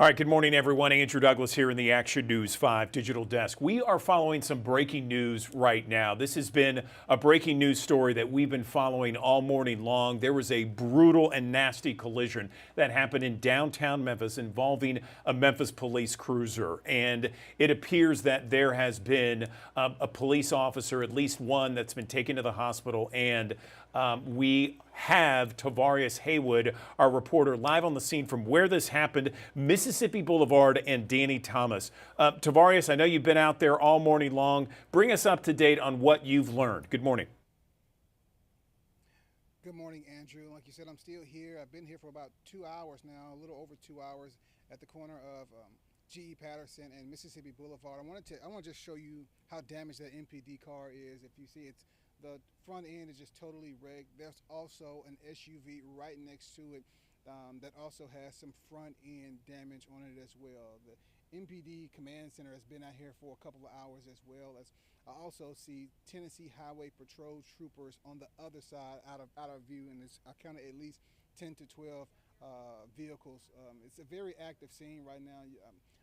All right, good morning, everyone. Andrew Douglas here in the Action News 5 digital desk. We are following some breaking news right now. This has been a breaking news story that we've been following all morning long. There was a brutal and nasty collision that happened in downtown Memphis involving a Memphis police cruiser. And it appears that there has been a police officer, at least one, that's been taken to the hospital. And we have Tavarius Haywood, our reporter, live on the scene from where this happened, Mississippi Boulevard and Danny Thomas. Tavarius, I know you've been out there all morning long. Bring us up to date on what you've learned. Good morning. Good morning, Andrew. Like you said, I'm still here. I've been here for about 2 hours now, a little over 2 hours at the corner of G.E. Patterson and Mississippi Boulevard. I want to just show you how damaged that MPD car is. If you see, the front end is just totally wrecked. There's also an SUV right next to it that also has some front end damage on it as well. The MPD Command Center has been out here for a couple of hours, as well as I also see Tennessee Highway Patrol troopers on the other side out of view, and I counted at least 10 to 12 vehicles. It's a very active scene right now.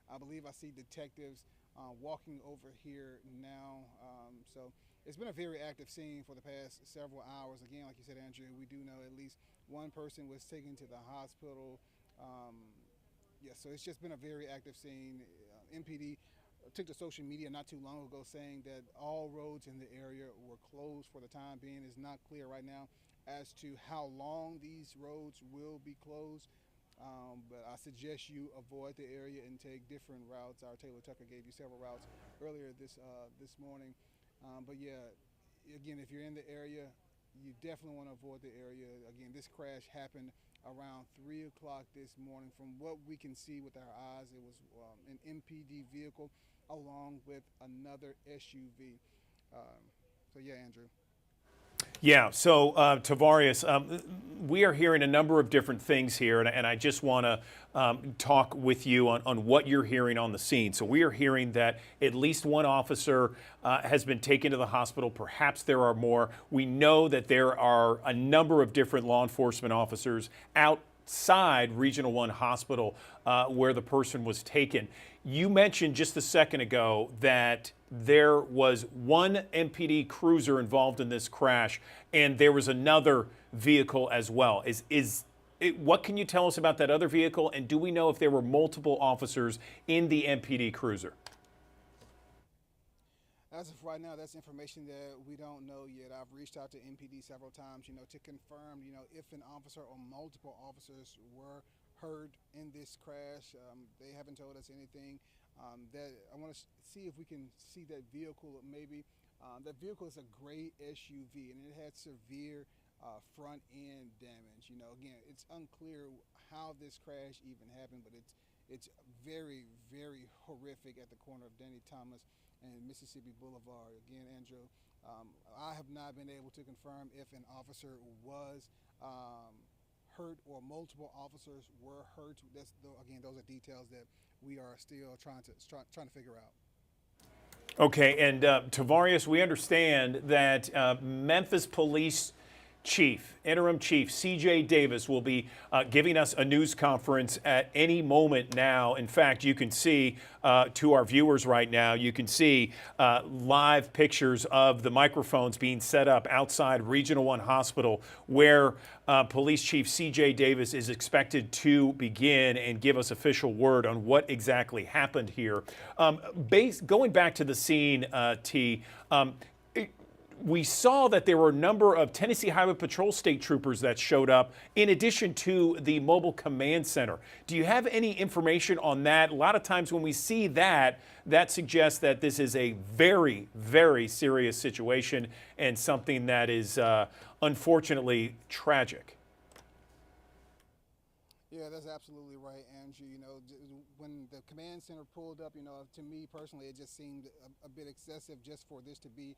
I believe I see detectives walking over here now. So it's been a very active scene for the past several hours. Again, like you said, Andrew, we do know at least one person was taken to the hospital. So it's just been a very active scene. MPD took to social media not too long ago saying that all roads in the area were closed for the time being. It's not clear right now as to how long these roads will be closed. But I suggest you avoid the area and take different routes. Our Taylor Tucker gave you several routes earlier this morning. But yeah, again, if you're in the area, you definitely want to avoid the area. Again, this crash happened around 3 o'clock this morning. From what we can see with our eyes, it was an MPD vehicle along with another SUV. So yeah, Andrew. Yeah, so Tavarius, we are hearing a number of different things here, and I just want to talk with you on what you're hearing on the scene. So we are hearing that at least one officer has been taken to the hospital. Perhaps there are more. We know that there are a number of different law enforcement officers outside Regional 1 Hospital where the person was taken. You mentioned just a second ago that there was one MPD cruiser involved in this crash, and there was another vehicle as well. What can you tell us about that other vehicle, and do we know if there were multiple officers in the MPD cruiser? As of right now, that's information that we don't know yet. I've reached out to MPD several times, to confirm, if an officer or multiple officers were hurt in this crash. They haven't told us anything. That I want to see if we can see that vehicle. Maybe that vehicle is a gray SUV, and it had severe front end damage. Again, it's unclear how this crash even happened, but it's very, very horrific at the corner of Danny Thomas and Mississippi Boulevard. Again, Andrew, I have not been able to confirm if an officer was hurt or multiple officers were hurt. Again, those are details that we are still trying to figure out. Okay, and Tavarius, we understand that Memphis Police Interim Chief C.J. Davis will be giving us a news conference at any moment now. In fact, you can see to our viewers right now, you can see live pictures of the microphones being set up outside Regional 1 Hospital, where Police Chief C.J. Davis is expected to begin and give us official word on what exactly happened here. Going back to the scene, we saw that there were a number of Tennessee Highway Patrol state troopers that showed up in addition to the mobile command center. Do you have any information on that? A lot of times when we see that suggests that this is a very, very serious situation and something that is unfortunately tragic. Yeah, that's absolutely right, Andrew. When the command center pulled up, to me personally, it just seemed a bit excessive just for this to be,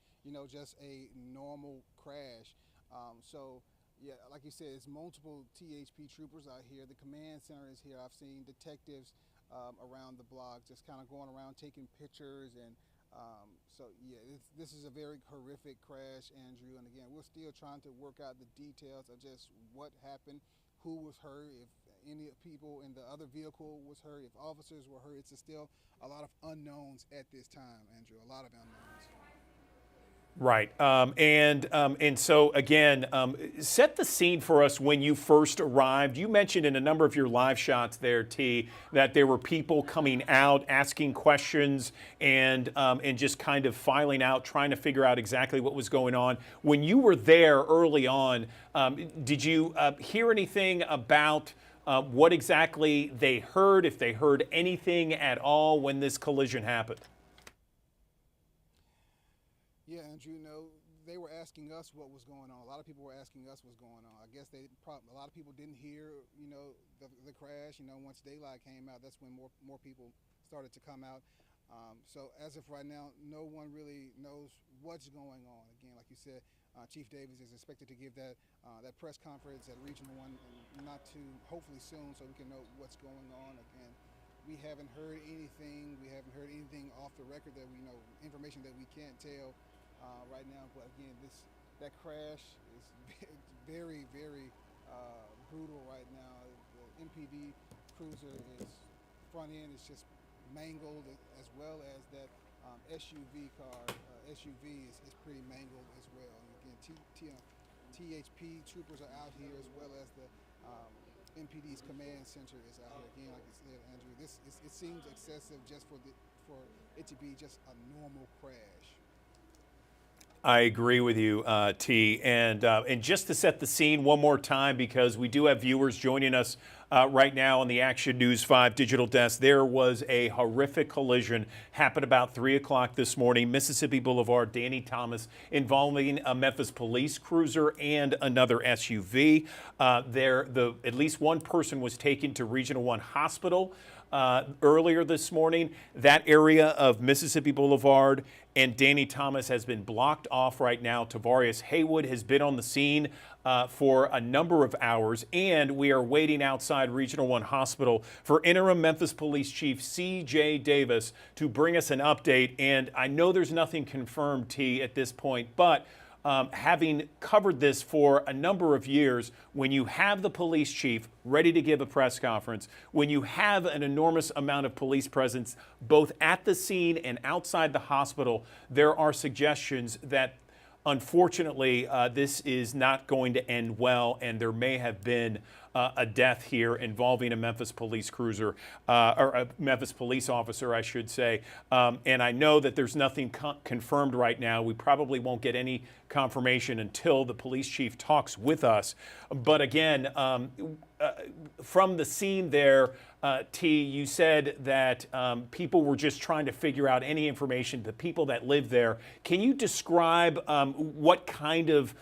just a normal crash. So, yeah, like you said, it's multiple THP troopers out here. The command center is here. I've seen detectives around the block just kind of going around taking pictures. And so, yeah, this is a very horrific crash, Andrew. And again, we're still trying to work out the details of just what happened, who was hurt, if any people in the other vehicle was hurt, if officers were hurt. It's still a lot of unknowns at this time, Andrew. A lot of unknowns. Right. And so, again, set the scene for us when you first arrived. You mentioned in a number of your live shots there, T, that there were people coming out, asking questions, and just kind of filing out, trying to figure out exactly what was going on. When you were there early on, did you hear anything about what exactly they heard, if they heard anything at all when this collision happened? Yeah, Andrew, they were asking us what was going on. A lot of people were asking us what's going on. I guess a lot of people didn't hear, the crash. Once daylight came out, that's when more people started to come out. So as of right now, no one really knows what's going on. Again, like you said, Chief Davis is expected to give that press conference at Regional 1 hopefully soon, so we can know what's going on. Again, we haven't heard anything. We haven't heard anything off the record that we know, information that we can't tell right now. But again, that crash is very, very brutal right now. The MPD cruiser front end is just mangled, as well as that SUV car. SUV is pretty mangled as well. And again, THP troopers are out here, as well as the MPD's command center is out here. Again, like I said, Andrew, it seems excessive just for it to be just a normal crash. I agree with you, T. And just to set the scene one more time, because we do have viewers joining us right now on the Action News 5 digital desk, there was a horrific collision happened about 3 o'clock this morning, Mississippi Boulevard, Danny Thomas, involving a Memphis police cruiser and another SUV. At least one person was taken to Regional 1 Hospital earlier this morning. That area of Mississippi Boulevard and Danny Thomas has been blocked off right now. Tavarius Haywood has been on the scene for a number of hours, and we are waiting outside Regional 1 Hospital for interim Memphis Police Chief C.J. Davis to bring us an update. And I know there's nothing confirmed, T, at this point, but having covered this for a number of years, when you have the police chief ready to give a press conference, when you have an enormous amount of police presence both at the scene and outside the hospital, there are suggestions that unfortunately this is not going to end well, and there may have been a death here involving a Memphis police cruiser, or a Memphis police officer, I should say. And I know that there's nothing confirmed right now. We probably won't get any confirmation until the police chief talks with us. But again, from the scene there, T, you said that people were just trying to figure out any information, the people that live there. Can you describe what kind of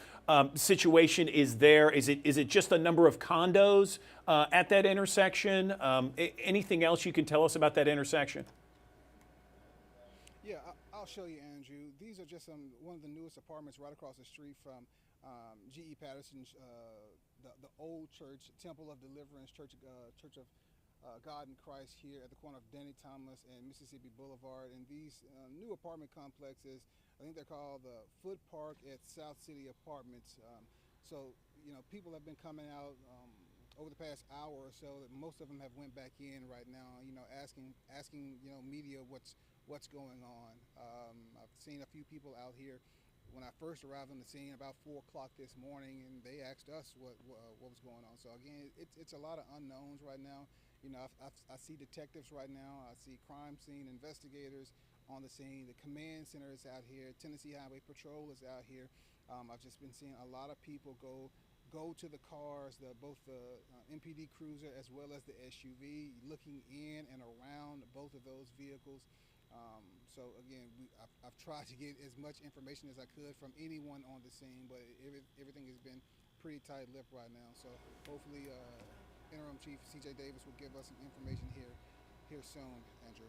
situation is there? Is it just a number of condos at that intersection? Anything else you can tell us about that intersection? Yeah, I'll show you, Andrew. These are just one of the newest apartments right across the street from G.E. Patterson's, the old church, Temple of Deliverance, Church of God in Christ, here at the corner of Danny Thomas and Mississippi Boulevard. And these new apartment complexes, I think they're called the Foot Park at South City Apartments. So, people have been coming out over the past hour or so. Most of them have went back in right now, asking media what's going on. I've seen a few people out here when I first arrived on the scene about 4 o'clock this morning, and they asked us what was going on. So again, it's a lot of unknowns right now. I see detectives right now. I see crime scene investigators on the scene. The command center is out here. Tennessee Highway Patrol is out here. I've just been seeing a lot of people go to the cars, both the MPD cruiser as well as the SUV, looking in and around both of those vehicles. So again, I've tried to get as much information as I could from anyone on the scene, but everything has been pretty tight-lipped right now. So hopefully Interim Chief C.J. Davis will give us some information here soon, Andrew.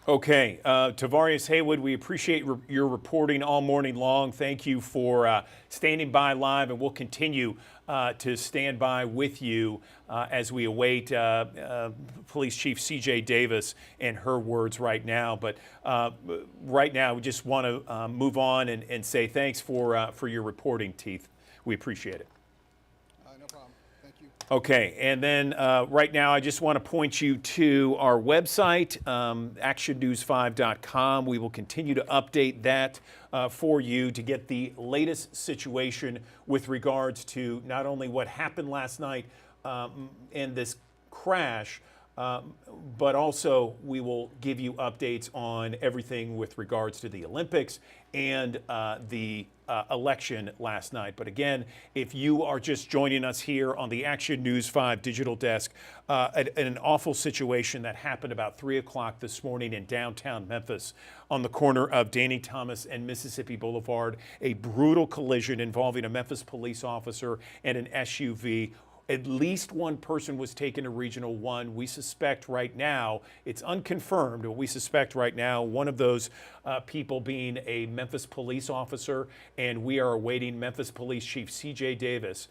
Okay, Tavarius Haywood, we appreciate your reporting all morning long. Thank you for standing by live, and we'll continue to stand by with you as we await Police Chief C.J. Davis and her words right now. But right now, we just want to move on and say thanks for your reporting, Teeth. We appreciate it. No problem. Thank you. Okay, and then right now I just want to point you to our website, actionnews5.com. We will continue to update that for you to get the latest situation with regards to not only what happened last night in this crash, um, but also we will give you updates on everything with regards to the Olympics and the election last night. But again, if you are just joining us here on the Action News 5 digital desk, an awful situation that happened about 3 o'clock this morning in downtown Memphis on the corner of Danny Thomas and Mississippi Boulevard, a brutal collision involving a Memphis police officer and an SUV. At least one person was taken to Regional 1. We suspect right now, it's unconfirmed, but we suspect right now one of those people being a Memphis police officer, and we are awaiting Memphis Police Chief C.J. Davis,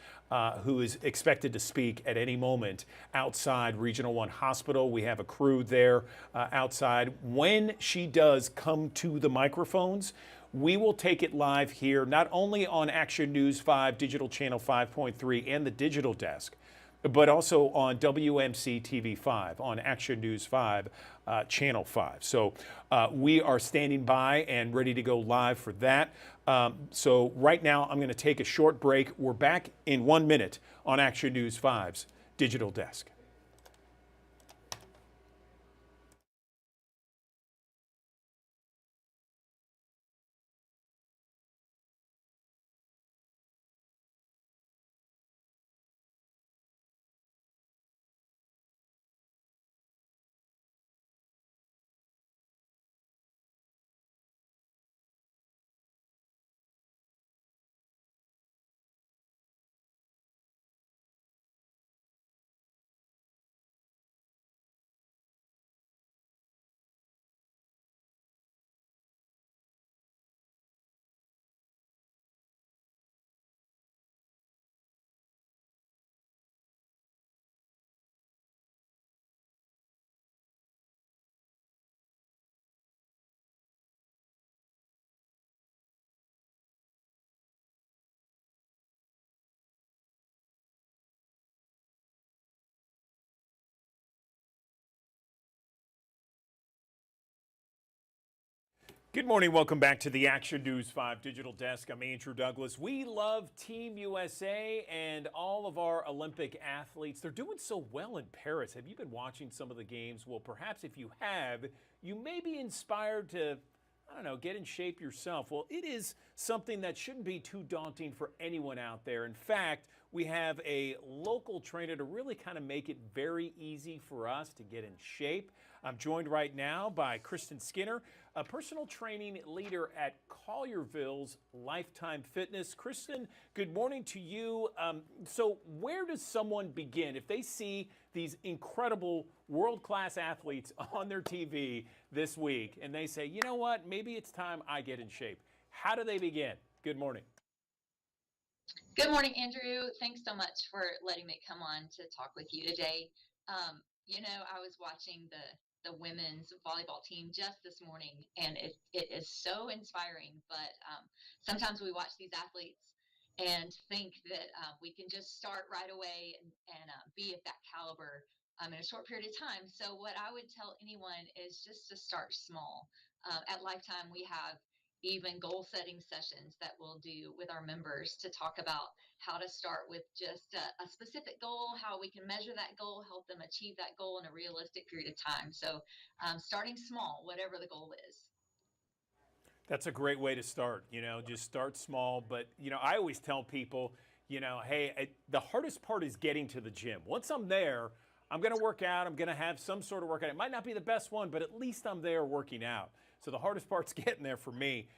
who is expected to speak at any moment outside Regional 1 Hospital. We have a crew there outside. When she does come to the microphones, we will take it live here, not only on Action News 5, Digital Channel 5.3, and the digital desk, but also on WMC TV 5, on Action News 5, Channel 5. So we are standing by and ready to go live for that. So right now, I'm going to take a short break. We're back in 1 minute on Action News 5's digital desk. Good morning. Welcome back to the Action News 5 digital desk. I'm Andrew Douglas. We love Team USA and all of our Olympic athletes. They're doing so well in Paris. Have you been watching some of the games? Well, perhaps if you have, you may be inspired to, I don't know, get in shape yourself. Well, it is something that shouldn't be too daunting for anyone out there. In fact, we have a local trainer to really kind of make it very easy for us to get in shape. I'm joined right now by Kristen Skinner, a personal training leader at Collierville's Lifetime Fitness. Kristen, good morning to you. So where does someone begin if they see these incredible world-class athletes on their TV this week and they say, you know what, maybe it's time I get in shape? How do they begin? Good morning. Good morning, Andrew. Thanks so much for letting me come on to talk with you today. I was watching the women's volleyball team just this morning, and it is so inspiring. But sometimes we watch these athletes and think that we can just start right away and be at that caliber in a short period of time. So what I would tell anyone is just to start small. At Lifetime, we have even goal setting sessions that we'll do with our members to talk about how to start with just a specific goal, how we can measure that goal, help them achieve that goal in a realistic period of time. So starting small, whatever the goal is. That's a great way to start, just start small. But, I always tell people, hey, the hardest part is getting to the gym. Once I'm there, I'm going to work out. I'm going to have some sort of workout. It might not be the best one, but at least I'm there working out. So the hardest part's getting there for me.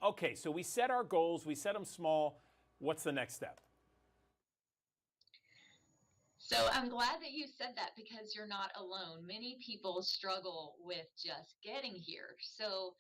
Okay, so we set our goals. We set them small. What's the next step? So I'm glad that you said that because you're not alone. Many people struggle with just getting here. So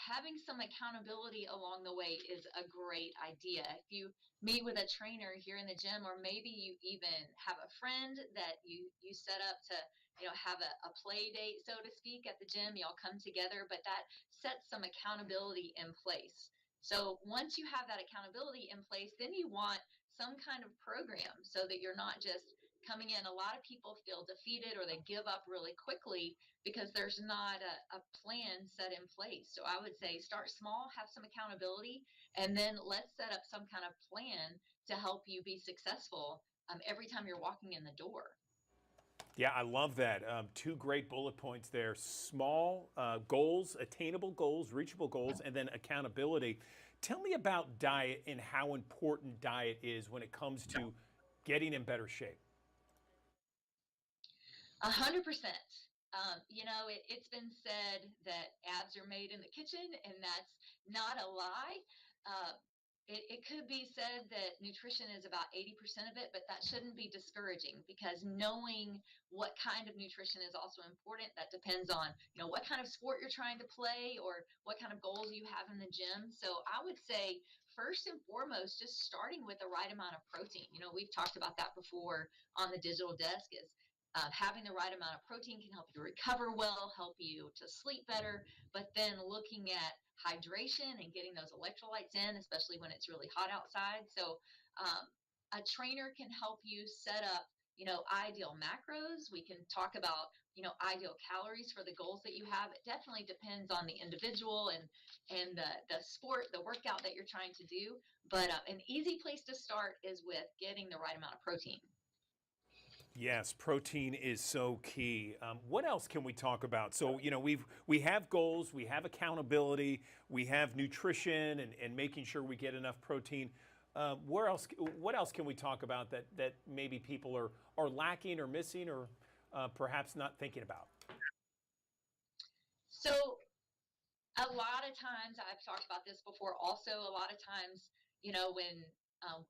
having some accountability along the way is a great idea. If you meet with a trainer here in the gym, or maybe you even have a friend that you set up to have a play date, so to speak, at the gym, y'all come together, but that sets some accountability in place. So once you have that accountability in place, then you want some kind of program so that you're not just coming in. A lot of people feel defeated or they give up really quickly because there's not a plan set in place. So I would say start small, have some accountability, and then let's set up some kind of plan to help you be successful every time you're walking in the door. Yeah, I love that. Two great bullet points there: small goals, attainable goals, reachable goals, and then accountability. Tell me about diet and how important diet is when it comes to getting in better shape. 100%. It's been said that abs are made in the kitchen, and that's not a lie. Uh, it could be said that nutrition is about 80% of it, but that shouldn't be discouraging because knowing what kind of nutrition is also important. That depends on, what kind of sport you're trying to play or what kind of goals you have in the gym. So I would say, first and foremost, just starting with the right amount of protein. We've talked about that before on the digital desk is having the right amount of protein can help you recover well, help you to sleep better. But then looking at hydration and getting those electrolytes in, especially when it's really hot outside. So a trainer can help you set up, ideal macros. We can talk about, ideal calories for the goals that you have. It definitely depends on the individual and the sport, the workout that you're trying to do. But an easy place to start is with getting the right amount of protein. Yes, protein is so key. What else can we talk about? So, we have goals, we have accountability, we have nutrition and making sure we get enough protein. What else can we talk about that maybe people are lacking or missing or perhaps not thinking about? So a lot of times, I've talked about this before also, a lot of times, when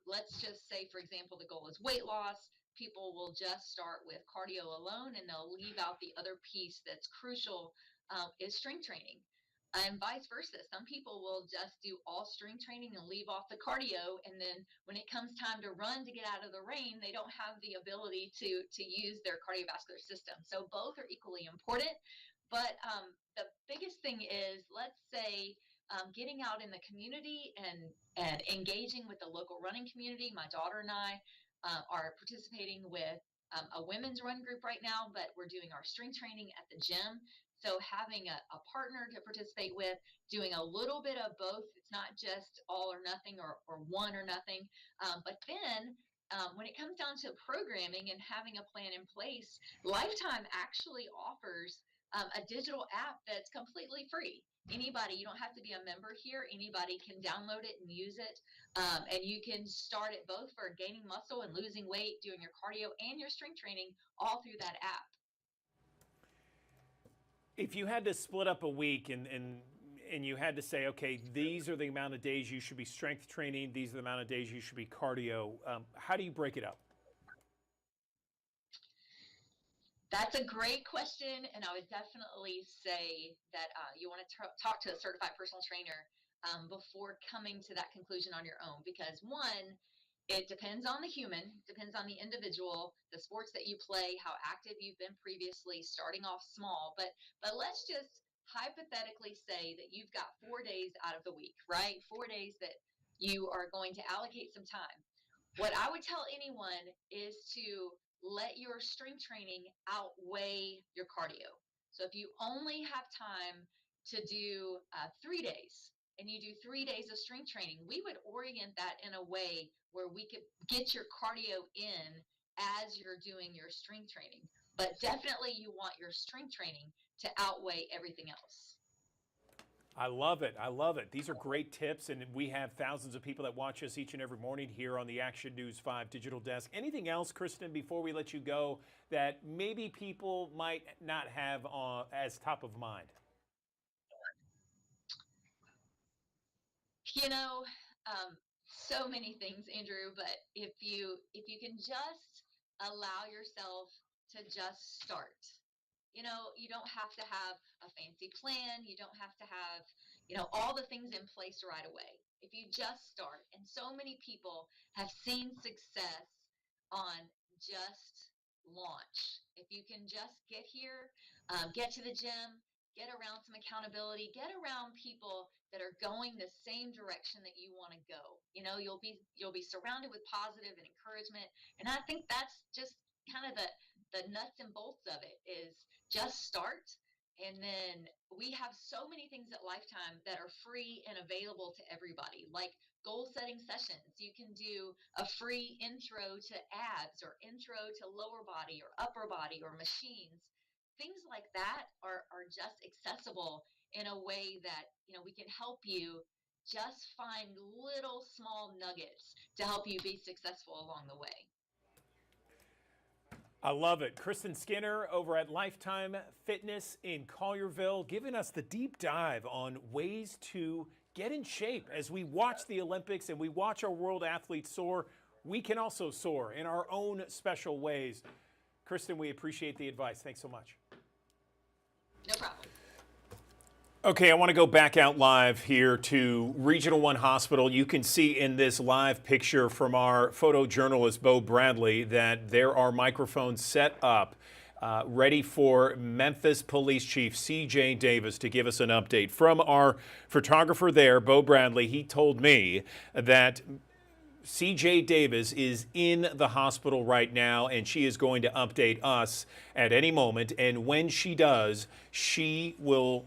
let's just say, for example, the goal is weight loss, people will just start with cardio alone and they'll leave out the other piece that's crucial, is strength training. And vice versa. Some people will just do all strength training and leave off the cardio. And then when it comes time to run to get out of the rain, they don't have the ability to use their cardiovascular system. So both are equally important. But the biggest thing is, let's say, getting out in the community and engaging with the local running community. My daughter and I are participating with a women's run group right now, but we're doing our strength training at the gym. So having a partner to participate with, doing a little bit of both. It's not just all or nothing or one or nothing. But then when it comes down to programming and having a plan in place, Lifetime actually offers a digital app that's completely free. Anybody, you don't have to be a member here. Anybody can download it and use it. And you can start it both for gaining muscle and losing weight, doing your cardio and your strength training all through that app. If you had to split up a week and you had to say, okay, these are the amount of days you should be strength training, these are the amount of days you should be cardio, how do you break it up? That's a great question, and I would definitely say that you want to talk to a certified personal trainer before coming to that conclusion on your own. Because one, it depends on the human, depends on the individual, the sports that you play, how active you've been previously, starting off small. But let's just hypothetically say that you've got 4 days out of the week, right? 4 days that you are going to allocate some time. What I would tell anyone is to let your strength training outweigh your cardio. So if you only have time to do 3 days and you do 3 days of strength training, we would orient that in a way where we could get your cardio in as you're doing your strength training. But definitely you want your strength training to outweigh everything else. I love it. I love it. These are great tips, and we have thousands of people that watch us each and every morning here on the Action News 5 Digital Desk. Anything else, Kristen, before we let you go, that maybe people might not have as top of mind? You know, so many things, Andrew. But if you can just allow yourself to just start. You don't have to have a fancy plan. You don't have to have, all the things in place right away. If you just start, and so many people have seen success on just launch. If you can just get here, get to the gym, get around some accountability, get around people that are going the same direction that you want to go. You'll be surrounded with positive and encouragement. And I think that's just kind of the nuts and bolts of it is just start. And then we have so many things at Lifetime that are free and available to everybody, like goal setting sessions. You can do a free intro to abs or intro to lower body or upper body or machines. Things like that are just accessible in a way that, we can help you just find little small nuggets to help you be successful along the way. I love it. Kristen Skinner over at Lifetime Fitness in Collierville giving us the deep dive on ways to get in shape. As we watch the Olympics and we watch our world athletes soar, we can also soar in our own special ways. Kristen, we appreciate the advice. Thanks so much. No problem. Okay, I want to go back out live here to Regional One Hospital. You can see in this live picture from our photojournalist, Bo Bradley, that there are microphones set up ready for Memphis Police Chief C.J. Davis to give us an update. From our photographer there, Bo Bradley, he told me that C.J. Davis is in the hospital right now, and she is going to update us at any moment. And when she does, she will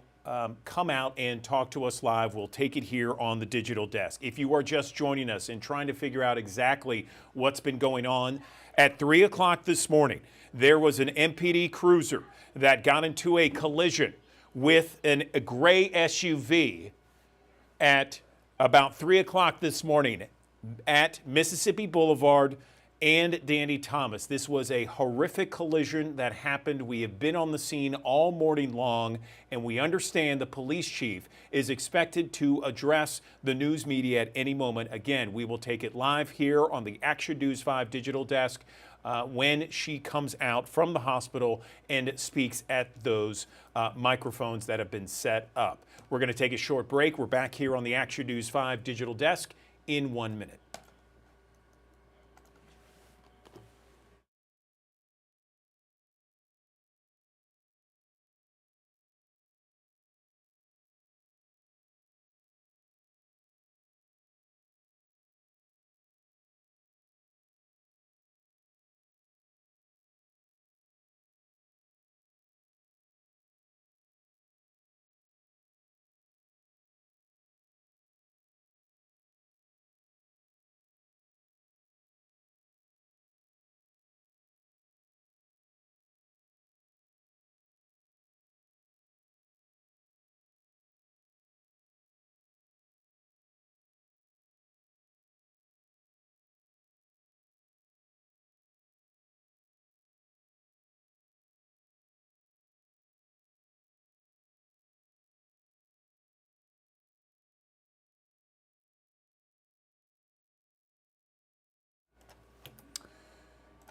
come out and talk to us live. We'll take it here on the digital desk. If you are just joining us and trying to figure out exactly what's been going on, at 3 o'clock this morning, there was an MPD cruiser that got into a collision with a gray SUV at about 3 o'clock this morning at Mississippi Boulevard and Danny Thomas. This was a horrific collision that happened. We have been on the scene all morning long, and we understand the police chief is expected to address the news media at any moment. Again, we will take it live here on the Action News 5 digital desk when she comes out from the hospital and speaks at those microphones that have been set up. We're going to take a short break. We're back here on the Action News 5 digital desk in 1 minute.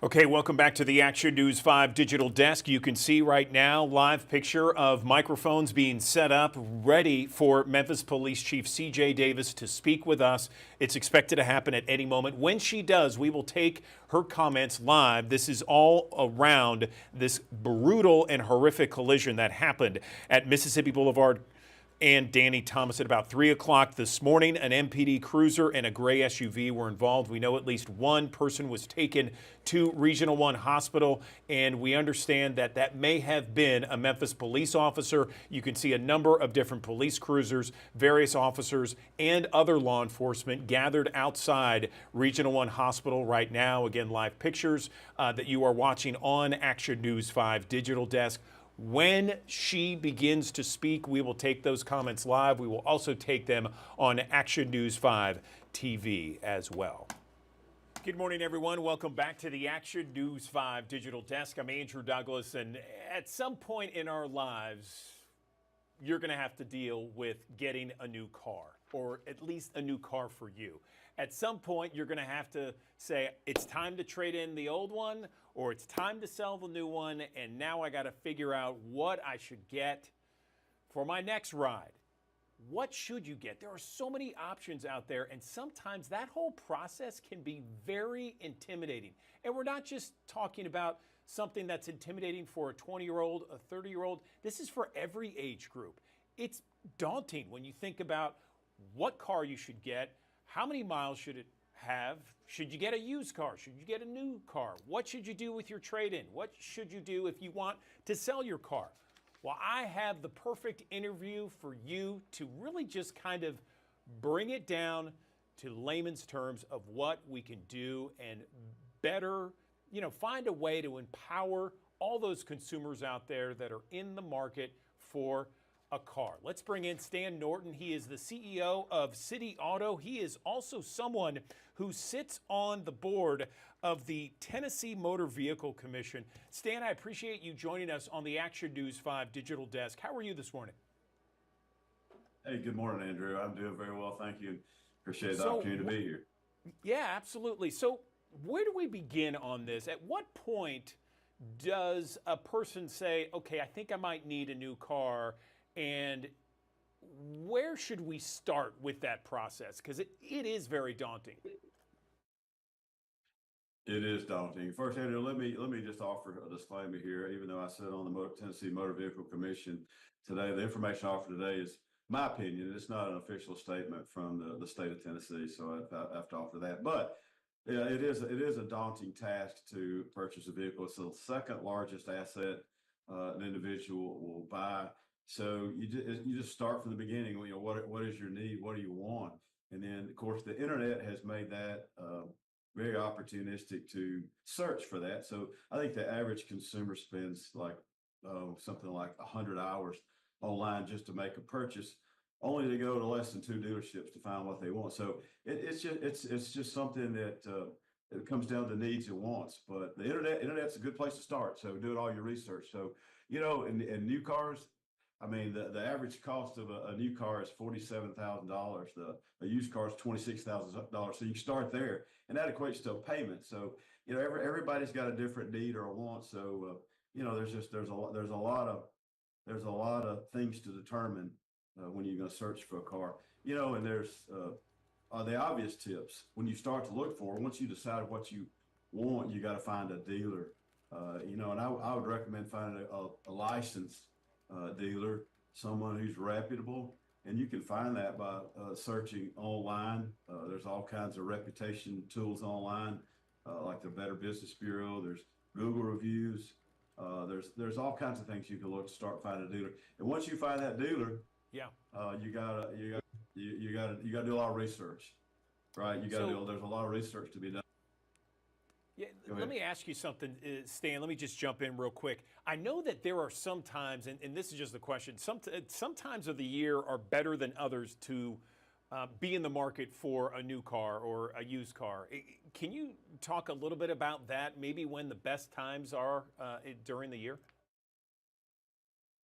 Okay, welcome back to the Action News 5 digital desk. You can see right now live picture of microphones being set up ready for Memphis Police Chief C.J. Davis to speak with us. It's expected to happen at any moment. When she does, we will take her comments live. This is all around this brutal and horrific collision that happened at Mississippi Boulevard and Danny Thomas at about 3 o'clock this morning. An MPD cruiser and a gray SUV were involved. We know at least one person was taken to Regional One Hospital, and we understand that that may have been a Memphis police officer. You can see a number of different police cruisers, various officers, and other law enforcement gathered outside Regional One Hospital right now. Again, live pictures that you are watching on Action News 5 digital desk. When she begins to speak, we will take those comments live. We will also take them on Action News 5 TV as well. Good morning, everyone. Welcome back to the Action News 5 digital desk. I'm Andrew Douglas, and at some point in our lives, you're going to have to deal with getting a new car, or at least a new car for you. At some point, you're going to have to say, it's time to trade in the old one, or it's time to sell the new one, and now I got to figure out what I should get for my next ride. what should you get? There are so many options out there, and sometimes that whole process can be very intimidating. And we're not just talking about something that's intimidating for a 20-year-old, a 30-year-old. This is for every age group. It's daunting when you think about what car you should get, how many miles should it have, should you get a used car, should you get a new car, what should you do with your trade-in, what should you do if you want to sell your car. Well, I have the perfect interview for you to really just kind of bring it down to layman's terms of what we can do and better, find a way to empower all those consumers out there that are in the market for a car. Let's bring in Stan Norton. He is the CEO of City Auto. He is also someone who sits on the board of the Tennessee Motor Vehicle Commission. Stan, I appreciate you joining us on the Action News 5 digital desk. How are you this morning? Hey, good morning, Andrew. I'm doing very well, thank you. Appreciate the opportunity to be here. Yeah, absolutely. So where do we begin on this? At what point does a person say, okay, I think I might need a new car? And where should we start with that process? Because it is very daunting. It is daunting. First, Andrew, let me just offer a disclaimer here. Even though I sit on the Tennessee Motor Vehicle Commission today, the information offered today is my opinion. It's not an official statement from the state of Tennessee, so I have to offer that. But yeah, it is a daunting task to purchase a vehicle. It's the second largest asset an individual will buy. So you just start from the beginning. What is your need? What do you want? And then, of course, the internet has made that very opportunistic to search for that. So I think the average consumer spends something like 100 hours online just to make a purchase, only to go to less than 2 dealerships to find what they want. So it's just something that it comes down to needs and wants. But the internet's a good place to start. So do it all your research. So in new cars, I mean, the average cost of a new car is $47,000. A used car is $26,000. So you start there, and that equates to a payment. So everybody's got a different need or a want. So there's a lot of things to determine when you're going to search for a car. And there's the obvious tips when you start to look for. Once you decide what you want, you got to find a dealer. And I would recommend finding a licensed dealer, someone who's reputable, and you can find that by searching online. There's all kinds of reputation tools online, like the Better Business Bureau. There's Google reviews. There's all kinds of things you can look to start finding a dealer. And once you find that dealer, you gotta do a lot of research, right? There's a lot of research to be done. Yeah, let me ask you something, Stan. Let me just jump in real quick. I know that there are some times, and this is just the question, some times of the year are better than others to be in the market for a new car or a used car. Can you talk a little bit about that, maybe when the best times are during the year?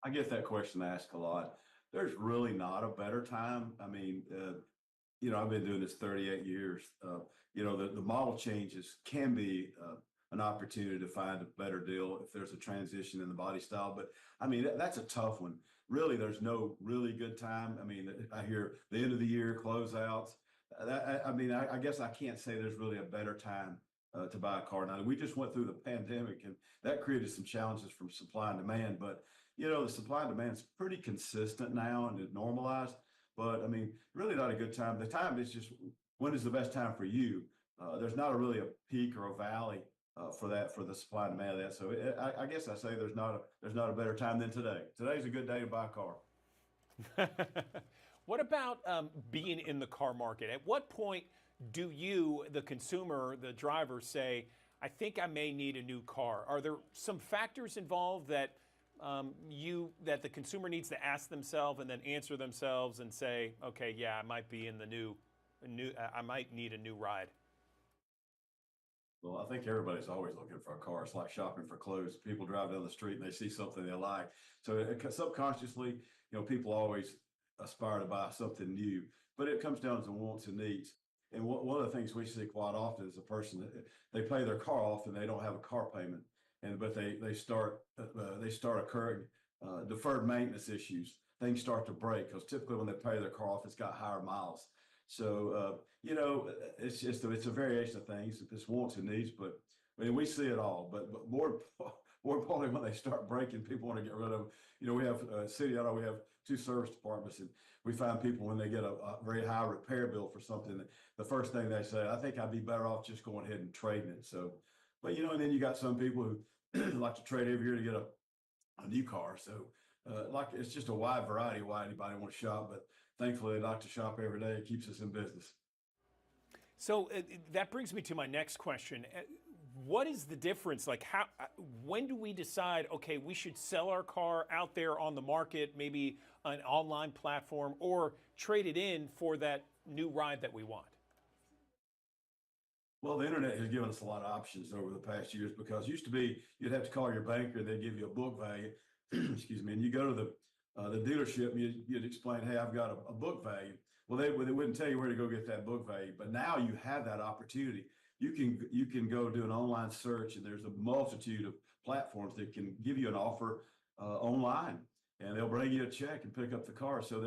I get that question asked a lot. There's really not a better time. I mean, I've been doing this 38 years. The model changes can be an opportunity to find a better deal if there's a transition in the body style. But I mean, that's a tough one. Really, there's no really good time. I mean, I hear the end of the year closeouts. I guess I can't say there's really a better time to buy a car. Now, we just went through the pandemic, and that created some challenges from supply and demand. But, the supply and demand is pretty consistent now and it's normalized. But I mean, really not a good time. The time is just, when is the best time for you? There's not really a peak or a valley for the supply and demand of that. So I guess I say there's not a better time than today. Today's a good day to buy a car. What about being in the car market? At what point do you, the consumer, the driver, say, I think I may need a new car? Are there some factors involved that that the consumer needs to ask themselves and then answer themselves and say, okay, yeah, I might be in the I might need a new ride? Well, I think everybody's always looking for a car. It's like shopping for clothes. People drive down the street and they see something they like. So subconsciously, people always aspire to buy something new, but it comes down to wants and needs. And one of the things we see quite often is a person that they pay their car off and they don't have a car payment, but they start occurring deferred maintenance issues things start to break, because typically when they pay their car off, it's got higher miles. So, it's a variation of things. It's wants and needs, but I mean, we see it all. But more importantly, when they start breaking, people want to get rid of them. We have city. I know we have 2 service departments, and we find people when they get a very high repair bill for something, the first thing they say, I think I'd be better off just going ahead and trading it. So, but and then you got some people who like to trade every year to get a new car. So, it's just a wide variety of why anybody wants to shop, but thankfully they like to shop every day. It keeps us in business. So that brings me to my next question. What is the difference? Like, when do we decide, okay, we should sell our car out there on the market, maybe an online platform, or trade it in for that new ride that we want? Well, the internet has given us a lot of options over the past years, because it used to be you'd have to call your banker, they'd give you a book value, excuse me, and you go to the dealership, and you'd explain, hey, I've got a book value. Well, they wouldn't tell you where to go get that book value, but now you have that opportunity. You can go do an online search, and there's a multitude of platforms that can give you an offer online, and they'll bring you a check and pick up the car. So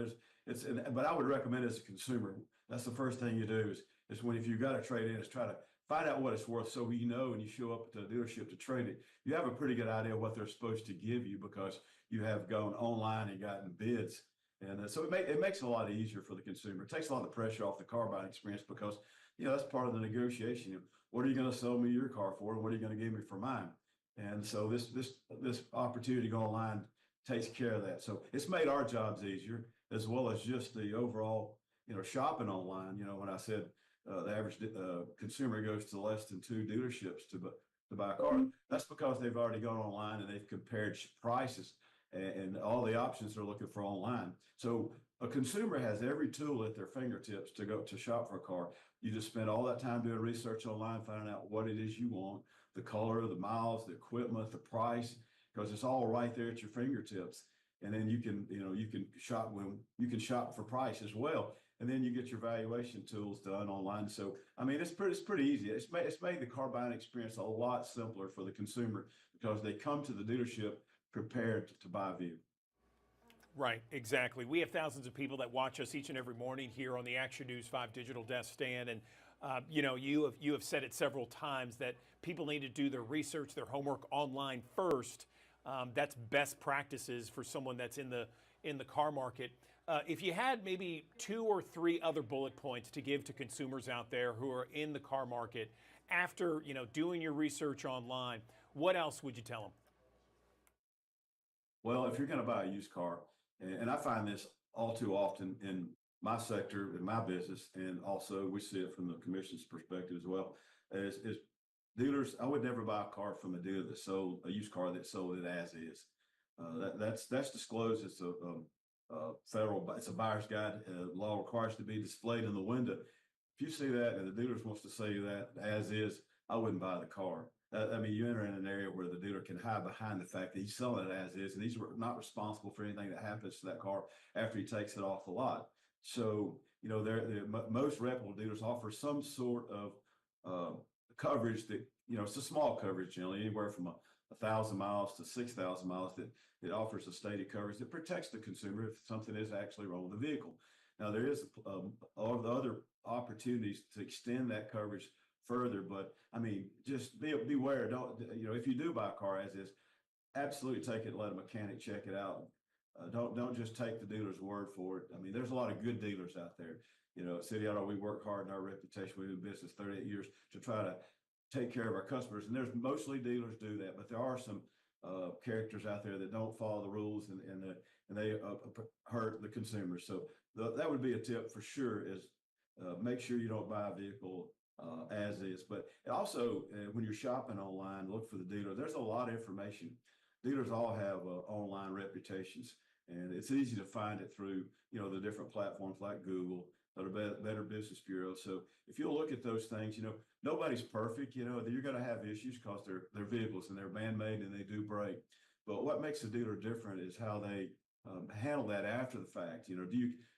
but I would recommend as a consumer, that's the first thing you do is if you've got to trade in, is try to find out what it's worth, so when you show up at the dealership to trade it, you have a pretty good idea what they're supposed to give you, because you have gone online and gotten bids. And so it makes it a lot easier for the consumer. It takes a lot of the pressure off the car buying experience, because that's part of the negotiation. What are you going to sell me your car for, and what are you going to give me for mine? And so this opportunity to go online takes care of that. So it's made our jobs easier, as well as just the overall shopping online. When I said the average consumer goes to less than 2 dealerships to buy a car, that's because they've already gone online and they've compared prices and all the options they're looking for online. So a consumer has every tool at their fingertips to go to shop for a car. You just spend all that time doing research online, finding out what it is you want, the color, the miles, the equipment, the price, because it's all right there at your fingertips. And then you can shop for price as well. And then you get your valuation tools done online. So, I mean, it's pretty easy. It's made the car buying experience a lot simpler for the consumer, because they come to the dealership prepared to buy a vehicle. Right, exactly. We have thousands of people that watch us each and every morning here on the Action News 5 digital desk stand, and you have said it several times that people need to do their research, their homework online first. That's best practices for someone that's in the car market. If you had maybe 2 or 3 other bullet points to give to consumers out there who are in the car market after doing your research online, what else would you tell them? Well, if you're going to buy a used car, and I find this all too often in my sector, in my business, and also we see it from the commission's perspective as well, is dealers. I would never buy a car from a dealer that sold a used car that sold it as is. That's disclosed. It's it's a buyer's guide. Law requires it to be displayed in the window. If you see that and the dealers wants to sell you that as is, I wouldn't buy the car. I mean, you enter in an area where the dealer can hide behind the fact that he's selling it as is, and he's not responsible for anything that happens to that car after he takes it off the lot. So, most reputable dealers offer some sort of coverage that, it's a small coverage, generally anywhere from 1,000 miles to 6,000 miles, that it offers a stated coverage that protects the consumer if something is actually wrong with the vehicle. Now, there is all the other opportunities to extend that coverage further, but I mean, just beware. Don't, if you do buy a car as is, absolutely take it and let a mechanic check it out. Don't just take the dealer's word for it. I mean, there's a lot of good dealers out there. At City Auto, we work hard in our reputation. We've been in business 38 years to try to take care of our customers, and there's mostly dealers do that, but there are some characters out there that don't follow the rules, and they hurt the consumers. So that would be a tip for sure, is make sure you don't buy a vehicle as is. But also, when you're shopping online, look for the dealer. There's a lot of information. Dealers all have online reputations, and it's easy to find it through the different platforms like Google or the Better Business Bureau. So if you'll look at those things, nobody's perfect. You're going to have issues because they're vehicles and they're man-made and they do break. But what makes a dealer different is how they handle that after the fact. Do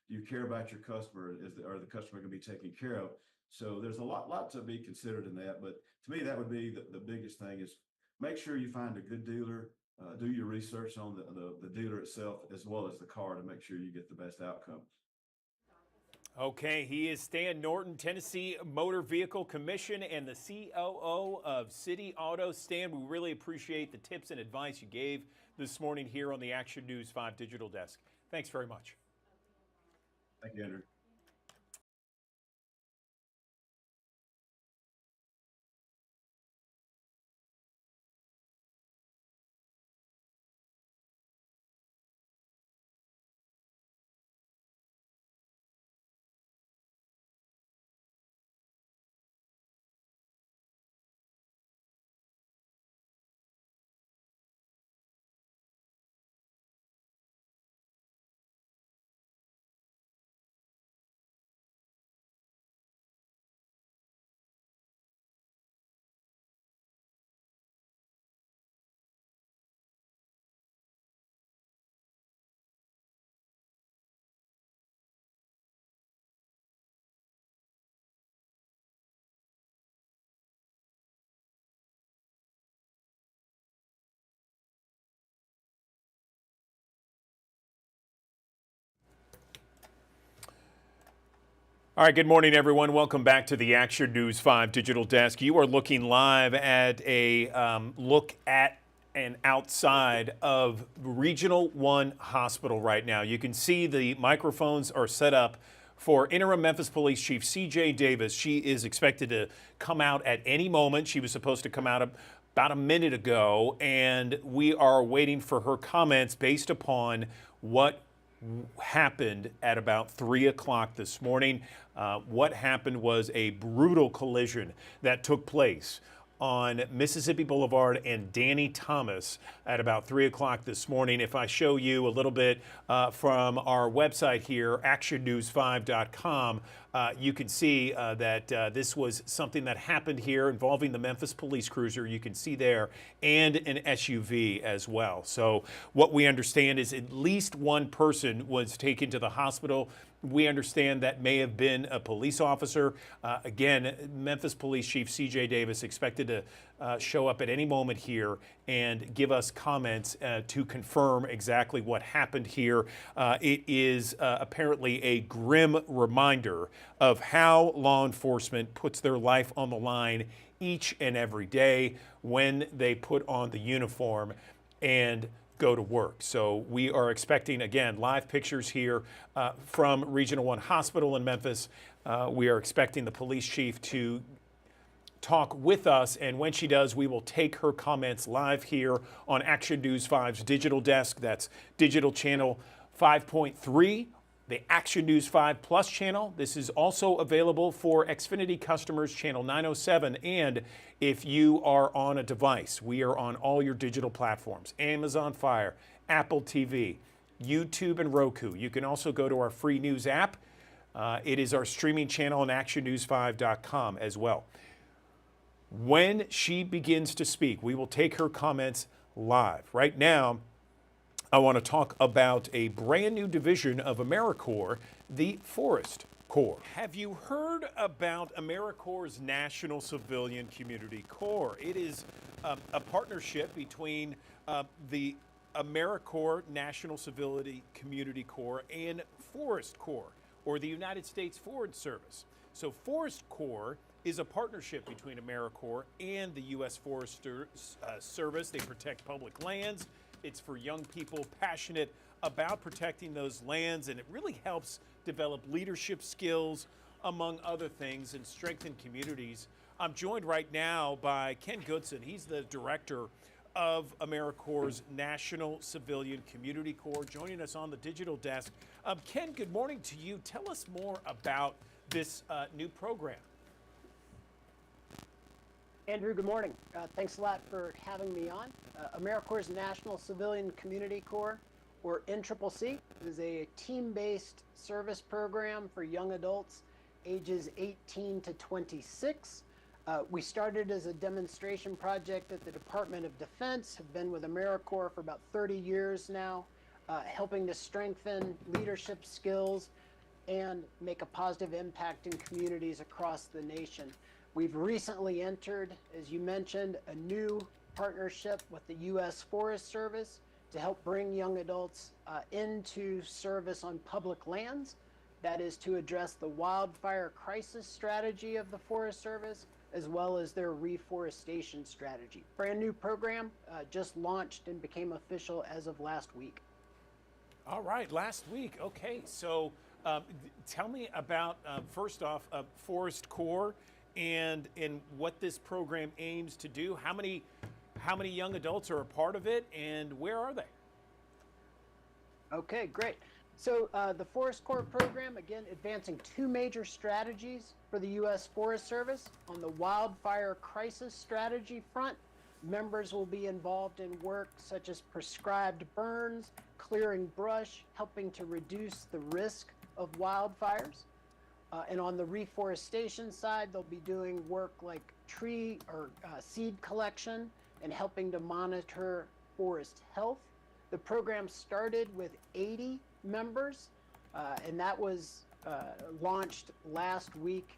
you care about your customer? Are the customer going to be taken care of? So there's a lot to be considered in that. But to me, that would be the biggest thing, is make sure you find a good dealer do your research on the dealer itself as well as the car to make sure you get the best outcome. Okay, he is Stan Norton, Tennessee Motor Vehicle Commission and the COO of City Auto. Stan, we really appreciate the tips and advice you gave this morning here on the Action News 5 Digital Desk. Thanks very much. Thank you, Andrew. All right, good morning, everyone. Welcome back to the Action News 5 Digital Desk. You are looking live at a look at and outside of Regional One Hospital right now. You can see the microphones are set up for interim Memphis Police Chief C.J. Davis. She is expected to come out at any moment. She was supposed to come out about a minute ago, and we are waiting for her comments based upon what happened at about 3 o'clock this morning. What happened was a brutal collision that took place on Mississippi Boulevard and Danny Thomas at about 3 o'clock this morning. If I show you a little bit from our website here, actionnews5.com, you can see that this was something that happened here involving the Memphis police cruiser, you can see there, and an SUV as well. So what we understand is at least one person was taken to the hospital. We understand that may have been a police officer. Again, Memphis Police Chief C.J. Davis expected to show up at any moment here and give us comments to confirm exactly what happened here. It is apparently a grim reminder of how law enforcement puts their life on the line each and every day when they put on the uniform and go to work. So we are expecting, again, live pictures here from Regional One Hospital in Memphis. We are expecting the police chief to talk with us, and when she does, we will take her comments live here on Action News 5's digital desk. That's digital channel 5.3, the Action News 5 Plus channel. This is also available for Xfinity customers, channel 907, and if you are on a device, we are on all your digital platforms, Amazon Fire, Apple TV, YouTube, and Roku. You can also go to our free news app. It is our streaming channel on actionnews5.com as well. When she begins to speak, we will take her comments live. Right now, I want to talk about a brand new division of AmeriCorps, the Forest Corps. Have you heard about AmeriCorps' National Civilian Community Corps? It is a partnership between the AmeriCorps National Civilian Community Corps and Forest Corps, or the United States Forest Service. So Forest Corps is a partnership between AmeriCorps and the U.S. Forest Service. They protect public lands. It's for young people passionate about protecting those lands, and it really helps develop leadership skills, among other things, and strengthen communities. I'm joined right now by Ken Goodson. He's the director of AmeriCorps' National Civilian Community Corps, joining us on the digital desk. Ken, good morning to you. Tell us more about this new program. Andrew, good morning. Thanks a lot for having me on. AmeriCorps' National Civilian Community Corps, or NCCC, is a team-based service program for young adults ages 18 to 26. We started as a demonstration project at the Department of Defense, have been with AmeriCorps for about 30 years now, helping to strengthen leadership skills and make a positive impact in communities across the nation. We've recently entered, as you mentioned, a new partnership with the U.S. Forest Service to help bring young adults into service on public lands. That is to address the wildfire crisis strategy of the Forest Service, as well as their reforestation strategy. Brand new program, just launched and became official as of last week. All right, last week. Okay, so tell me about, first off, Forest Corps and what this program aims to do. How many young adults are a part of it, and where are they? Okay, great. So the Forest Corps program, again, advancing two major strategies for the U.S. Forest Service. On the wildfire crisis strategy front, members will be involved in work such as prescribed burns, clearing brush, helping to reduce the risk of wildfires. And on the reforestation side, they'll be doing work like tree or seed collection and helping to monitor forest health. The program started with 80 members, and that was launched last week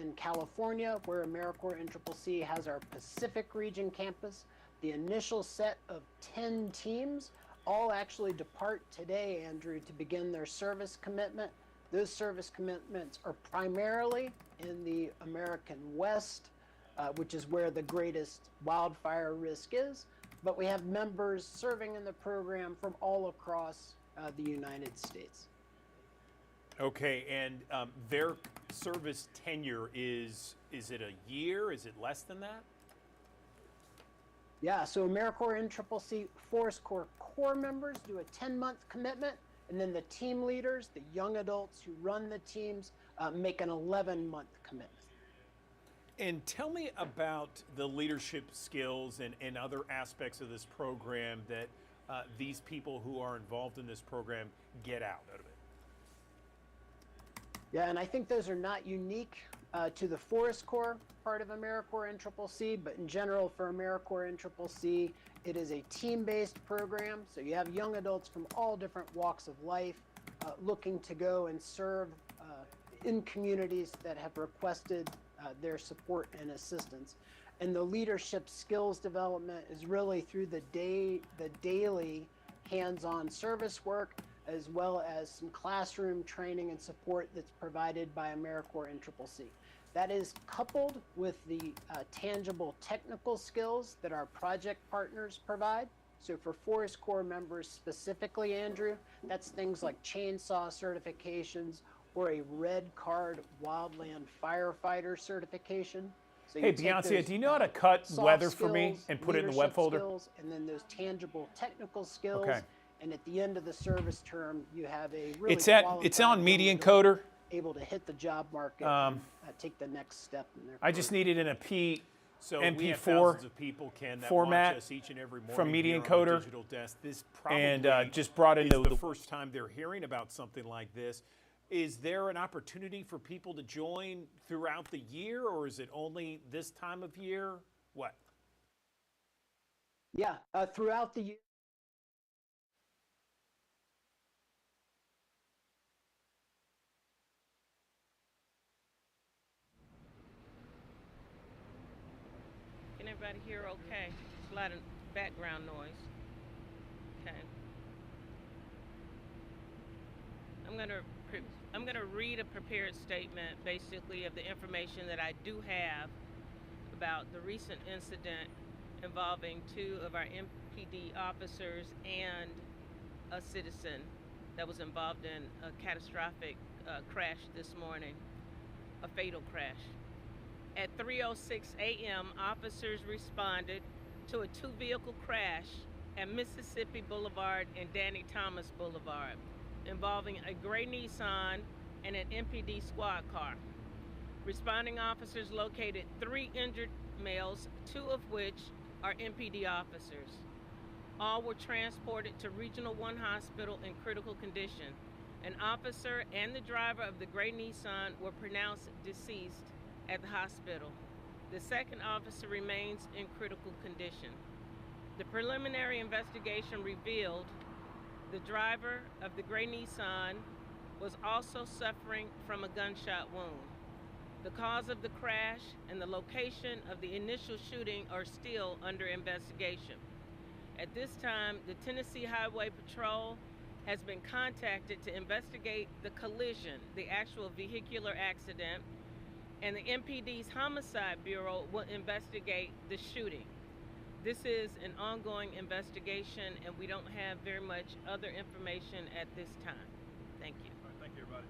in California, where AmeriCorps NCCC has our Pacific Region campus. The initial set of 10 teams all actually depart today, Andrew, to begin their service commitment. Those service commitments are primarily in the American West, which is where the greatest wildfire risk is. But we have members serving in the program from all across the United States. Okay, and their service tenure is it a year? Is it less than that? Yeah, so AmeriCorps NCCC Forest Corps members do a 10-month commitment, and then the team leaders, the young adults who run the teams, make an 11-month commitment. And tell me about the leadership skills and other aspects of this program that these people who are involved in this program get out of it. Yeah, and I think those are not unique to the Forest Corps part of AmeriCorps NCCC, but in general for AmeriCorps NCCC, it is a team-based program. So you have young adults from all different walks of life looking to go and serve in communities that have requested their support and assistance. And the leadership skills development is really through the daily hands-on service work, as well as some classroom training and support that's provided by AmeriCorps NCCC. That is coupled with the tangible technical skills that our project partners provide. So for Forest Corps members specifically, Andrew, that's things like chainsaw certifications or a red card wildland firefighter certification. So Hey, you take Beyonce, those, do you know how to cut soft weather for me skills, and put it in the web leadership folder? skills, and then those tangible technical skills. Okay. And at the end of the service term, you have a really It's qualified on young Median adult Coder. able to hit the job market and take the next step in their I just career. need it in a P. So we have MP4 thousands of people, Ken, that format watch us each and every morning from here Median on the Coder, digital desk. This probably and just brought is into the first time they're hearing about something like this. Is there an opportunity for people to join throughout the year, or is it only this time of year? What? Yeah, throughout the year. Can everybody hear okay? There's a lot of background noise. Okay. I'm gonna read a prepared statement basically of the information that I do have about the recent incident involving two of our MPD officers and a citizen that was involved in a catastrophic crash this morning, a fatal crash. At 3:06 a.m., officers responded to a two-vehicle crash at Mississippi Boulevard and Danny Thomas Boulevard, involving a gray Nissan and an MPD squad car. Responding officers located 3 injured males, 2 of which are MPD officers. All were transported to Regional 1 Hospital in critical condition. An officer and the driver of the gray Nissan were pronounced deceased at the hospital. The second officer remains in critical condition. The preliminary investigation revealed the driver of the gray Nissan was also suffering from a gunshot wound. The cause of the crash and the location of the initial shooting are still under investigation. At this time, the Tennessee Highway Patrol has been contacted to investigate the collision, the actual vehicular accident, and the MPD's Homicide Bureau will investigate the shooting. This is an ongoing investigation, and we don't have very much other information at this time. Thank you. All right, thank you, everybody.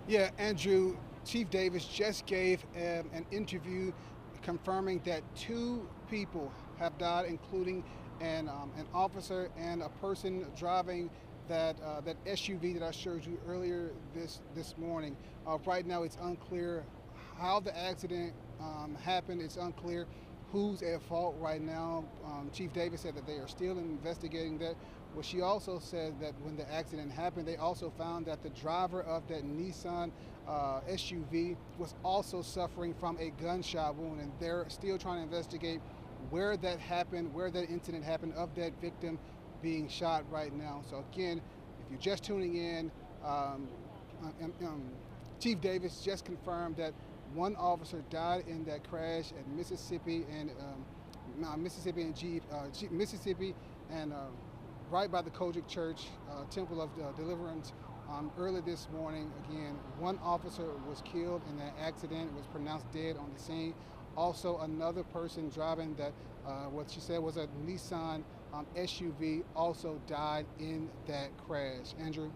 Yeah, Andrew, Chief Davis just gave an interview confirming that 2 people have died, including an officer and a person driving that SUV that I showed you earlier this morning. Right now, it's unclear how the accident happened. It's unclear who's at fault right now. Chief Davis said that they are still investigating that. Well, she also said that when the accident happened, they also found that the driver of that Nissan SUV was also suffering from a gunshot wound, and they're still trying to investigate where that happened, where that incident happened of that victim being shot right now. So again, if you're just tuning in, Chief Davis just confirmed that 1 officer died in that crash at Mississippi and Mississippi and right by the Kojic Church, Temple of Deliverance. Early this morning, again, 1 officer was killed in that accident, was pronounced dead on the scene. Also, another person driving that, what she said was a Nissan SUV, also died in that crash. Andrew?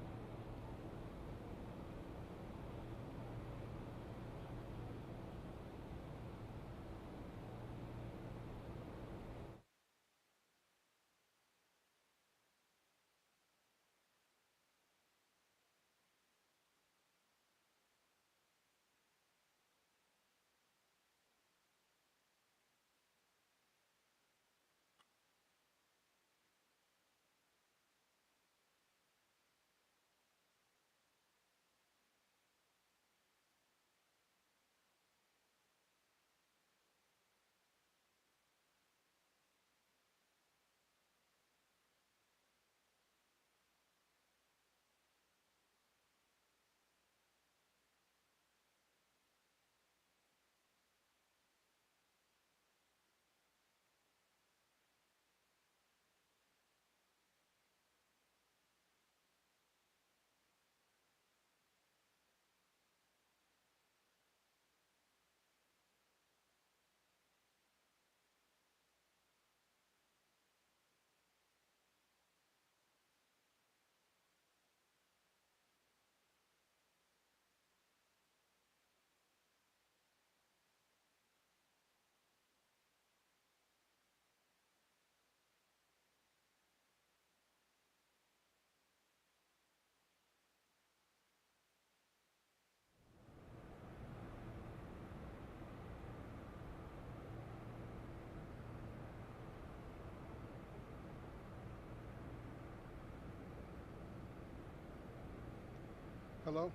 Hello?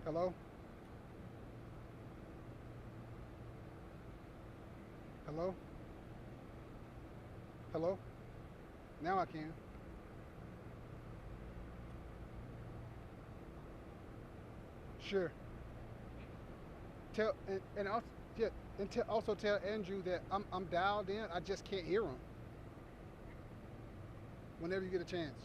Hello? Hello? Hello? Now I can. Sure. Tell and also, yeah, and also tell Andrew that I'm dialed in. I just can't hear him. Whenever you get a chance.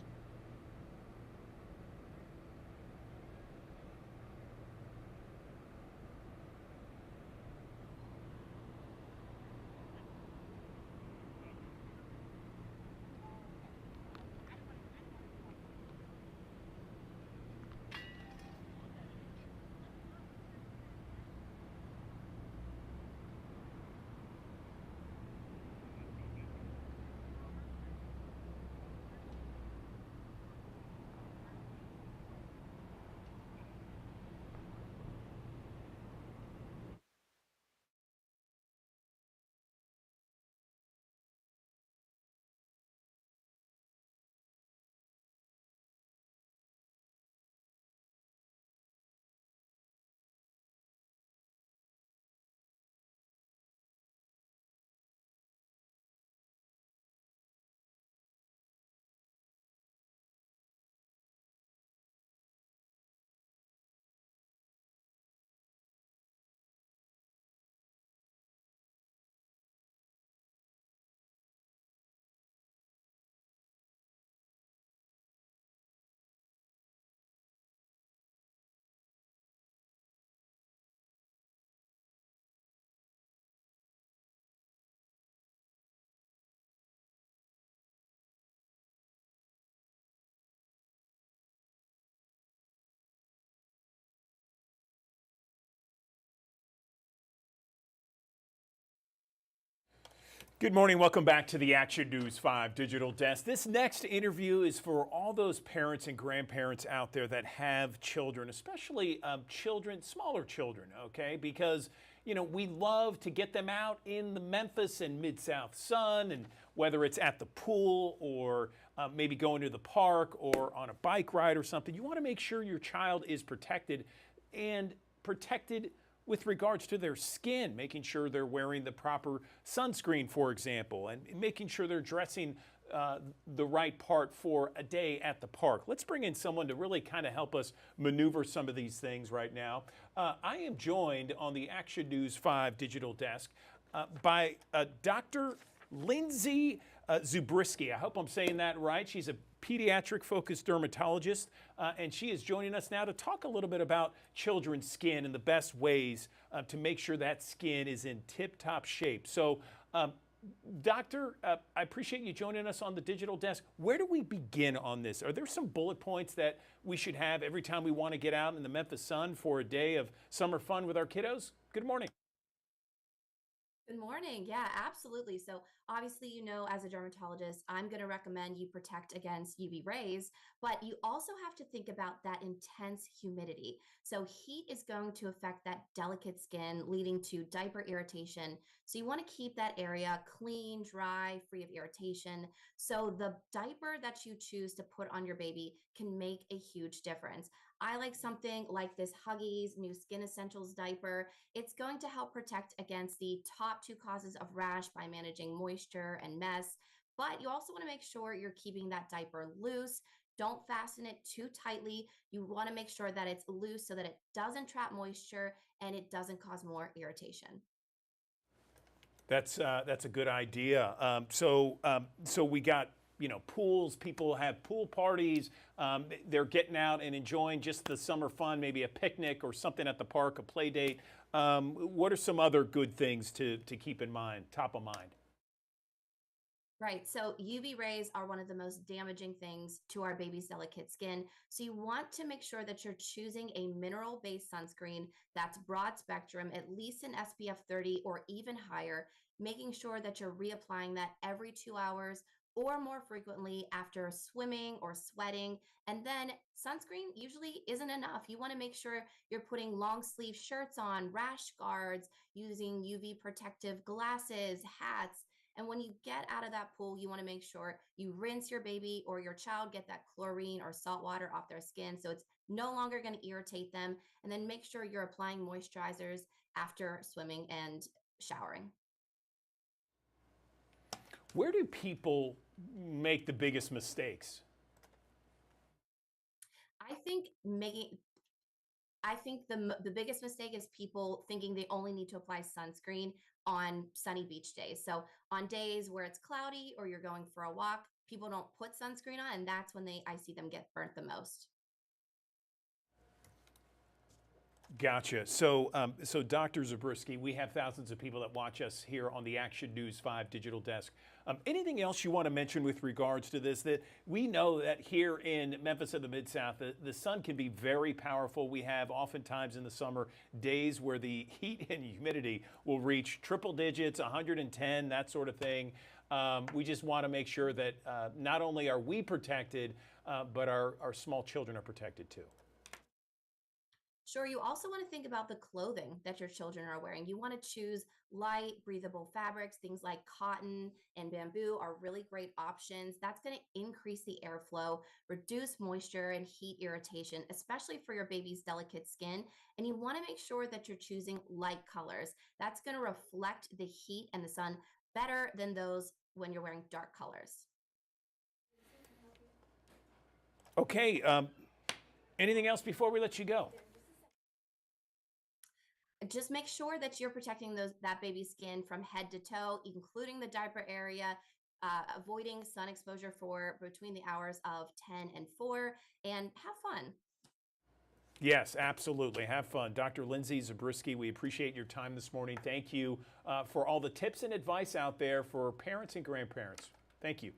Good morning. Welcome back to the Action News 5 Digital Desk. This next interview is for all those parents and grandparents out there that have children, especially children, smaller children, okay? Because, you know, we love to get them out in the Memphis and Mid-South sun, and whether it's at the pool or maybe going to the park or on a bike ride or something, you want to make sure your child is protected and protected with regards to their skin, making sure they're wearing the proper sunscreen, for example, and making sure they're dressing the right part for a day at the park. Let's bring in someone to really kind of help us maneuver some of these things right now. I am joined on the Action News 5 digital desk by Dr. Lindsay Zabriskie. I hope I'm saying that right. She's a pediatric-focused dermatologist, and she is joining us now to talk a little bit about children's skin and the best ways to make sure that skin is in tip-top shape. So, Doctor, I appreciate you joining us on the digital desk. Where do we begin on this? Are there some bullet points that we should have every time we want to get out in the Memphis sun for a day of summer fun with our kiddos? Good morning. Good morning. Yeah, absolutely. So, obviously, you know, as a dermatologist, I'm going to recommend you protect against UV rays, but you also have to think about that intense humidity. So, heat is going to affect that delicate skin, leading to diaper irritation. So, you want to keep that area clean, dry, free of irritation. So, the diaper that you choose to put on your baby can make a huge difference. I like something like this Huggies New Skin Essentials diaper. It's going to help protect against the top two causes of rash by managing moisture and mess. But you also want to make sure you're keeping that diaper loose. Don't fasten it too tightly. You want to make sure that it's loose so that it doesn't trap moisture and it doesn't cause more irritation. That's a good idea. So we got, you know, pools. People have pool parties. They're getting out and enjoying just the summer fun, maybe a picnic or something at the park, a play date. What are some other good things to keep in mind, top of mind? Right. So UV rays are one of the most damaging things to our baby's delicate skin. So you want to make sure that you're choosing a mineral-based sunscreen that's broad spectrum, at least an SPF 30 or even higher, making sure that you're reapplying that every 2 hours or more frequently after swimming or sweating. And then sunscreen usually isn't enough. You want to make sure you're putting long sleeve shirts on, rash guards, using UV protective glasses, hats. And when you get out of that pool, you want to make sure you rinse your baby or your child, get that chlorine or salt water off their skin so it's no longer going to irritate them. And then make sure you're applying moisturizers after swimming and showering. Where do people make the biggest mistakes? I think making I think the biggest mistake is people thinking they only need to apply sunscreen on sunny beach days. So on days where it's cloudy or you're going for a walk, people don't put sunscreen on, and that's when I see them get burnt the most. Gotcha. So Dr. Zabriskie, we have thousands of people that watch us here on the Action News 5 digital desk. Anything else you want to mention with regards to this? That we know that here in Memphis and the Mid-South, the sun can be very powerful. We have oftentimes in the summer days where the heat and humidity will reach triple digits, 110, that sort of thing. We just want to make sure that not only are we protected, but our small children are protected too. Sure, you also want to think about the clothing that your children are wearing. You want to choose light, breathable fabrics. Things like cotton and bamboo are really great options. That's going to increase the airflow, reduce moisture and heat irritation, especially for your baby's delicate skin. And you want to make sure that you're choosing light colors. That's going to reflect the heat and the sun better than those when you're wearing dark colors. Okay. Anything else before we let you go? Just make sure that you're protecting that baby's skin from head to toe, including the diaper area, avoiding sun exposure for between the hours of 10 and 4, and have fun. Yes, absolutely. Have fun. Dr. Lindsay Zabriskie, we appreciate your time this morning. Thank you for all the tips and advice out there for parents and grandparents. Thank you.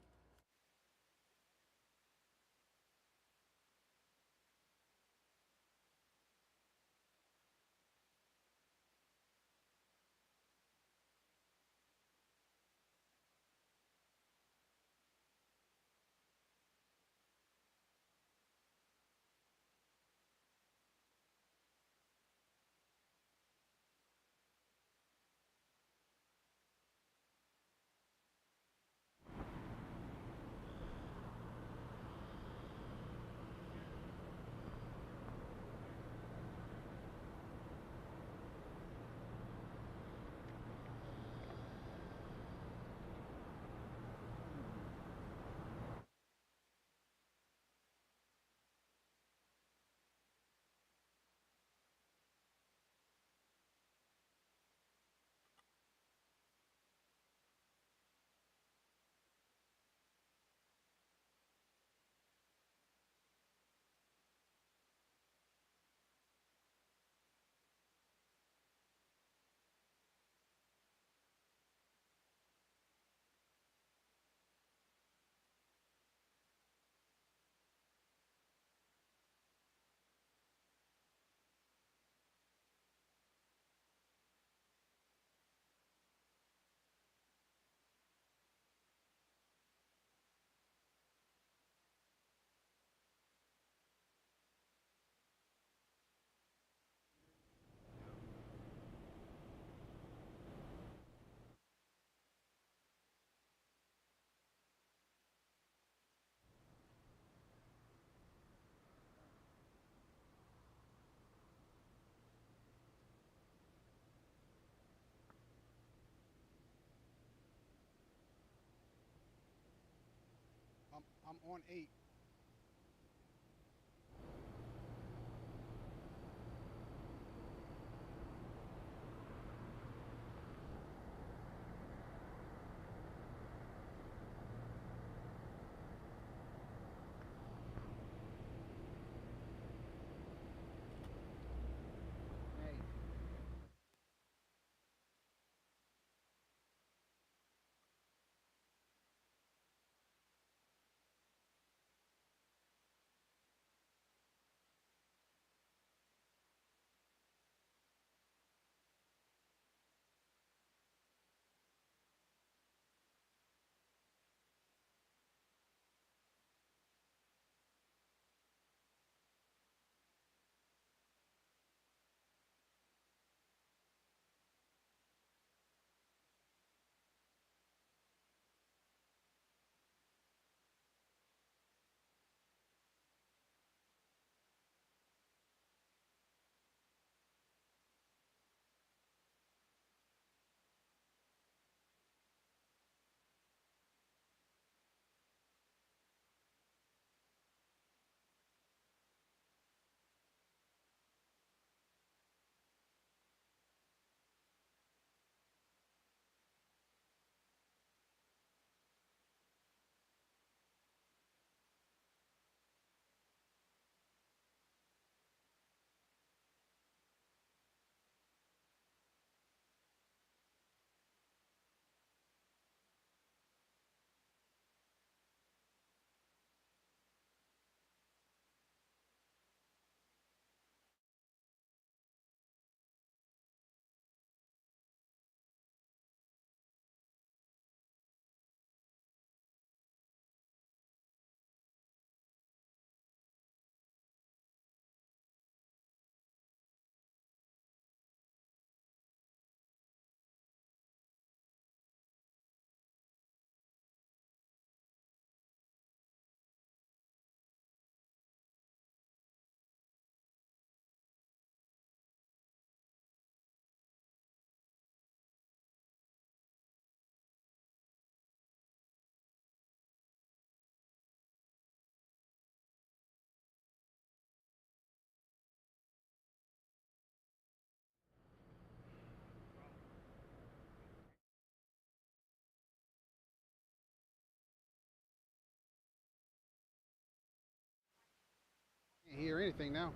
I'm on 8. Hey. Can't hear anything now.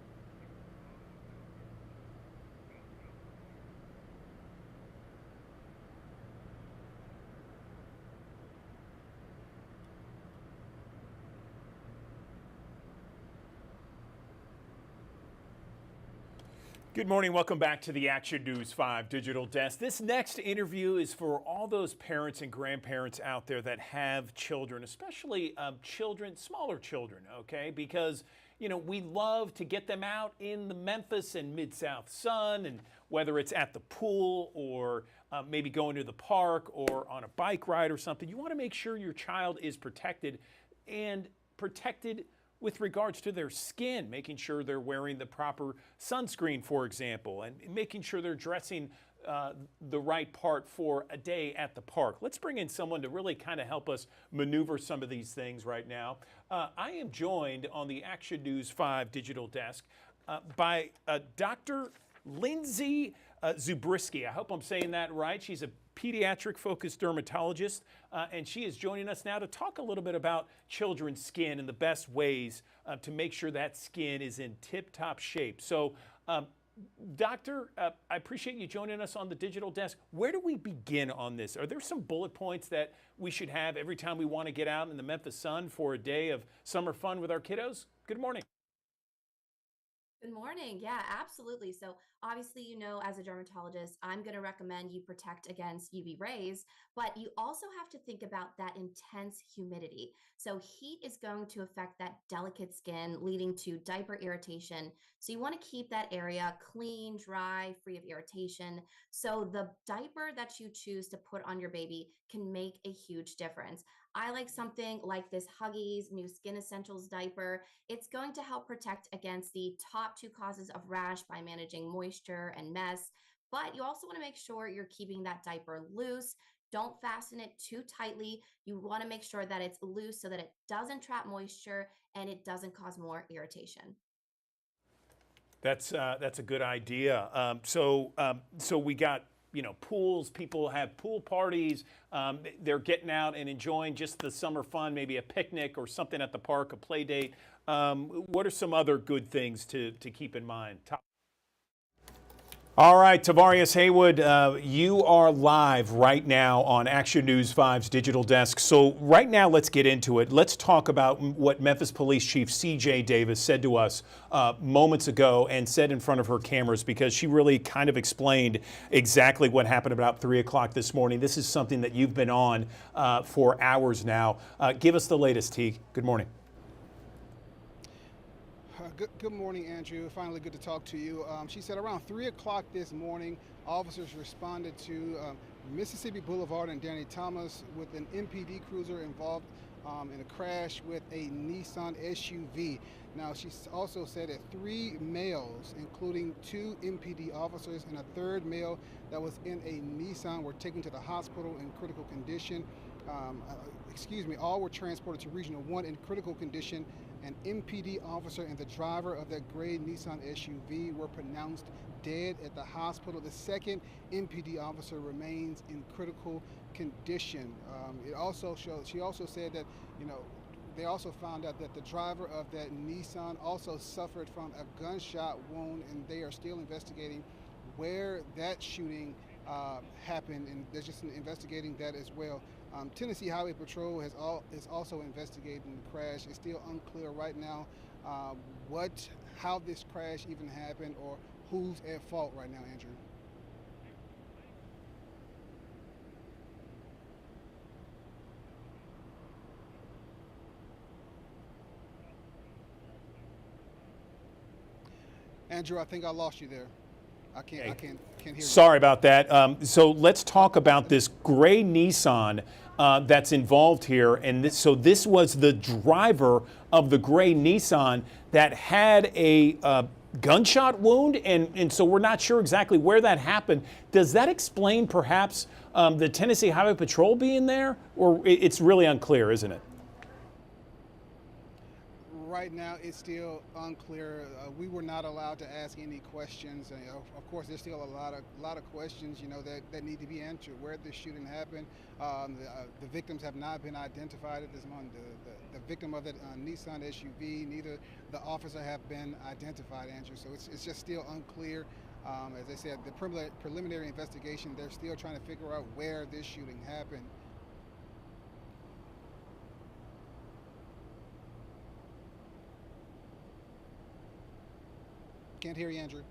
Good morning. Welcome back to the Action News 5 Digital Desk. This next interview is for all those parents and grandparents out there that have children, especially children, smaller children, okay? Because, you know, we love to get them out in the Memphis and Mid-South sun, and whether it's at the pool or maybe going to the park or on a bike ride or something, you want to make sure your child is protected and protected with regards to their skin, making sure they're wearing the proper sunscreen, for example, and making sure they're dressing the right part for a day at the park. Let's bring in someone to really kind of help us maneuver some of these things right now. I am joined on the Action News 5 digital desk by Dr. Lindsay Zabriskie. I hope I'm saying that right. She's a pediatric focused dermatologist, and she is joining us now to talk a little bit about children's skin and the best ways to make sure that skin is in tip-top shape. So, Doctor, I appreciate you joining us on the digital desk. Where do we begin on this? Are there some bullet points that we should have every time we want to get out in the Memphis sun for a day of summer fun with our kiddos? Good morning. Good morning. Yeah, absolutely. So, obviously, as a dermatologist, I'm going to recommend you protect against UV rays, but you also have to think about that intense humidity. So, heat is going to affect that delicate skin, leading to diaper irritation. So, you want to keep that area clean, dry, free of irritation. So, the diaper that you choose to put on your baby can make a huge difference. I like something like this Huggies New Skin Essentials diaper. It's going to help protect against the top two causes of rash by managing moisture and mess. But you also want to make sure you're keeping that diaper loose. Don't fasten it too tightly. You want to make sure that it's loose so that it doesn't trap moisture and it doesn't cause more irritation. That's a good idea. So we got, pools. People have pool parties. They're getting out and enjoying just the summer fun, maybe a picnic or something at the park, a play date. What are some other good things to keep in mind? All right, Tavarius Haywood, you are live right now on Action News 5's digital desk. So right now, let's get into it. Let's talk about what Memphis Police Chief C.J. Davis said to us moments ago and said in front of her cameras, because she really kind of explained exactly what happened about 3 o'clock this morning. This is something that you've been on for hours now. Give us the latest, T. Good morning. Good morning, Andrew. Finally, good to talk to you. She said around 3 o'clock this morning, officers responded to Mississippi Boulevard and Danny Thomas with an MPD cruiser involved in a crash with a Nissan SUV. Now, she also said that 3 males, including 2 MPD officers and a third male that was in a Nissan, were taken to the hospital in critical condition. All were transported to Regional 1 in critical condition. An MPD officer and the driver of that gray Nissan SUV were pronounced dead at the hospital. The second MPD officer remains in critical condition. She also said that, they also found out that the driver of that Nissan also suffered from a gunshot wound, and they are still investigating where that shooting happened, and they're just investigating that as well. Tennessee Highway Patrol is also investigating the crash. It's still unclear right now how this crash even happened or who's at fault right now, Andrew. Andrew, I think I lost you there. I can't hear you. Sorry about that. So let's talk about this gray Nissan that's involved here. And this was the driver of the gray Nissan that had a gunshot wound. And so we're not sure exactly where that happened. Does that explain perhaps the Tennessee Highway Patrol being there? Or it's really unclear, isn't it? Right now, it's still unclear. We were not allowed to ask any questions. Of course, there's still a lot of questions, that need to be answered. Where the shooting happened, the victims have not been identified at this moment. The victim of the Nissan SUV, neither the officer have been identified, Andrew. So it's just still unclear. As I said, the preliminary investigation, they're still trying to figure out where this shooting happened. Can't hear you, Andrew.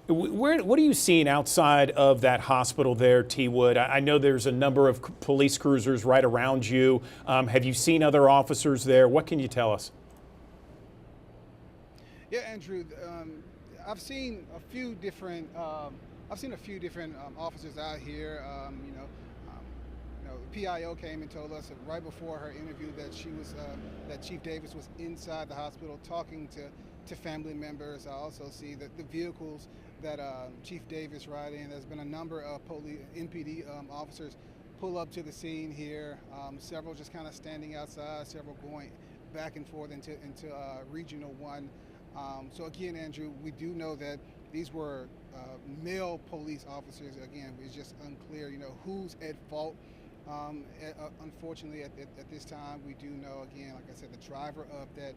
What are you seeing outside of that hospital there, T. Wood? I know there's a number of police cruisers right around you. Have you seen other officers there? What can you tell us? Yeah, Andrew. I've seen a few different. Officers out here. PIO came and told us right before her interview that that Chief Davis was inside the hospital talking to family members. I also see that the vehicles that Chief Davis ride in, there's been a number of MPD officers pull up to the scene here, several just kind of standing outside, several going back and forth into Regional 1. So again, Andrew, we do know that these were male police officers. Again, it's just unclear, who's at fault. Unfortunately, at this time, we do know, again, like I said, the driver of that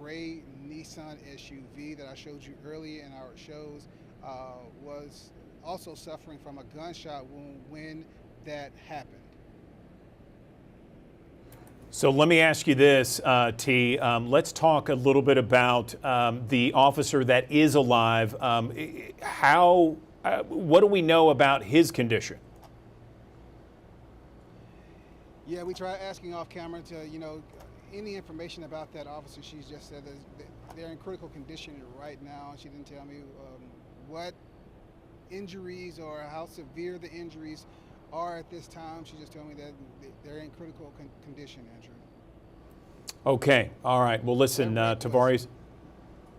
gray Nissan SUV that I showed you earlier in our shows was also suffering from a gunshot wound when that happened. So let me ask you this, T. Let's talk a little bit about the officer that is alive. What do we know about his condition? Yeah, we tried asking off camera to, any information about that officer. She's just said that they're in critical condition right now. She didn't tell me what injuries or how severe the injuries are at this time. She just told me that they're in critical condition, Andrew. Okay. All right. Well, listen, Tavarius.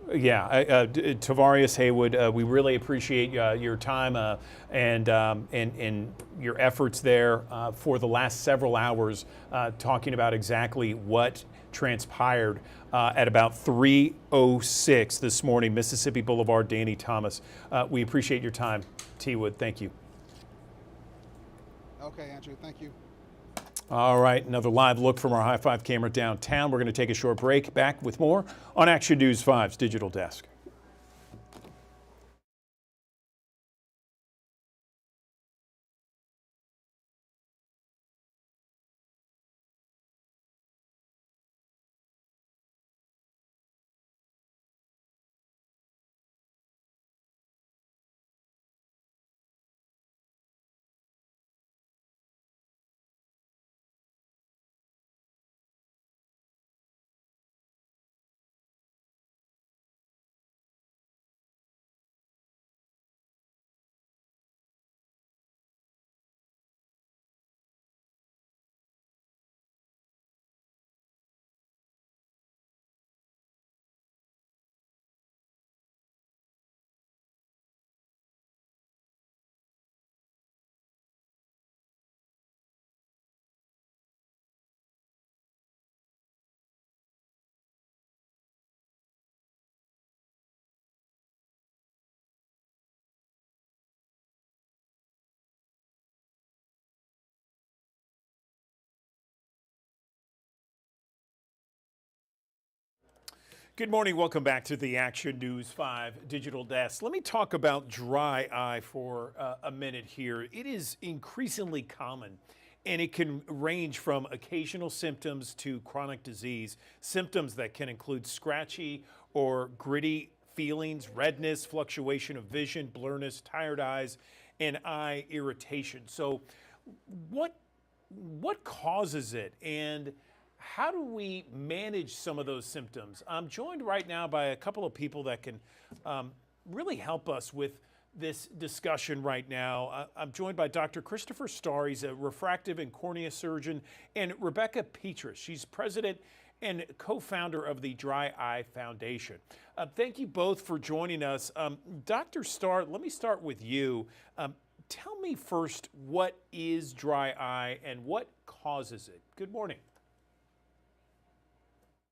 Yeah, Tavarius Haywood, we really appreciate your time and your efforts there for the last several hours, talking about exactly what transpired at about 3:06 this morning, Mississippi Boulevard. Danny Thomas, we appreciate your time. T. Wood, thank you. Okay, Andrew, thank you. All right, another live look from our High Five camera downtown. We're going to take a short break. Back with more on Action News 5's Digital Desk. Good morning. Welcome back to the Action News 5 Digital Desk. Let me talk about dry eye for a minute here. It is increasingly common, and it can range from occasional symptoms to chronic disease. Symptoms that can include scratchy or gritty feelings, redness, fluctuation of vision, blurriness, tired eyes, and eye irritation. So, what causes it, and how do we manage some of those symptoms? I'm joined right now by a couple of people that can really help us with this discussion right now. I'm joined by Dr. Christopher Starr. He's a refractive and cornea surgeon, and Rebecca Petrus. She's president and co-founder of the Dry Eye Foundation. Thank you both for joining us. Dr. Starr, let me start with you. Tell me first, what is dry eye and what causes it? Good morning.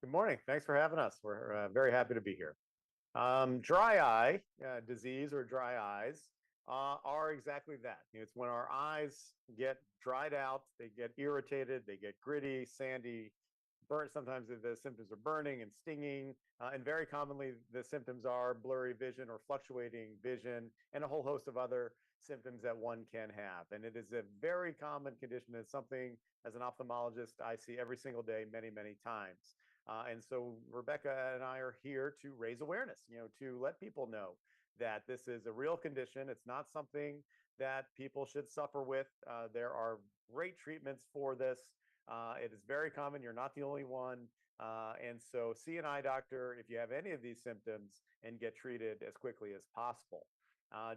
Good morning. Thanks for having us. We're very happy to be here. Dry eye disease or dry eyes are exactly that. It's when our eyes get dried out, they get irritated, they get gritty, sandy, burnt. Sometimes the symptoms are burning and stinging, and very commonly the symptoms are blurry vision or fluctuating vision, and a whole host of other symptoms that one can have. And it is a very common condition. It's something, as an ophthalmologist, I see every single day, many, many times. And so Rebecca and I are here to raise awareness, to let people know that this is a real condition. It's not something that people should suffer with. There are great treatments for this. It is very common. You're not the only one. And so see an eye doctor if you have any of these symptoms and get treated as quickly as possible.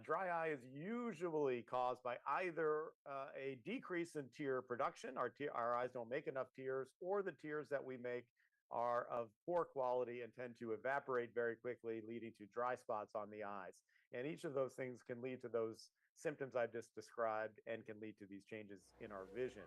Dry eye is usually caused by either a decrease in tear production. Our eyes don't make enough tears, or the tears that we make are of poor quality and tend to evaporate very quickly, leading to dry spots on the eyes. And each of those things can lead to those symptoms I've just described and can lead to these changes in our vision.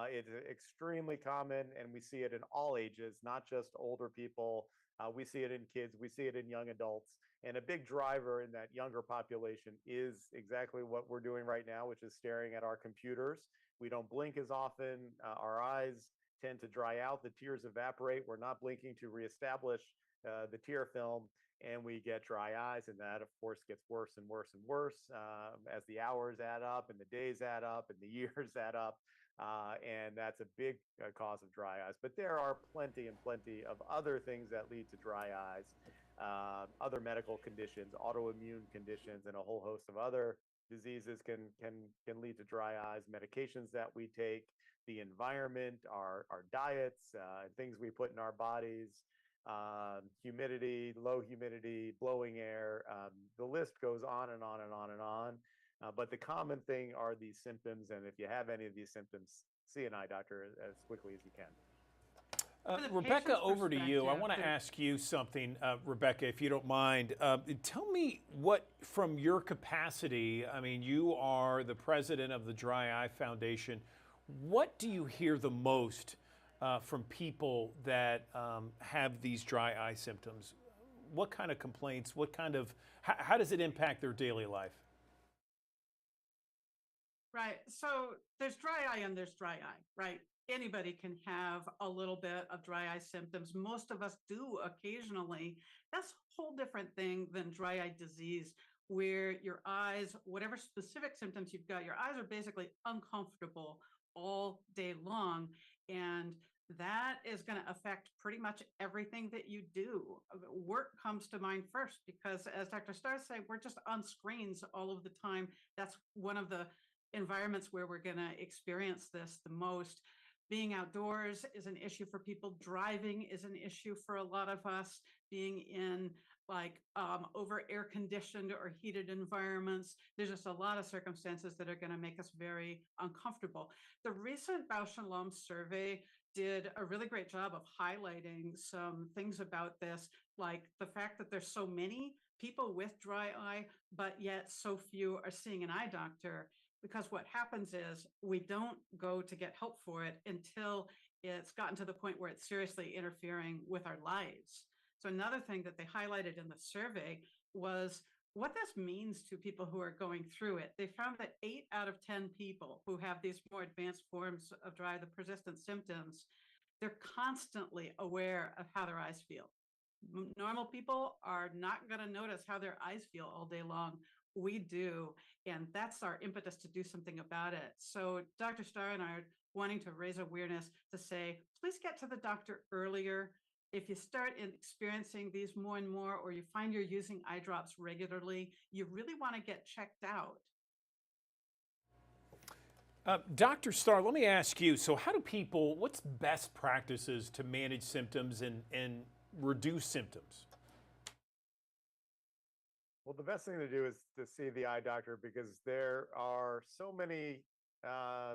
It's extremely common, and we see it in all ages, not just older people. We see it in kids, we see it in young adults. And a big driver in that younger population is exactly what we're doing right now, which is staring at our computers. We don't blink as often. Our eyes tend to dry out. The tears evaporate. We're not blinking to reestablish the tear film, and we get dry eyes. And that, of course, gets worse and worse and worse as the hours add up and the days add up and the years add up. And that's a big cause of dry eyes. But there are plenty and plenty of other things that lead to dry eyes, other medical conditions, autoimmune conditions, and a whole host of other diseases can lead to dry eyes. Medications that we take, the environment, our diets, things we put in our bodies, humidity, low humidity, blowing air. The list goes on and on and on and on. But the common thing are these symptoms. And if you have any of these symptoms, see an eye doctor as quickly as you can. From the Rebecca, patient's over to you. I perspective, want to the- ask you something, Rebecca, if you don't mind. Tell me what, from your capacity, I mean, you are the president of the Dry Eye Foundation. What do you hear the most from people that have these dry eye symptoms? What kind of complaints? What kind of, how does it impact their daily life? Right. So there's dry eye and there's dry eye, right? Anybody can have a little bit of dry eye symptoms. Most of us do occasionally. That's a whole different thing than dry eye disease, where your eyes, whatever specific symptoms you've got, your eyes are basically uncomfortable all day long. And that is going to affect pretty much everything that you do. Work comes to mind first, because as Dr. Starr said, we're just on screens all of the time. That's one of the environments where we're going to experience this the most. Being outdoors is an issue for people. Driving is an issue for a lot of us. Being in like over air conditioned or heated environments. There's just a lot of circumstances that are going to make us very uncomfortable. The recent Bausch and Lomb survey did a really great job of highlighting some things about this, like the fact that there's so many people with dry eye, but yet so few are seeing an eye doctor. Because what happens is we don't go to get help for it until it's gotten to the point where it's seriously interfering with our lives. So another thing that they highlighted in the survey was what this means to people who are going through it. They found that 8 out of 10 people who have these more advanced forms of dry eye, the persistent symptoms, they're constantly aware of how their eyes feel. Normal people are not going to notice how their eyes feel all day long. We do, and that's our impetus to do something about it. So Dr. Starr and I are wanting to raise awareness to say, please get to the doctor earlier. If you start experiencing these more and more, or you find you're using eye drops regularly, you really want to get checked out. Dr. Starr, let me ask you, so how do people, what's best practices to manage symptoms and reduce symptoms? Well, the best thing to do is to see the eye doctor, because there are so many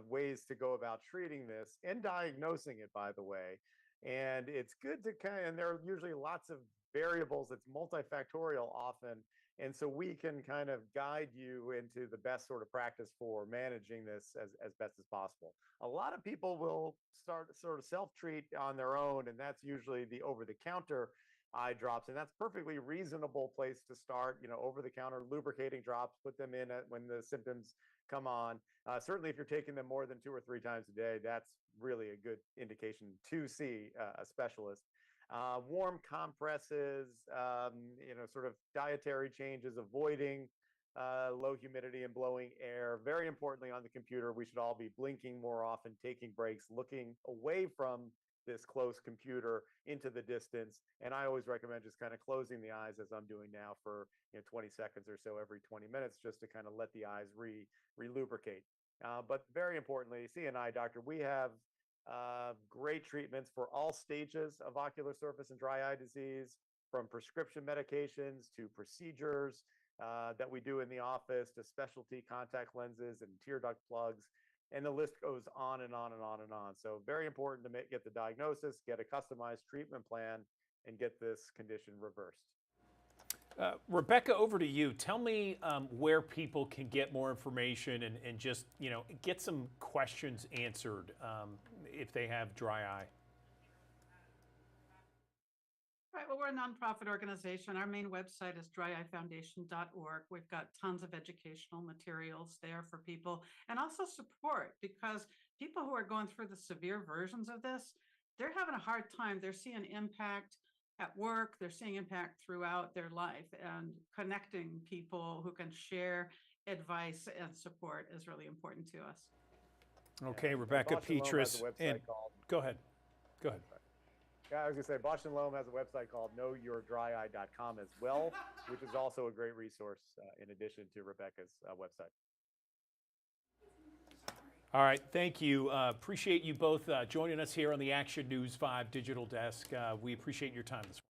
ways to go about treating this and diagnosing it, by the way. And it's good to and there are usually lots of variables. It's multifactorial often. And so we can kind of guide you into the best sort of practice for managing this as best as possible. A lot of people will start sort of self-treat on their own, and that's usually the over-the-counter eye drops, and that's perfectly reasonable place to start. Over-the-counter lubricating drops, put them in when the symptoms come on. Certainly, if you're taking them more than 2 or 3 times a day, that's really a good indication to see a specialist. Warm compresses, sort of dietary changes, avoiding low humidity and blowing air. Very importantly, on the computer, we should all be blinking more often, taking breaks, looking away from this close computer into the distance. And I always recommend just kind of closing the eyes, as I'm doing now, for 20 seconds or so every 20 minutes, just to kind of let the eyes re-lubricate. But very importantly, see an eye doctor. We have great treatments for all stages of ocular surface and dry eye disease, from prescription medications to procedures that we do in the office, to specialty contact lenses and tear duct plugs. And the list goes on and on and on and on. So very important to get the diagnosis, get a customized treatment plan, and get this condition reversed. Rebecca, over to you. Tell me where people can get more information and just, get some questions answered if they have dry eye. Right. Well, we're a nonprofit organization. Our main website is dryeyefoundation.org. We've got tons of educational materials there for people, and also support, because people who are going through the severe versions of this, they're having a hard time. They're seeing impact at work, they're seeing impact throughout their life, and connecting people who can share advice and support is really important to us. Okay, Yeah. Rebecca Bausch and Lomb Petrus. has a website called. Go ahead. Go ahead. Yeah, I was going to say, Bausch and Lomb has a website called knowyourdryeye.com as well, which is also a great resource in addition to Rebecca's website. All right, thank you. Appreciate you both joining us here on the Action News 5 Digital Desk. We appreciate your time this morning.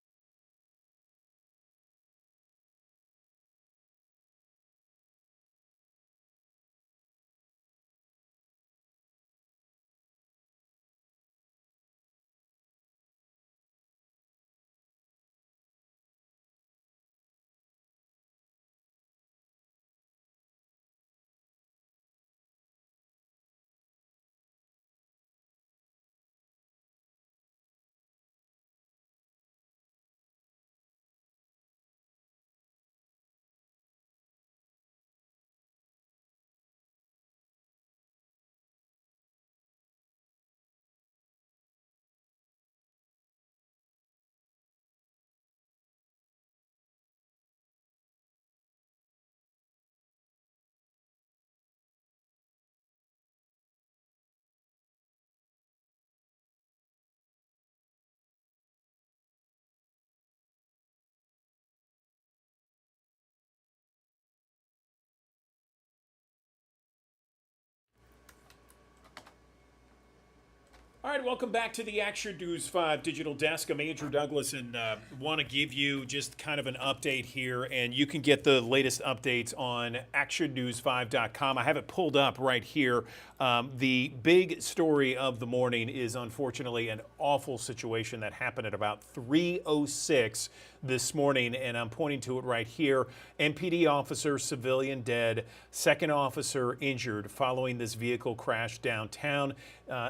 All right, welcome back to the Action News 5 Digital Desk. I'm Andrew Douglas, and want to give you just kind of an update here, and you can get the latest updates on actionnews5.com. I have it pulled up right here. The big story of the morning is, unfortunately, an awful situation that happened at about 3:06 this morning, and I'm pointing to it right here. MPD officer, civilian dead, second officer injured following this vehicle crash downtown.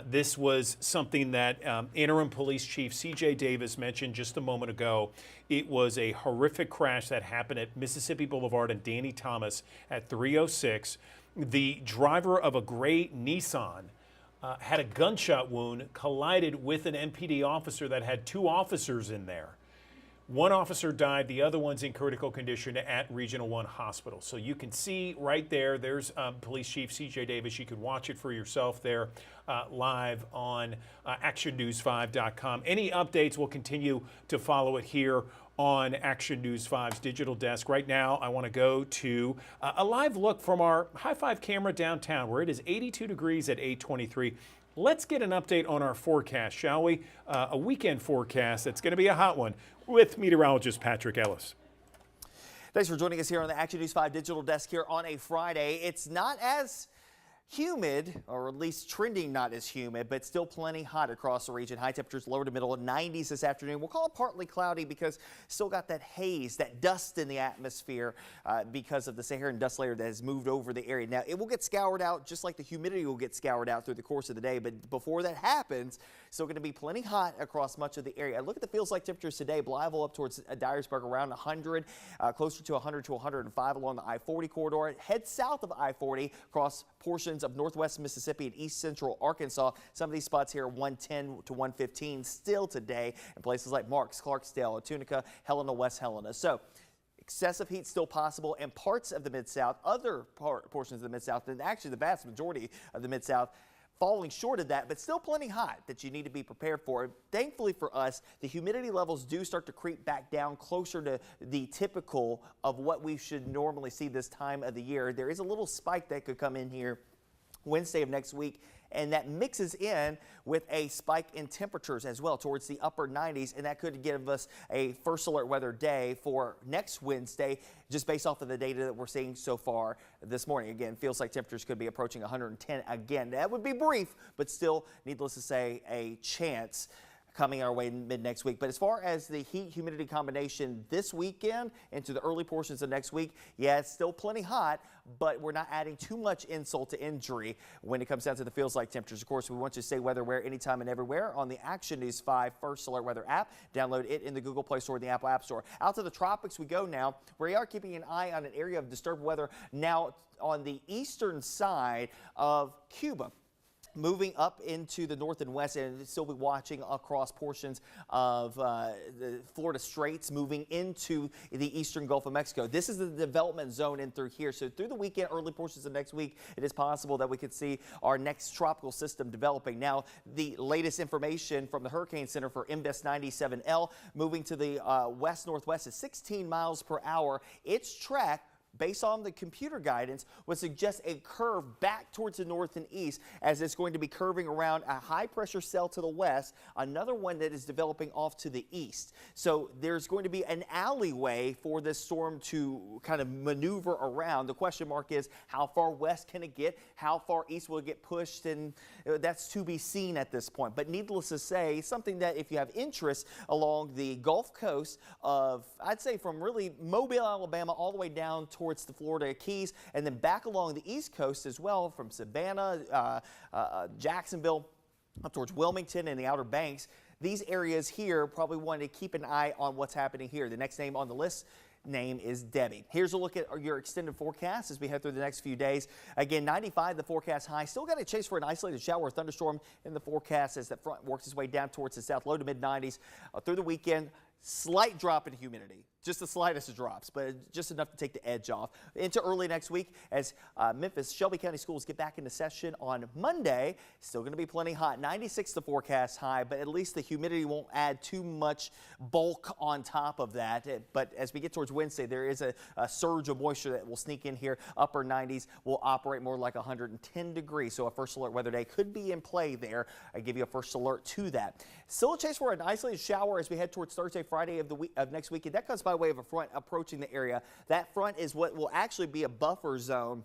This was something that interim police chief C.J. Davis mentioned just a moment ago. It was a horrific crash that happened at Mississippi Boulevard and Danny Thomas at 3:06. The driver of a gray Nissan had a gunshot wound, collided with an MPD officer that had two officers in there. One officer died, the other one's in critical condition at Regional 1 Hospital. So you can see right there, there's Police Chief C.J. Davis. You can watch it for yourself there live on actionnews5.com. Any updates, we'll continue to follow it here on Action News 5's digital desk. Right now, I want to go to a live look from our High Five camera downtown, where it is 82 degrees at 8:23. Let's get an update on our forecast, shall we? A weekend forecast that's going to be a hot one with meteorologist Patrick Ellis. Thanks for joining us here on the Action News 5 digital desk here on a Friday. It's not as humid, or at least trending not as humid, but still plenty hot across the region. High temperatures lower to middle 90s this afternoon. We'll call it partly cloudy because still got that haze, that dust in the atmosphere because of the Saharan dust layer that has moved over the area. Now, it will get scoured out just like the humidity will get scoured out through the course of the day, but before that happens, still going to be plenty hot across much of the area. Look at the feels like temperatures today. Blytheville up towards Dyersburg around 100, closer to 100 to 105 along the I-40 corridor. Head south of I-40 across portions of northwest Mississippi and east central Arkansas. Some of these spots here 110 to 115 still today in places like Marks, Clarksdale, Tunica, Helena, West Helena. So excessive heat still possible in parts of the Mid-South, other portions of the Mid-South, and actually the vast majority of the Mid-South falling short of that, but still plenty hot that you need to be prepared for. Thankfully for us, the humidity levels do start to creep back down closer to the typical of what we should normally see this time of the year. There is a little spike that could come in here Wednesday of next week, and that mixes in with a spike in temperatures as well towards the upper 90s, and that could give us a first alert weather day for next Wednesday, just based off of the data that we're seeing so far this morning. Again, feels like temperatures could be approaching 110 again. That would be brief, but still, needless to say, a chance coming our way mid next week. But as far as the heat humidity combination this weekend into the early portions of next week, yeah, it's still plenty hot, but we're not adding too much insult to injury when it comes down to the feels like temperatures. Of course, we want you to stay weather aware anytime and everywhere on the Action News 5 First Alert Weather app. Download it in the Google Play Store and the Apple App Store. Out to the tropics we go now. We are keeping an eye on an area of disturbed weather now on the eastern side of Cuba. Moving up into the north and west, and still be watching across portions of the Florida Straits, moving into the eastern Gulf of Mexico. This is the development zone in through here. So through the weekend, early portions of next week, it is possible that we could see our next tropical system developing. Now, the latest information from the Hurricane Center for MBES 97L moving to the west-northwest is 16 miles per hour. Its track, based on the computer guidance, would suggest a curve back towards the north and east, as it's going to be curving around a high pressure cell to the west, another one that is developing off to the east. So there's going to be an alleyway for this storm to kind of maneuver around. The question mark is, how far west can it get? How far east will it get pushed? And that's to be seen at this point. But needless to say, something that if you have interest along the Gulf Coast of, I'd say from really Mobile, Alabama, all the way down towards the Florida Keys, and then back along the East Coast as well, from Savannah, Jacksonville, up towards Wilmington and the Outer Banks. These areas here probably want to keep an eye on what's happening here. The next name on the list name is Debbie. Here's a look at your extended forecast as we head through the next few days. Again, 95 the forecast high. Still got a chase for an isolated shower or thunderstorm in the forecast as that front works its way down towards the south, low to mid 90s through the weekend. Slight drop in humidity just the slightest of drops, but just enough to take the edge off. Into early next week as Memphis Shelby County schools get back into session on Monday. Still going to be plenty hot. 96 the forecast high, but at least the humidity won't add too much bulk on top of that. But as we get towards Wednesday, there is a surge of moisture that will sneak in here. Upper 90s will operate more like 110 degrees. So a first alert weather day could be in play there. I give you a first alert to that. Still a chance for an isolated shower as we head towards Thursday, Friday of next weekend. That comes by way of a front approaching the area. That front is what will actually be a buffer zone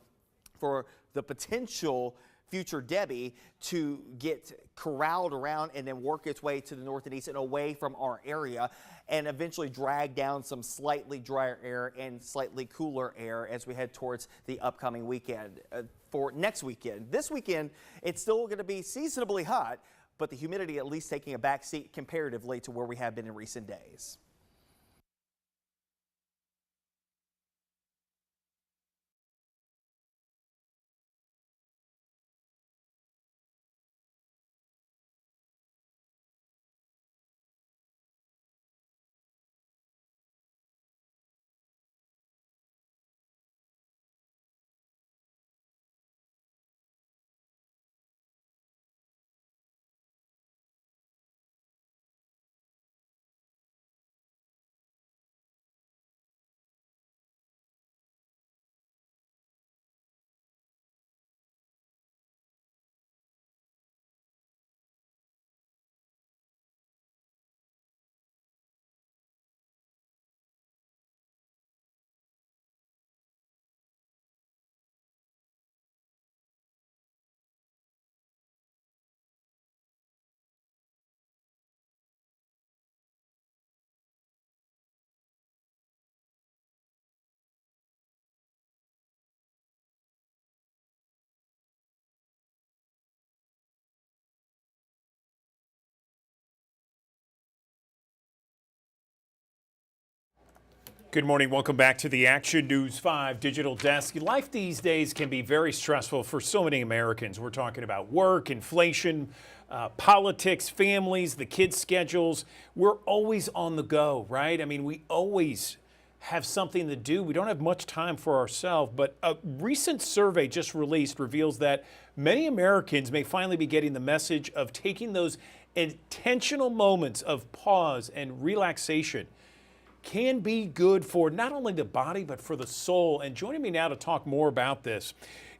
for the potential future Debbie to get corralled around and then work its way to the north and east and away from our area and eventually drag down some slightly drier air and slightly cooler air as we head towards the upcoming weekend. For next weekend, this weekend, it's still going to be seasonably hot, but the humidity at least taking a back seat comparatively to where we have been in recent days. Good morning. Welcome back to the Action News 5 Digital Desk. Life these days can be very stressful for so many Americans. We're talking about work, inflation, politics, families, the kids' schedules. We're always on the go, right? I mean, we always have something to do. We don't have much time for ourselves, but a recent survey just released reveals that many Americans may finally be getting the message of taking those intentional moments of pause and relaxation can be good for not only the body, but for the soul. And joining me now to talk more about this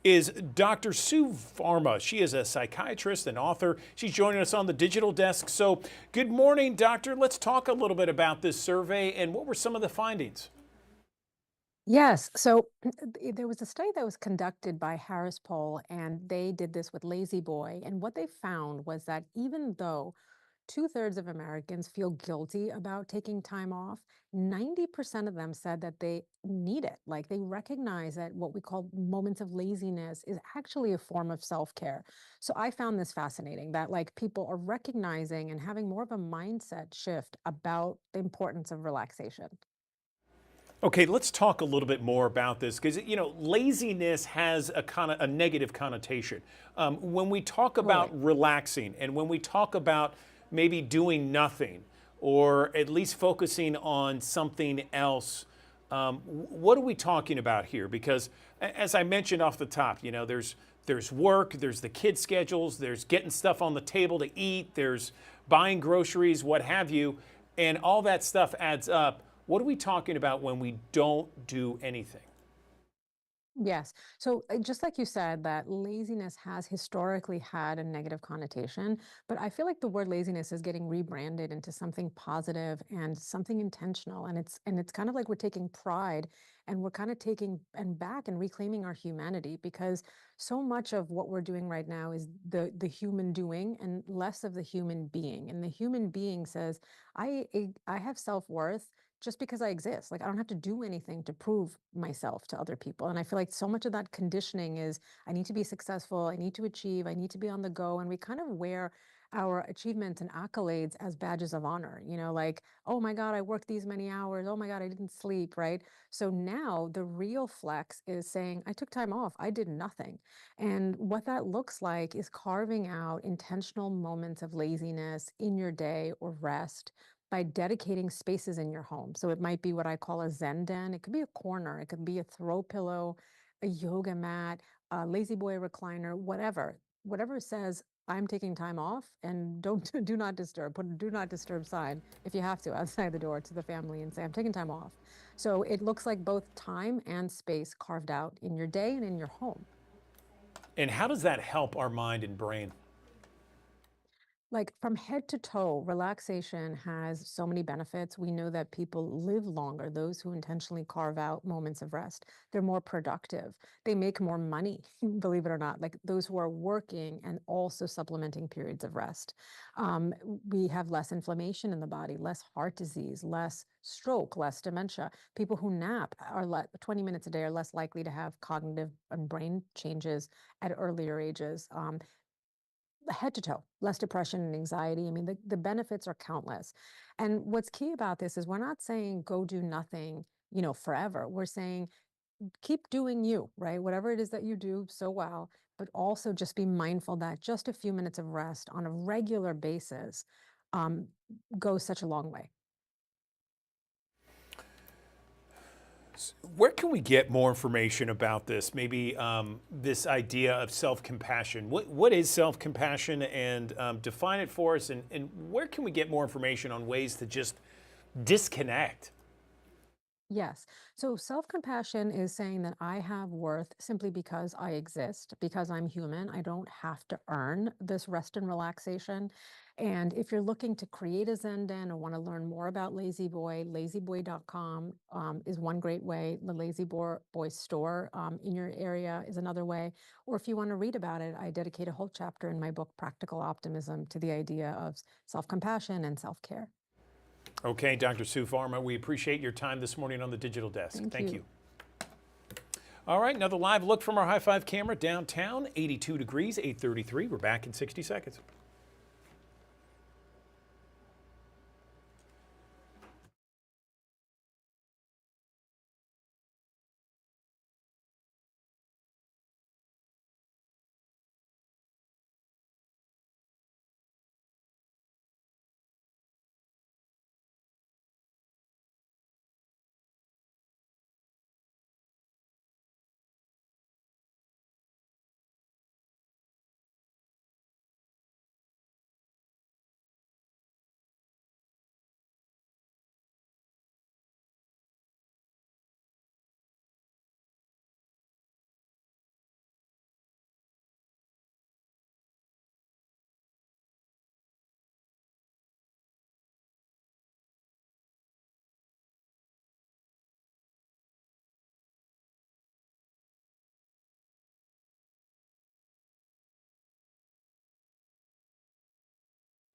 is Dr. Sue Varma. She is a psychiatrist and author. She's joining us on the digital desk. So good morning, doctor. Let's talk a little bit about this survey and what were some of the findings? Yes. So there was a study that was conducted by Harris Poll, and they did this with Lazy Boy. And what they found was that even though two-thirds of Americans feel guilty about taking time off, 90% of them said that they need it. Like they recognize that what we call moments of laziness is actually a form of self-care. So I found this fascinating that like people are recognizing and having more of a mindset shift about the importance of relaxation. Okay, let's talk a little bit more about this because you know laziness has a negative connotation. When we talk about relaxing and when we talk about maybe doing nothing or at least focusing on something else, what are we talking about here? Because as I mentioned off the top, you know, there's work, there's the kid schedules, there's getting stuff on the table to eat, there's buying groceries, what have you, and all that stuff adds up. What are we talking about when we don't do anything? Yes. So just like you said, that laziness has historically had a negative connotation, but I feel like the word laziness is getting rebranded into something positive and something intentional. And it's kind of like we're taking pride and we're kind of taking and back and reclaiming our humanity because so much of what we're doing right now is the human doing and less of the human being. And the human being says, I have self-worth just because I exist. Like I don't have to do anything to prove myself to other people. And I feel like so much of that conditioning is I need to be successful, I need to achieve, I need to be on the go. And we kind of wear our achievements and accolades as badges of honor, you know, like, oh my God, I worked these many hours. Oh my God, I didn't sleep, right? So now the real flex is saying, I took time off, I did nothing. And what that looks like is carving out intentional moments of laziness in your day or rest by dedicating spaces in your home. So it might be what I call a Zen den. It could be a corner. It could be a throw pillow, a yoga mat, a lazy boy recliner, whatever says I'm taking time off and don't do not disturb. Put a do not disturb sign if you have to outside the door to the family and say I'm taking time off. So it looks like both time and space carved out in your day and in your home. And how does that help our mind and brain? Like from head to toe, relaxation has so many benefits. We know that people live longer, those who intentionally carve out moments of rest. They're more productive. They make more money, believe it or not, like those who are working and also supplementing periods of rest. We have less inflammation in the body, less heart disease, less stroke, less dementia. People who nap are 20 minutes a day are less likely to have cognitive and brain changes at earlier ages. Head to toe, less depression and anxiety. I mean, the benefits are countless. And what's key about this is we're not saying go do nothing, forever. We're saying keep doing you, right? Whatever it is that you do so well, but also just be mindful that just a few minutes of rest on a regular basis um, goes such a long way. Where can we get more information about this? Maybe this idea of self-compassion. What is self-compassion, and define it for us, and where can we get more information on ways to just disconnect? Yes. So self-compassion is saying that I have worth simply because I exist, because I'm human. I don't have to earn this rest and relaxation. And if you're looking to create a Zen den or want to learn more about Lazy Boy, lazyboy.com is one great way. The Lazy Boy store in your area is another way. Or if you want to read about it, I dedicate a whole chapter in my book, Practical Optimism, to the idea of self-compassion and self-care. Okay, Dr. Sue Farmer, we appreciate your time this morning on the Digital Desk. Thank you. All right, another live look from our High Five camera downtown, 82 degrees, 8:33. We're back in 60 seconds.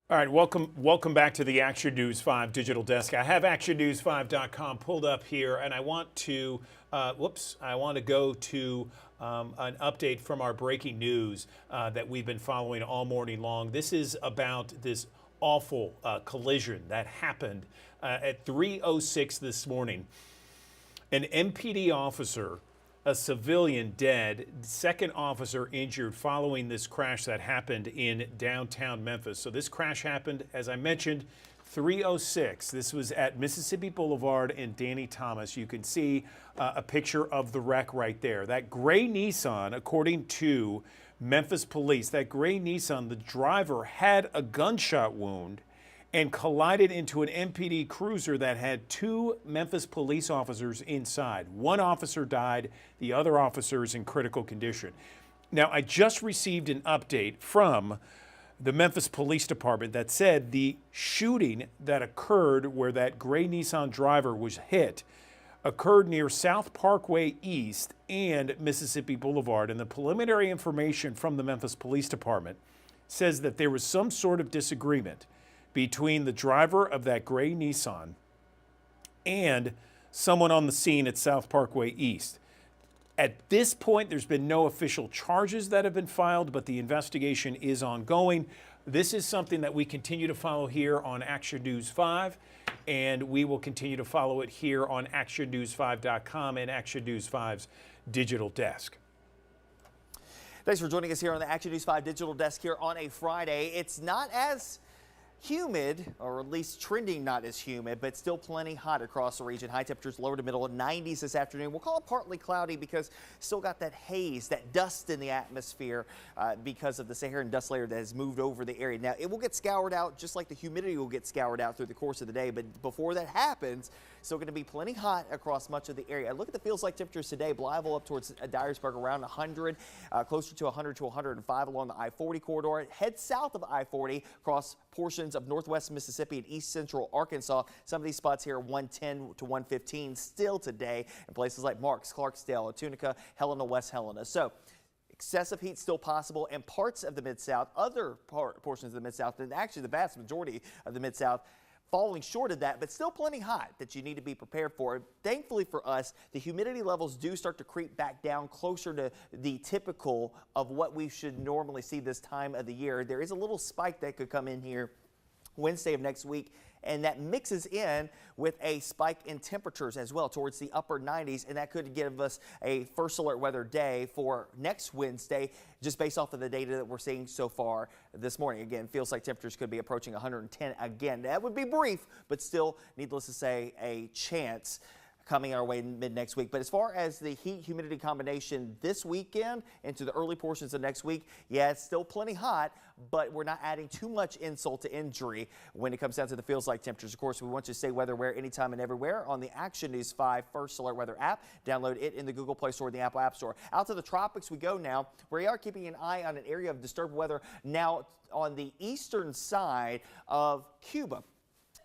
All right, welcome back to the Action News 5 Digital Desk. I have actionnews5.com pulled up here, and I want to, go to an update from our breaking news that we've been following all morning long. This is about this awful collision that happened at 3:06 this morning. An MPD officer, a civilian dead, second officer injured following this crash that happened in downtown Memphis. So this crash happened, as I mentioned, 3:06. This was at Mississippi Boulevard and Danny Thomas. You can see a picture of the wreck right there. That gray Nissan, according to Memphis police, that gray Nissan, the driver had a gunshot wound and collided into an MPD cruiser that had two Memphis police officers inside. One officer died, the other officer is in critical condition. Now, I just received an update from the Memphis Police Department that said the shooting that occurred where that gray Nissan driver was hit occurred near South Parkway East and Mississippi Boulevard. And the preliminary information from the Memphis Police Department says that there was some sort of disagreement between the driver of that gray Nissan and someone on the scene at South Parkway East. At this point, there's been no official charges that have been filed, but the investigation is ongoing. This is something that we continue to follow here on Action News 5, and we will continue to follow it here on actionnews5.com and Action News 5's Digital Desk. Thanks for joining us here on the Action News 5 Digital Desk here on a Friday. It's not as humid, or at least trending not as humid, but still plenty hot across the region. High temperatures lower to middle 90s this afternoon. We'll call it partly cloudy because still got that haze, that dust in the atmosphere because of the Saharan dust layer that has moved over the area. Now, it will get scoured out just like the humidity will get scoured out through the course of the day, but before that happens, still going to be plenty hot across much of the area. Look at the feels like temperatures today. Blytheville up towards Dyersburg around 100, closer to 100 to 105 along the I-40 corridor. Head south of I-40 across portions of northwest Mississippi and east central Arkansas. Some of these spots here 110 to 115 still today in places like Marks, Clarksdale, Tunica, Helena, West Helena. So excessive heat still possible in parts of the Mid-South, other portions of the Mid-South, and actually the vast majority of the Mid-South falling short of that, but still plenty hot that you need to be prepared for. Thankfully for us, the humidity levels do start to creep back down closer to the typical of what we should normally see this time of the year. There is a little spike that could come in here Wednesday of next week, and that mixes in with a spike in temperatures as well towards the upper 90s, and that could give us a first alert weather day for next Wednesday just based off of the data that we're seeing so far this morning. Again, feels like temperatures could be approaching 110 again. That would be brief, but still, needless to say, a chance coming our way mid next week. But as far as the heat humidity combination this weekend into the early portions of next week, yeah, it's still plenty hot, but we're not adding too much insult to injury when it comes down to the feels like temperatures. Of course, we want you to stay weather aware anytime and everywhere on the Action News 5 First Alert Weather app. Download it in the Google Play Store and the Apple App Store. Out to the tropics we go now. We are keeping an eye on an area of disturbed weather now on the eastern side of Cuba.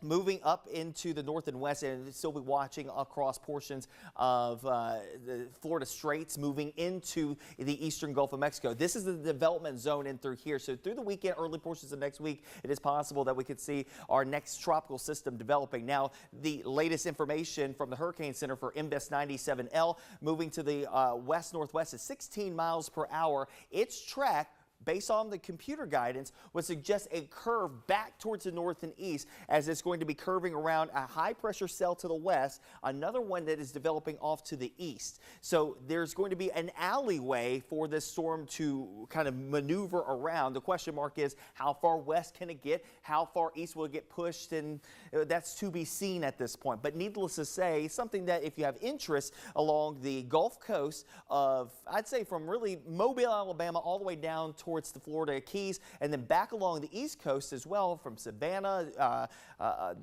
Moving up into the north and west, and still be watching across portions of the Florida Straits, moving into the eastern Gulf of Mexico. This is the development zone in through here. So through the weekend, early portions of next week, it is possible that we could see our next tropical system developing. Now, the latest information from the Hurricane Center for MBES 97L moving to the west-northwest is 16 miles per hour. Its track, based on the computer guidance, would suggest a curve back towards the north and east as it's going to be curving around a high pressure cell to the west, another one that is developing off to the east. So there's going to be an alleyway for this storm to kind of maneuver around. The question mark is how far west can it get? How far east will it get pushed? And that's to be seen at this point. But needless to say, something that if you have interest along the Gulf Coast of, I'd say from really Mobile, Alabama, all the way down towards the Florida Keys, and then back along the East Coast as well from Savannah,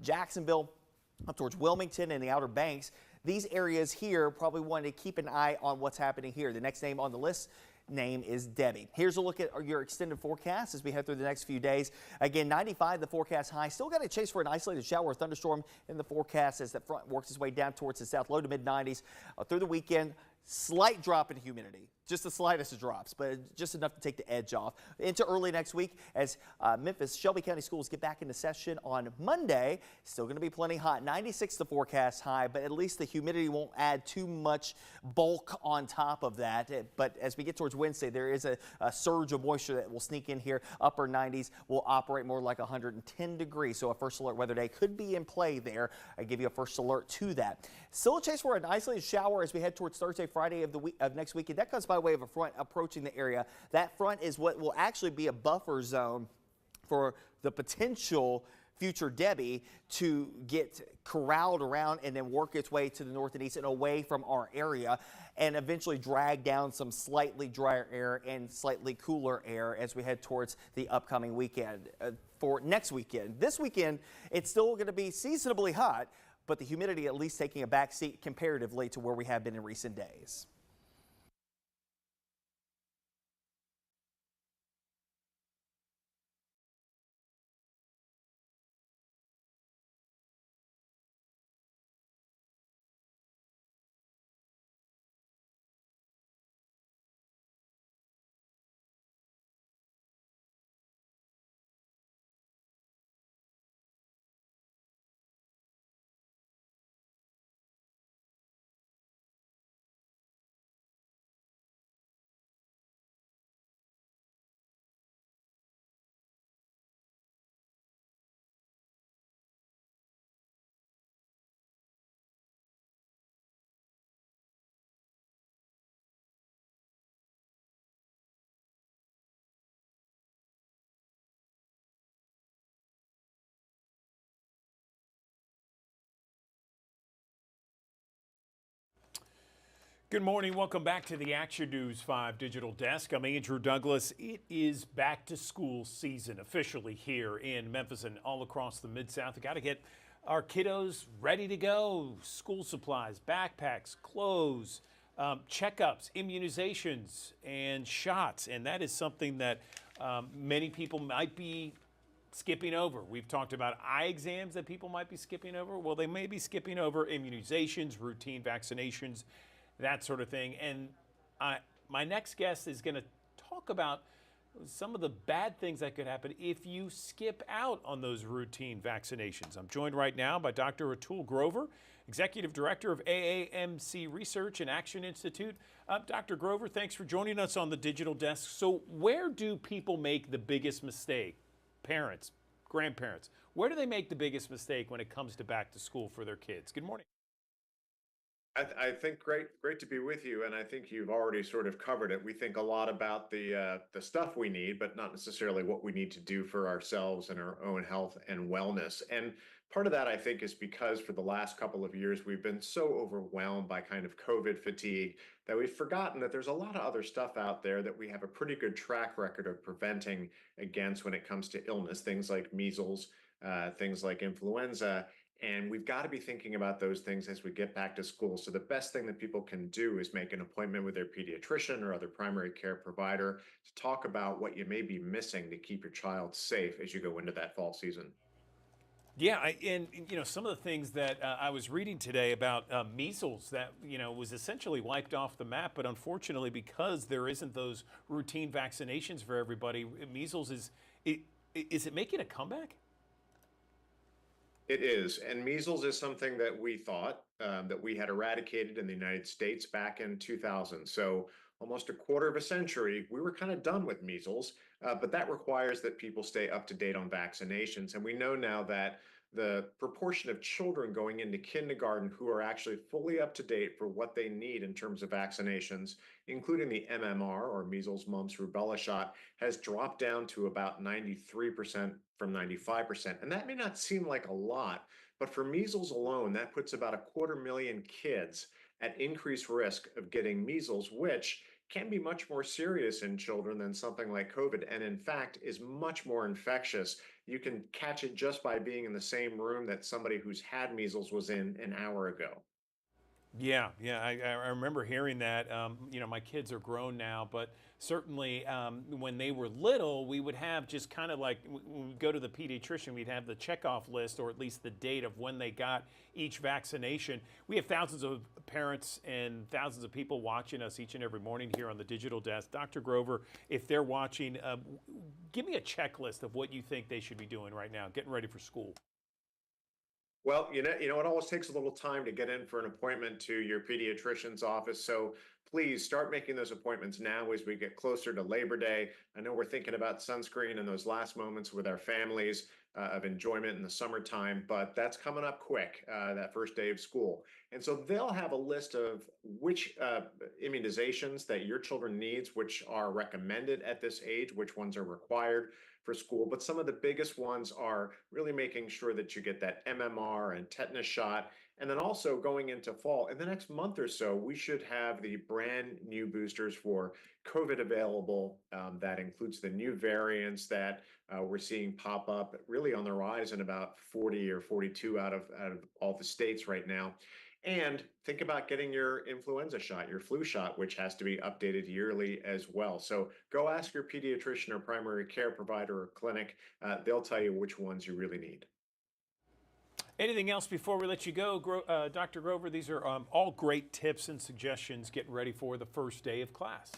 Jacksonville, up towards Wilmington and the Outer Banks. These areas here probably want to keep an eye on what's happening here. The next name on the list name is Debbie. Here's a look at your extended forecast as we head through the next few days. Again, 95 the forecast high. Still got a chase for an isolated shower or thunderstorm in the forecast as that front works its way down towards the south, low to mid 90s through the weekend. Slight drop in humidity, just the slightest of drops, but just enough to take the edge off. Into early next week as Memphis Shelby County schools get back into session on Monday. Still going to be plenty hot. 96 the forecast high, but at least the humidity won't add too much bulk on top of that. But as we get towards Wednesday, there is a surge of moisture that will sneak in here. Upper 90s will operate more like 110 degrees. So a first alert weather day could be in play there. I give you a first alert to that. Still a chase for an isolated shower as we head towards Thursday, Friday of the week of next weekend. That comes by way of a front approaching the area. That front is what will actually be a buffer zone for the potential future Debbie to get corralled around and then work its way to the north and east and away from our area and eventually drag down some slightly drier air and slightly cooler air as we head towards the upcoming weekend. For next weekend, this weekend, it's still going to be seasonably hot, but the humidity at least taking a back seat comparatively to where we have been in recent days. Good morning. Welcome back to the Action News 5 Digital Desk. I'm Andrew Douglas. It is back to school season officially here in Memphis and all across the Mid-South. We got to get our kiddos ready to go. School supplies, backpacks, clothes, checkups, immunizations, and shots. And that is something that many people might be skipping over. We've talked about eye exams that people might be skipping over. Well, they may be skipping over immunizations, routine vaccinations, that sort of thing. And my next guest is going to talk about some of the bad things that could happen if you skip out on those routine vaccinations. I'm joined right now by Dr. Atul Grover, Executive Director of AAMC Research and Action Institute. Dr. Grover, thanks for joining us on the Digital Desk. So where do people make the biggest mistake? Parents, grandparents, where do they make the biggest mistake when it comes to back to school for their kids? Good morning. I think great to be with you, and I think you've already sort of covered it. We think a lot about the stuff we need, but not necessarily what we need to do for ourselves and our own health and wellness. And part of that, I think, is because for the last couple of years, we've been so overwhelmed by kind of COVID fatigue that we've forgotten that there's a lot of other stuff out there that we have a pretty good track record of preventing against when it comes to illness, things like measles, things like influenza. And we've got to be thinking about those things as we get back to school. So the best thing that people can do is make an appointment with their pediatrician or other primary care provider to talk about what you may be missing to keep your child safe as you go into that fall season. Yeah, and some of the things that I was reading today about measles that was essentially wiped off the map, but unfortunately, because there isn't those routine vaccinations for everybody, measles is it making a comeback? It is, and measles is something that we thought that we had eradicated in the United States back in 2000. So almost a quarter of a century, we were kind of done with measles, but that requires that people stay up to date on vaccinations. And we know now that the proportion of children going into kindergarten who are actually fully up to date for what they need in terms of vaccinations, including the MMR or measles, mumps, rubella shot, has dropped down to about 93% from 95%. And that may not seem like a lot, but for measles alone, that puts about 250,000 kids at increased risk of getting measles, which can be much more serious in children than something like COVID, and in fact is much more infectious. You can catch it just by being in the same room that somebody who's had measles was in an hour ago. Yeah, I remember hearing that. My kids are grown now, but certainly when they were little, we would have just kind of like when we go to the pediatrician, we'd have the checkoff list or at least the date of when they got each vaccination. We have thousands of parents and thousands of people watching us each and every morning here on the Digital Desk. Dr. Grover, if they're watching, give me a checklist of what you think they should be doing right now, getting ready for school. Well, it always takes a little time to get in for an appointment to your pediatrician's office. So please start making those appointments now as we get closer to Labor Day. I know we're thinking about sunscreen and those last moments with our families of enjoyment in the summertime, but that's coming up quick, that first day of school. And so they'll have a list of which immunizations that your children needs, which are recommended at this age, which ones are required for school. But some of the biggest ones are really making sure that you get that MMR and tetanus shot. And then also going into fall, in the next month or so, we should have the brand new boosters for COVID available. That includes the new variants that we're seeing pop up really on the rise in about 40 or 42 out of all the states right now. And think about getting your influenza shot, your flu shot, which has to be updated yearly as well. So go ask your pediatrician or primary care provider or clinic. They'll tell you which ones you really need. Anything else before we let you go, Dr. Grover? These are all great tips and suggestions getting ready for the first day of class.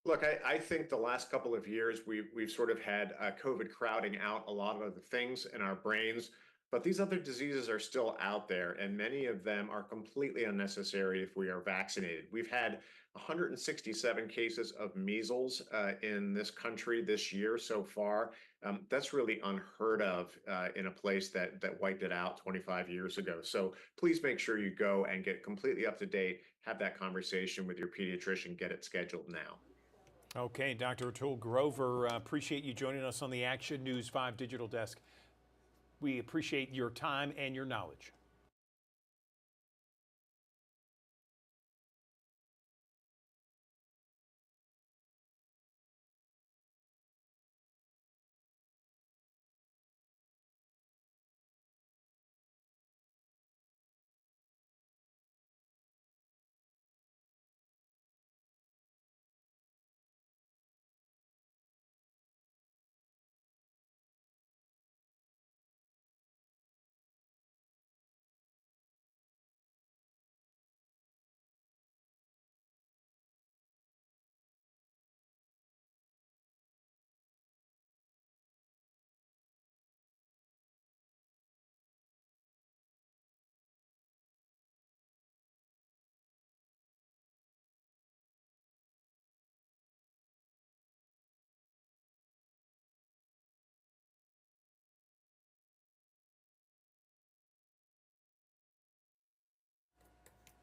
Look, I think the last couple of years we've sort of had COVID crowding out a lot of other things in our brains, but these other diseases are still out there, and many of them are completely unnecessary if we are vaccinated. We've had 167 cases of measles in this country this year so far. That's really unheard of in a place that wiped it out 25 years ago. So please make sure you go and get completely up to date, have that conversation with your pediatrician, get it scheduled now. Okay, Dr. Atul Grover, appreciate you joining us on the Action News 5 Digital Desk. We appreciate your time and your knowledge.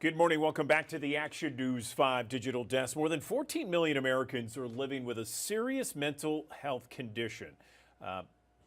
Good morning. Welcome back to the Action News 5 Digital Desk. More than 14 million Americans are living with a serious mental health condition,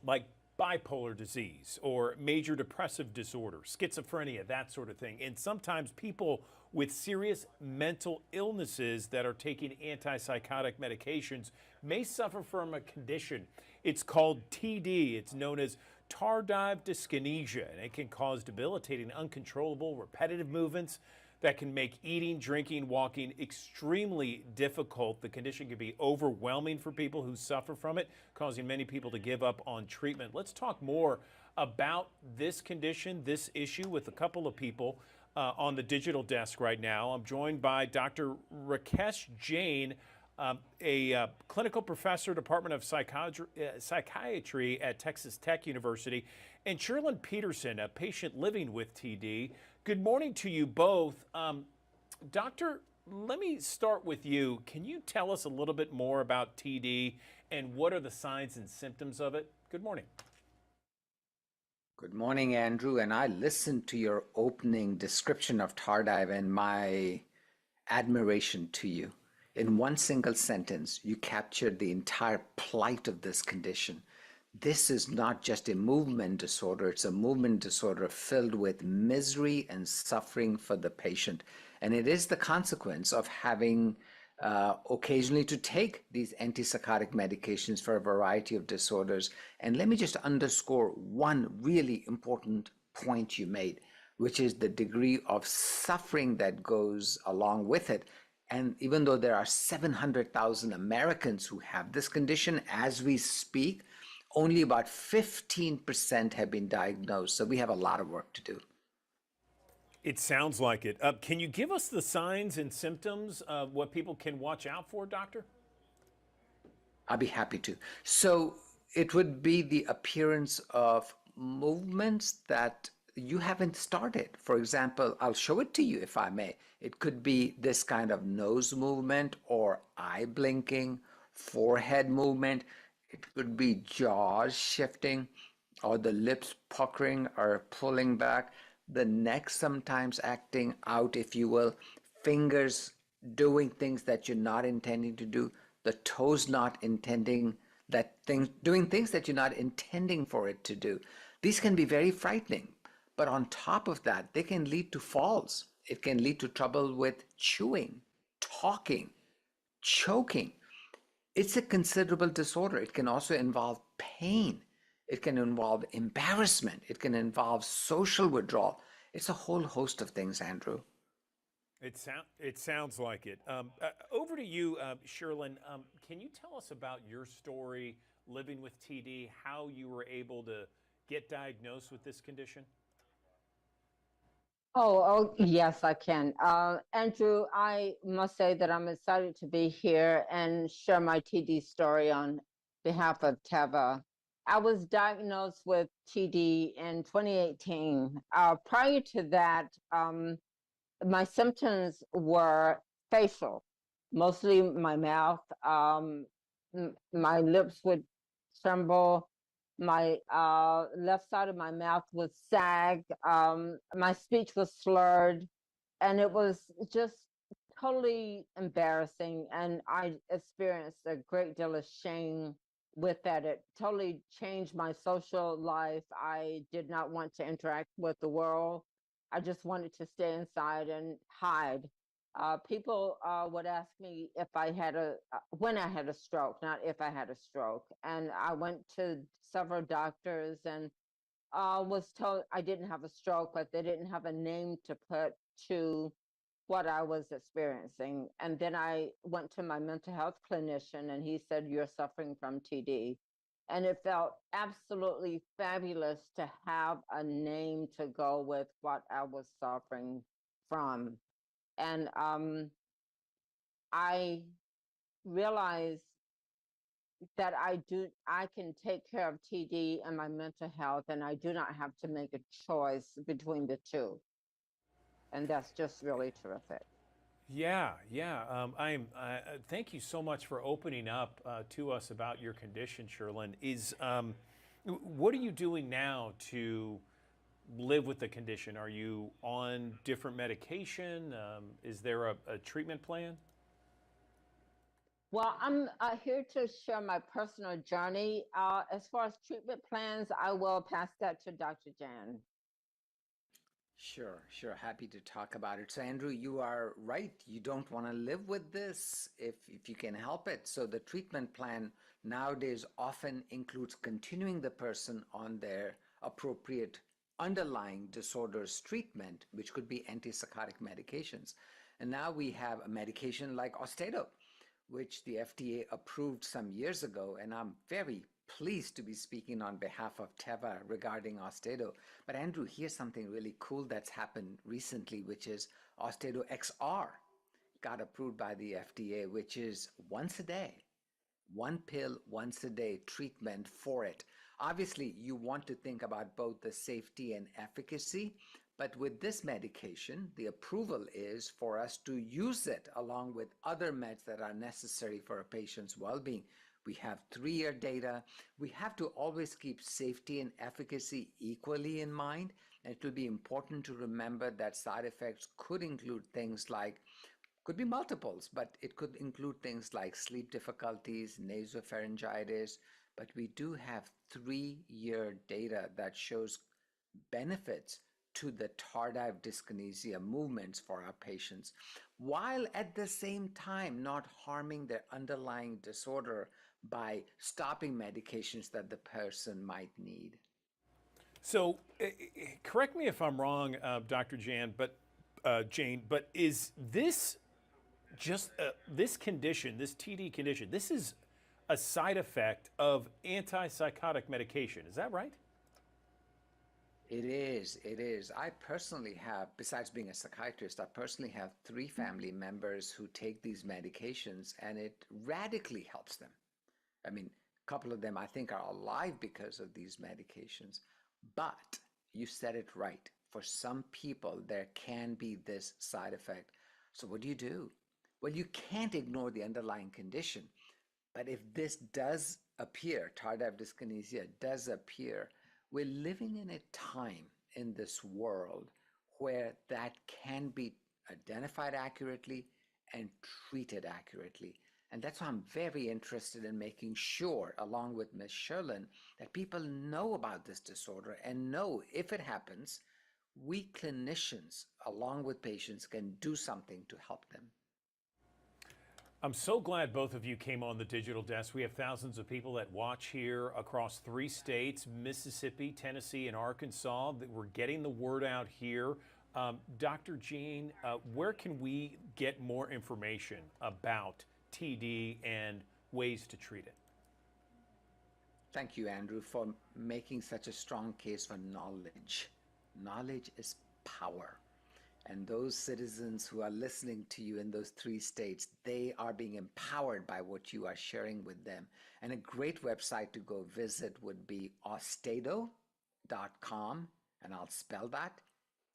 like bipolar disease or major depressive disorder, schizophrenia, that sort of thing. And sometimes people with serious mental illnesses that are taking antipsychotic medications may suffer from a condition. It's called TD. It's known as tardive dyskinesia, and it can cause debilitating, uncontrollable, repetitive movements that can make eating, drinking, walking extremely difficult. The condition can be overwhelming for people who suffer from it, causing many people to give up on treatment. Let's talk more about this condition, this issue, with a couple of people on the digital desk right now. I'm joined by Dr. Rakesh Jain, a clinical professor, Department of Psychiatry at Texas Tech University, and Sherlyn Peterson, a patient living with TD. Good morning to you both. Doctor, let me start with you. Can you tell us a little bit more about TD and what are the signs and symptoms of it? Good morning. Good morning, Andrew. And I listened to your opening description of tardive and my admiration to you. In one single sentence, you captured the entire plight of this condition. This is not just a movement disorder, it's a movement disorder filled with misery and suffering for the patient. And it is the consequence of having occasionally to take these antipsychotic medications for a variety of disorders. And let me just underscore one really important point you made, which is the degree of suffering that goes along with it. And even though there are 700,000 Americans who have this condition as we speak, only about 15% have been diagnosed. So we have a lot of work to do. It sounds like it. Can you give us the signs and symptoms of what people can watch out for, doctor? I'll be happy to. So it would be the appearance of movements that you haven't started. For example, I'll show it to you if I may. It could be this kind of nose movement or eye blinking, forehead movement. It could be jaws shifting or the lips puckering or pulling back, the neck sometimes acting out, if you will, fingers doing things that you're not intending to do, the toes not intending that thing, doing things that you're not intending for it to do. These can be very frightening. But on top of that, they can lead to falls. It can lead to trouble with chewing, talking, choking. It's a considerable disorder. It can also involve pain. It can involve embarrassment. It can involve social withdrawal. It's a whole host of things, Andrew. It sounds like it. Over to you, Sherlyn. Can you tell us about your story living with TD, how you were able to get diagnosed with this condition? Oh, yes, I can. Andrew, I must say that I'm excited to be here and share my TD story on behalf of Teva. I was diagnosed with TD in 2018. Prior to that, my symptoms were facial, mostly my mouth. My lips would tremble. My left side of my mouth would sag. My speech was slurred, and it was just totally embarrassing. And I experienced a great deal of shame with that. It totally changed my social life. I did not want to interact with the world. I just wanted to stay inside and hide. People would ask me if I had when I had a stroke, not if I had a stroke. And I went to several doctors and was told I didn't have a stroke, but they didn't have a name to put to what I was experiencing. And then I went to my mental health clinician and he said, "You're suffering from TD." And it felt absolutely fabulous to have a name to go with what I was suffering from. And I realized that I can take care of TD and my mental health, and I do not have to make a choice between the two. And that's just really terrific. Yeah. Thank you so much for opening up to us about your condition, Sherlyn. What are you doing now to live with the condition? Are you on different medication? Is there a treatment plan? Well, I'm here to share my personal journey. As far as treatment plans, I will pass that to Dr. Jan. Sure, sure. Happy to talk about it. So, Andrew, you are right. You don't want to live with this if you can help it. So, the treatment plan nowadays often includes continuing the person on their appropriate underlying disorders treatment, which could be antipsychotic medications. And now we have a medication like Austedo, which the FDA approved some years ago. And I'm very pleased to be speaking on behalf of Teva regarding Austedo. But Andrew, here's something really cool that's happened recently, which is Austedo XR got approved by the FDA, which is once a day, one pill once a day treatment for it. Obviously, you want to think about both the safety and efficacy, but with this medication, the approval is for us to use it along with other meds that are necessary for a patient's well-being. We have 3-year data. We have to always keep safety and efficacy equally in mind. And it will be important to remember that side effects could include things like, could be multiples, but it could include things like sleep difficulties, nasopharyngitis. But we do have 3-year data that shows benefits to the tardive dyskinesia movements for our patients, while at the same time not harming their underlying disorder by stopping medications that the person might need. So, correct me if I'm wrong, Dr. Jane, but is this just this condition, this TD condition? This is a side effect of antipsychotic medication. Is that right? It is. It is. I personally have, besides being a psychiatrist, I personally have 3 family members who take these medications, and it radically helps them. I mean, a couple of them I think are alive because of these medications. But you said it right. For some people, there can be this side effect. So what do? Well, you can't ignore the underlying condition. But if this does appear, tardive dyskinesia does appear, we're living in a time in this world where that can be identified accurately and treated accurately. And that's why I'm very interested in making sure, along with Ms. Sherlin, that people know about this disorder and know if it happens, we clinicians, along with patients, can do something to help them. I'm so glad both of you came on the digital desk. We have thousands of people that watch here across 3 states, Mississippi, Tennessee, and Arkansas. That we're getting the word out here. Dr. Jean, where can we get more information about TD and ways to treat it? Thank you, Andrew, for making such a strong case for knowledge. Knowledge is power. And those citizens who are listening to you in those 3 states, they are being empowered by what you are sharing with them. And a great website to go visit would be austedo.com, and I'll spell that,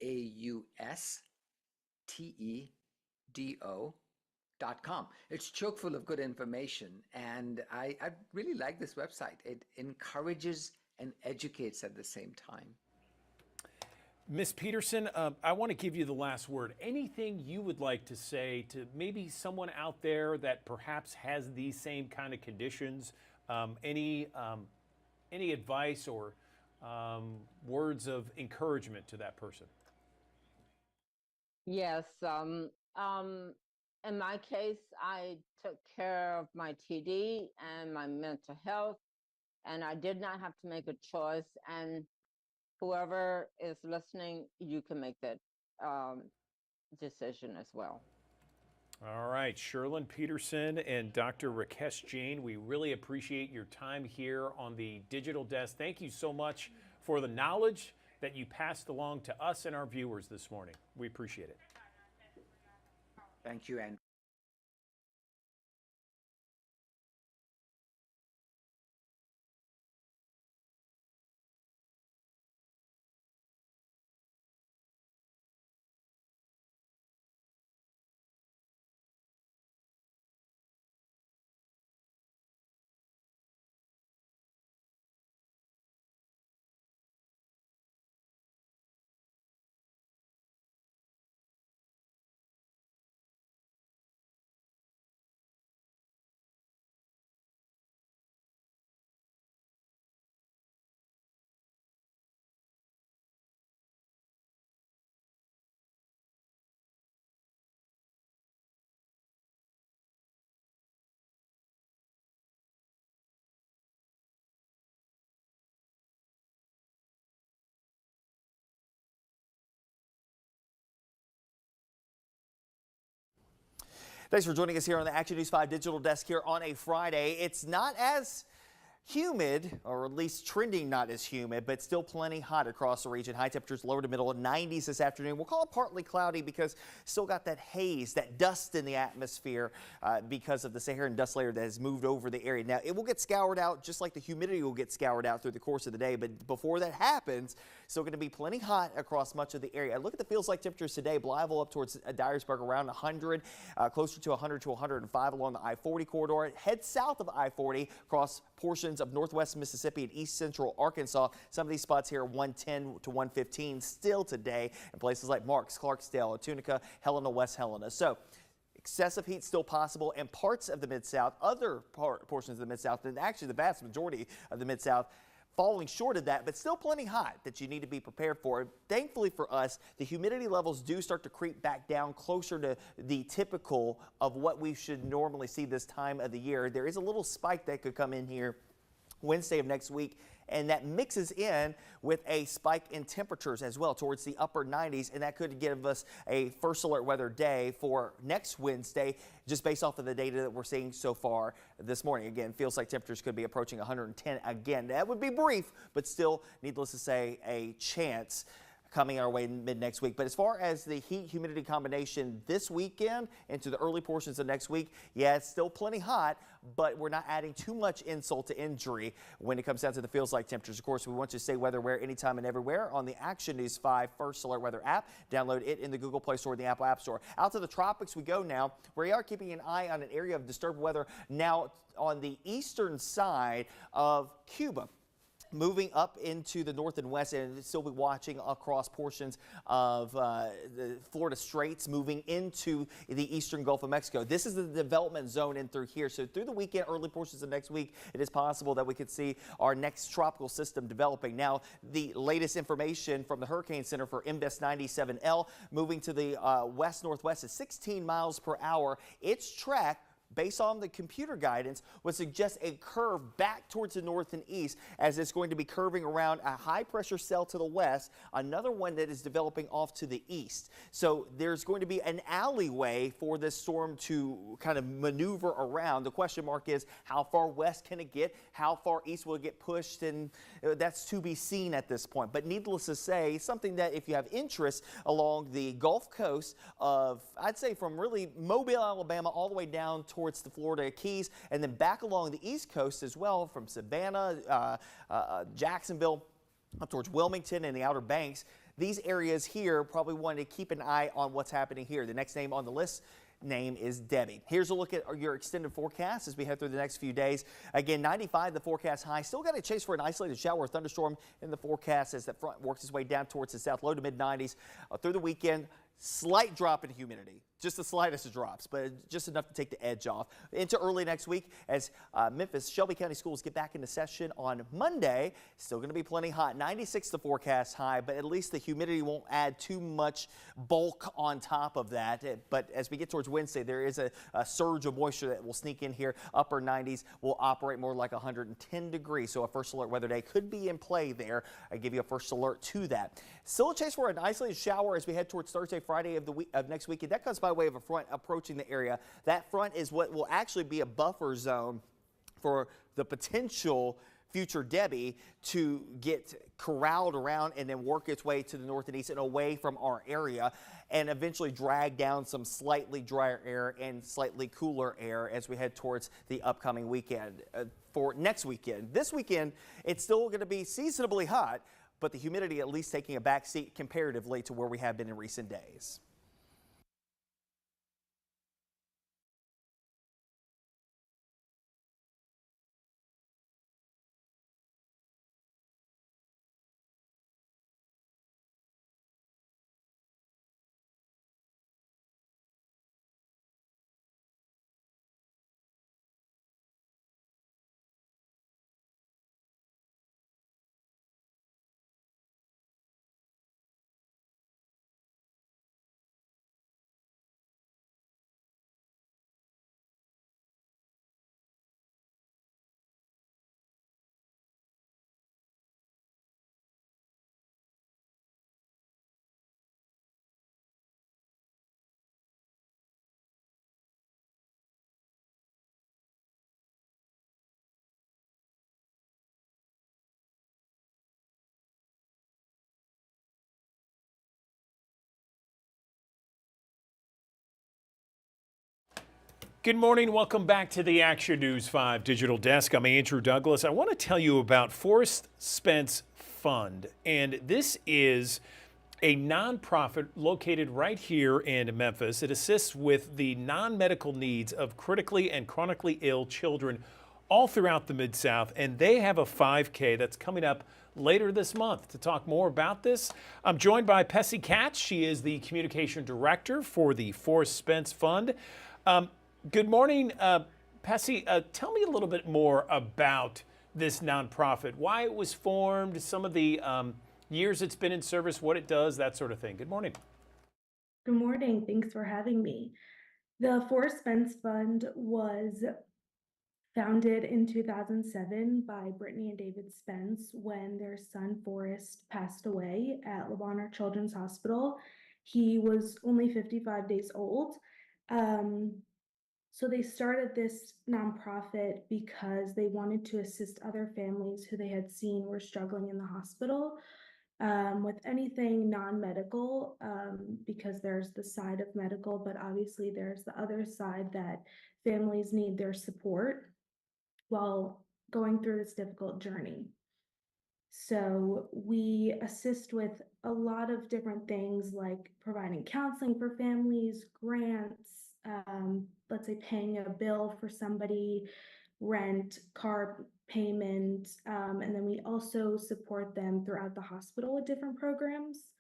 AUSTEDO.com. It's chock full of good information, and I really like this website. It encourages and educates at the same time. Ms. Peterson, I want to give you the last word. Anything you would like to say to maybe someone out there that perhaps has these same kind of conditions? Any advice or words of encouragement to that person? Yes. In my case, I took care of my TD and my mental health, and I did not have to make a choice. And whoever is listening, you can make that decision as well. All right, Sherlin Peterson and Dr. Rakesh Jain, we really appreciate your time here on the digital desk. Thank you so much for the knowledge that you passed along to us and our viewers this morning. We appreciate it. Thank you, Andrew. Thanks for joining us here on the Action News 5 digital desk here on a Friday. It's not as humid, or at least trending not as humid, but still plenty hot across the region. High temperatures lower to middle 90s this afternoon. We'll call it partly cloudy because still got that haze, that dust in the atmosphere because of the Saharan dust layer that has moved over the area. Now, it will get scoured out just like the humidity will get scoured out through the course of the day, but before that happens, still going to be plenty hot across much of the area. Look at the feels like temperatures today. Blytheville up towards Dyersburg around 100, closer to 100 to 105 along the I-40 corridor. Head south of I-40 across portions of northwest Mississippi and east central Arkansas. Some of these spots here 110 to 115 still today in places like Marks, Clarksdale, Tunica, Helena, West Helena. So excessive heat still possible in parts of the Mid-South, other portions of the Mid-South, and actually the vast majority of the Mid-South falling short of that, but still plenty hot that you need to be prepared for. Thankfully for us, the humidity levels do start to creep back down closer to the typical of what we should normally see this time of the year. There is a little spike that could come in here Wednesday of next week, and that mixes in with a spike in temperatures as well towards the upper 90s, and that could give us a first alert weather day for next Wednesday just based off of the data that we're seeing so far this morning. Again, feels like temperatures could be approaching 110 again. That would be brief, but still, needless to say, a chance coming our way mid next week. But as far as the heat humidity combination this weekend into the early portions of next week, yeah, it's still plenty hot, but we're not adding too much insult to injury when it comes down to the feels like temperatures. Of course, we want you to stay weather aware anytime and everywhere on the Action News 5 First Alert Weather app. Download it in the Google Play Store and the Apple App Store. Out to the tropics we go now. We are keeping an eye on an area of disturbed weather now on the eastern side of Cuba, moving up into the north and west, and still be watching across portions of the Florida Straits, moving into the eastern Gulf of Mexico. This is the development zone in through here. So through the weekend, early portions of next week, it is possible that we could see our next tropical system developing. Now, the latest information from the Hurricane Center for Invest 97L, moving to the west-northwest at 16 miles per hour. Its track, based on the computer guidance, would suggest a curve back towards the north and east, as it's going to be curving around a high pressure cell to the west, another one that is developing off to the east. So there's going to be an alleyway for this storm to kind of maneuver around. The question mark is, how far west can it get? How far east will it get pushed? And that's to be seen at this point. But needless to say, something that if you have interest along the Gulf Coast of, I'd say from really Mobile, Alabama, all the way down towards the Florida Keys, and then back along the East Coast as well, from Savannah, Jacksonville, up towards Wilmington and the Outer Banks. These areas here probably want to keep an eye on what's happening here. The next name on the list is Debbie. Here's a look at your extended forecast as we head through the next few days. Again, 95 the forecast high. Still got a chase for an isolated shower or thunderstorm in the forecast as that front works its way down towards the south, low to mid 90s through the weekend. Slight drop in humidity, just the slightest of drops, but just enough to take the edge off. Into early next week as Memphis Shelby County schools get back into session on Monday. Still going to be plenty hot. 96 the forecast high, but at least the humidity won't add too much bulk on top of that. But as we get towards Wednesday, there is a surge of moisture that will sneak in here. Upper 90s will operate more like 110 degrees. So a first alert weather day could be in play there. I give you a first alert to that. Still a chase for an isolated shower as we head towards Thursday, Friday of next weekend. That comes by way of a front approaching the area. That front is what will actually be a buffer zone for the potential future Debbie to get corralled around and then work its way to the north and east and away from our area, and eventually drag down some slightly drier air and slightly cooler air as we head towards the upcoming weekend. For next weekend, this weekend, it's still going to be seasonably hot, but the humidity at least taking a back seat comparatively to where we have been in recent days. Good morning. Welcome back to the Action News 5 Digital Desk. I'm Andrew Douglas. I want to tell you about Forrest Spence Fund. And this is a nonprofit located right here in Memphis. It assists with the non-medical needs of critically and chronically ill children all throughout the Mid-South. And they have a 5K that's coming up later this month. To talk more about this, I'm joined by Pessy Katz. She is the communication director for the Forrest Spence Fund. Good morning, Pessy. Tell me a little bit more about this nonprofit, why it was formed, some of the years it's been in service, what it does, that sort of thing. Good morning. Good morning. Thanks for having me. The Forrest Spence Fund was founded in 2007 by Brittany and David Spence when their son Forrest passed away at Le Bonheur Children's Hospital. He was only 55 days old. So they started this nonprofit because they wanted to assist other families who they had seen were struggling in the hospital with anything non-medical, because there's the side of medical, but obviously there's the other side that families need their support while going through this difficult journey. So we assist with a lot of different things like providing counseling for families, grants, let's say paying a bill for somebody, rent, car payment, and then we also support them throughout the hospital with different programs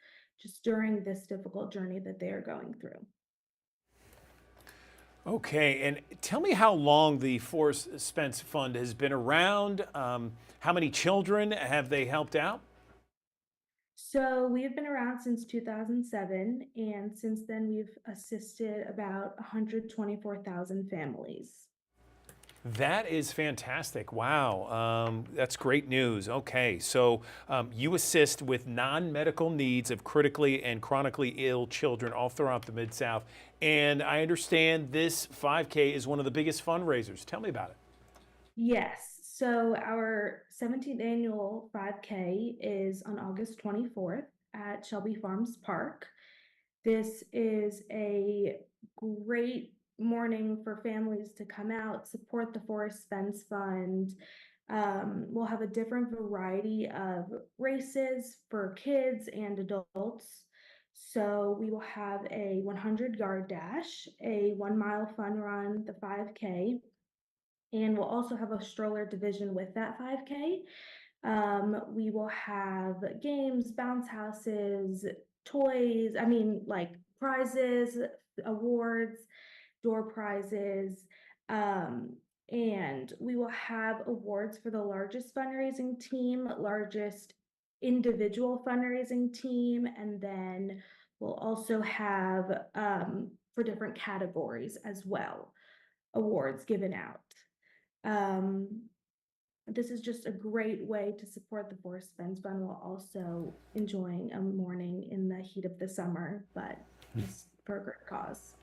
just during this difficult journey that they are going through. Okay, and tell me how long the Forrest Spence Fund has been around. How many children have they helped out? So we've been around since 2007, and since then we've assisted about 124,000 families. That is fantastic. Wow. That's great news. Okay, so you assist with non-medical needs of critically and chronically ill children all throughout the Mid-South. And I understand this 5K is one of the biggest fundraisers. Tell me about it. Yes. So our 17th annual 5K is on August 24th at Shelby Farms Park. This is a great morning for families to come out, support the Forrest Spence Fund. We'll have a different variety of races for kids and adults. So we will have a 100-yard dash, a 1-mile fun run, the 5K, and we'll also have a stroller division with that 5K. We will have games, bounce houses, toys, like prizes, awards, door prizes, and we will have awards for the largest fundraising team, largest individual fundraising team, and then we'll also have for different categories as well, awards given out. This is just a great way to support the Forrest Spence Fund while also enjoying a morning in the heat of the summer, but just for a great cause.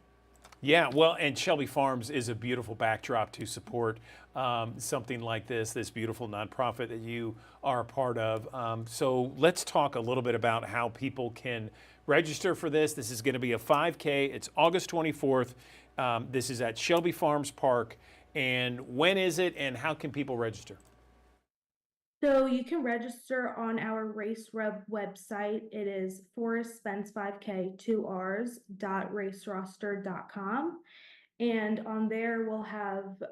Yeah, well, and Shelby Farms is a beautiful backdrop to support something like this beautiful nonprofit that you are a part of. So let's talk a little bit about how people can register for this. This is going to be a 5K. It's August 24th. This is at Shelby Farms Park. And when is it, and how can people register? So you can register on our RaceRub website. It is Forrest Spence 5K 2rs.raceroster.com. And on there we'll have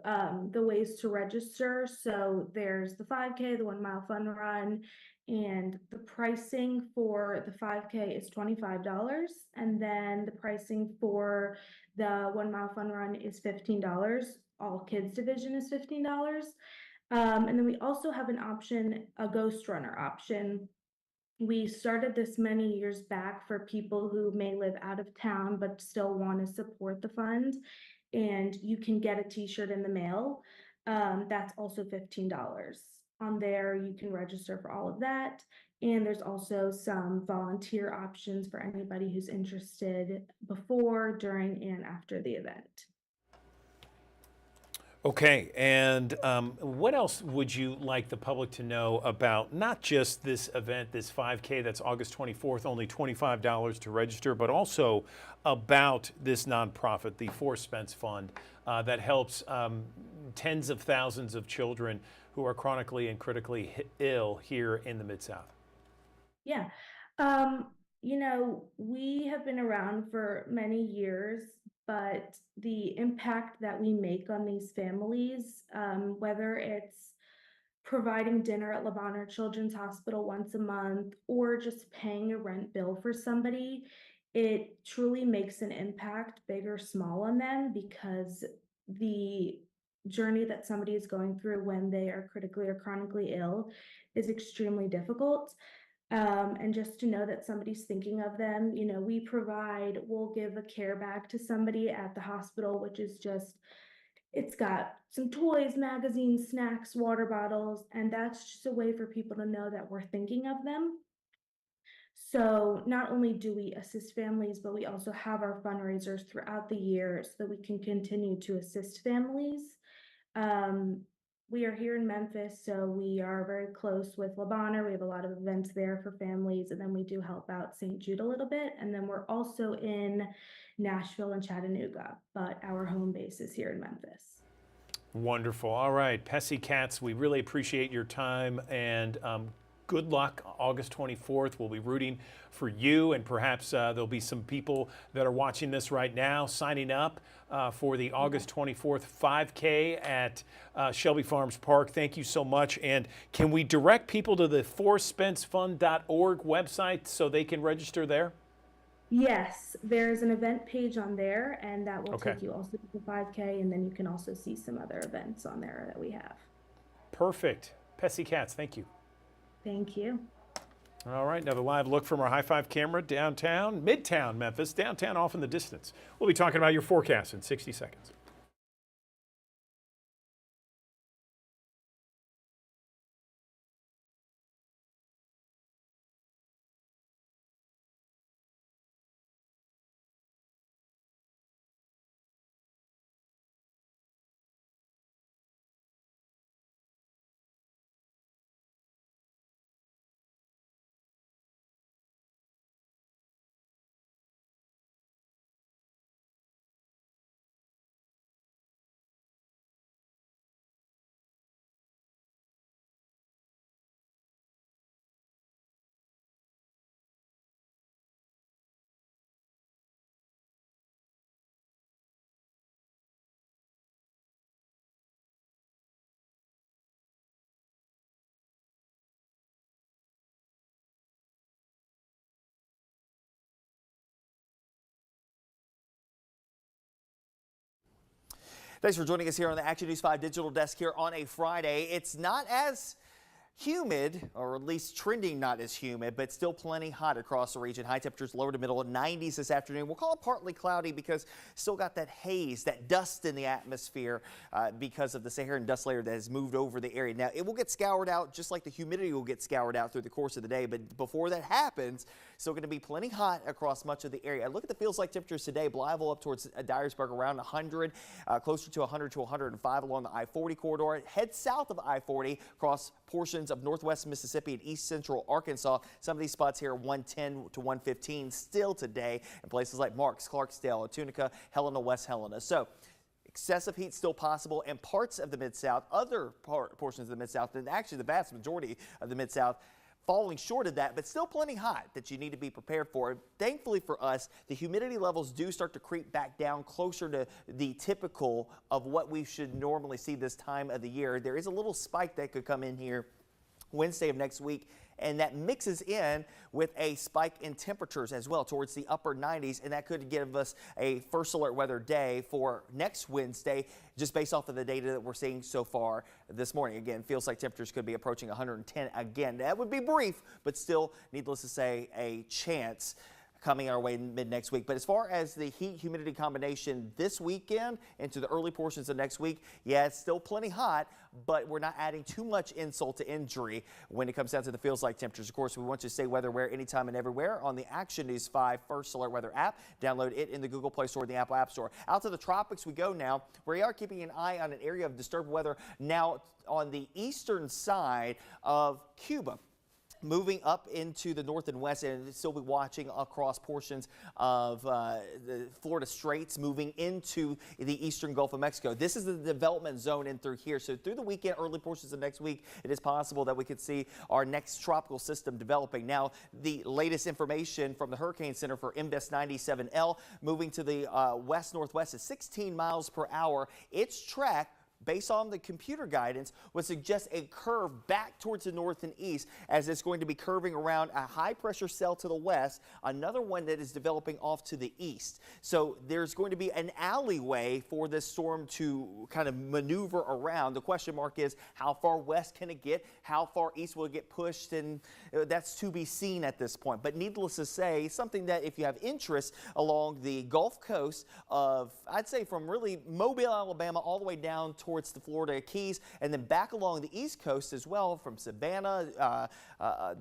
the ways to register. So there's the 5K, the 1-mile fun run, and the pricing for the 5K is $25. And then the pricing for the 1-mile fun run is $15. All kids division is $15. And then we also have an option, a ghost runner option. We started this many years back for people who may live out of town but still want to support the fund. And you can get a t-shirt in the mail. That's also $15. On there, you can register for all of that. And there's also some volunteer options for anybody who's interested before, during, and after the event. Okay, and what else would you like the public to know about not just this event, this 5K that's August 24th, only $25 to register, but also about this nonprofit, the For Spence Fund, that helps tens of thousands of children who are chronically and critically ill here in the Mid-South? Yeah. We have been around for many years, but the impact that we make on these families, whether it's providing dinner at Le Bonheur Children's Hospital once a month or just paying a rent bill for somebody, it truly makes an impact, big or small, on them because the journey that somebody is going through when they are critically or chronically ill is extremely difficult. And just to know that somebody's thinking of them, we'll give a care bag to somebody at the hospital, which is just, it's got some toys, magazines, snacks, water bottles, and that's just a way for people to know that we're thinking of them. So not only do we assist families, but we also have our fundraisers throughout the year so that we can continue to assist families. We are here in Memphis, so we are very close with Le Bonheur. We have a lot of events there for families, and then we do help out St. Jude a little bit. And then we're also in Nashville and Chattanooga, but our home base is here in Memphis. Wonderful. All right, Pessy Katz, we really appreciate your time, and good luck August 24th. We'll be rooting for you, and perhaps there'll be some people that are watching this right now signing up for the August 24th 5K at Shelby Farms Park. Thank you so much. And can we direct people to the forspencefund.org website so they can register there? Yes, there's an event page on there, and that will take you also to the 5K, and then you can also see some other events on there that we have. Perfect. Pessy Katz, thank you. Thank you. All right, another live look from our High Five camera downtown, Midtown Memphis, downtown off in the distance. We'll be talking about your forecast in 60 seconds. Thanks for joining us here on the Action News 5 digital desk here on a Friday. It's not as humid, or at least trending not as humid, but still plenty hot across the region. High temperatures lower to middle 90s this afternoon. We'll call it partly cloudy because still got that haze, that dust in the atmosphere because of the Saharan dust layer that has moved over the area. Now, it will get scoured out just like the humidity will get scoured out through the course of the day, but before that happens, still going to be plenty hot across much of the area. Look at the feels like temperatures today. Blytheville up towards Dyersburg around 100, closer to 100 to 105 along the I-40 corridor. Head south of I-40 across portions of northwest Mississippi and east central Arkansas. Some of these spots here 110 to 115 still today in places like Marks, Clarksdale, Tunica, Helena, West Helena. So excessive heat still possible in parts of the Mid-South, other portions of the Mid-South, and actually the vast majority of the Mid-South falling short of that, but still plenty hot that you need to be prepared for. Thankfully for us, the humidity levels do start to creep back down closer to the typical of what we should normally see this time of the year. There is a little spike that could come in here Wednesday of next week, and that mixes in with a spike in temperatures as well towards the upper 90s, and that could give us a first alert weather day for next Wednesday just based off of the data that we're seeing so far this morning. Again, feels like temperatures could be approaching 110 again. That would be brief, but still, needless to say, a chance coming our way mid next week. But as far as the heat humidity combination this weekend into the early portions of next week, yeah, it's still plenty hot, but we're not adding too much insult to injury when it comes down to the feels like temperatures. Of course, we want you to stay weather aware anytime and everywhere on the Action News 5 First Alert Weather app. Download it in the Google Play Store and the Apple App Store. Out to the tropics we go now. We are keeping an eye on an area of disturbed weather now on the eastern side of Cuba. Moving up into the north and west, and still be watching across portions of the Florida Straits, moving into the eastern Gulf of Mexico. This is the development zone in through here. So through the weekend, early portions of next week, it is possible that we could see our next tropical system developing. Now, the latest information from the Hurricane Center for MBES 97L, moving to the west-northwest is 16 miles per hour. Its track, based on the computer guidance, would suggest a curve back towards the north and east, as it's going to be curving around a high pressure cell to the west, another one that is developing off to the east. So there's going to be an alleyway for this storm to kind of maneuver around. The question mark is, how far west can it get? How far east will it get pushed? And that's to be seen at this point. But needless to say, something that if you have interest along the Gulf Coast of, I'd say from really Mobile, Alabama, all the way down towards the Florida Keys, and then back along the East Coast as well, from Savannah,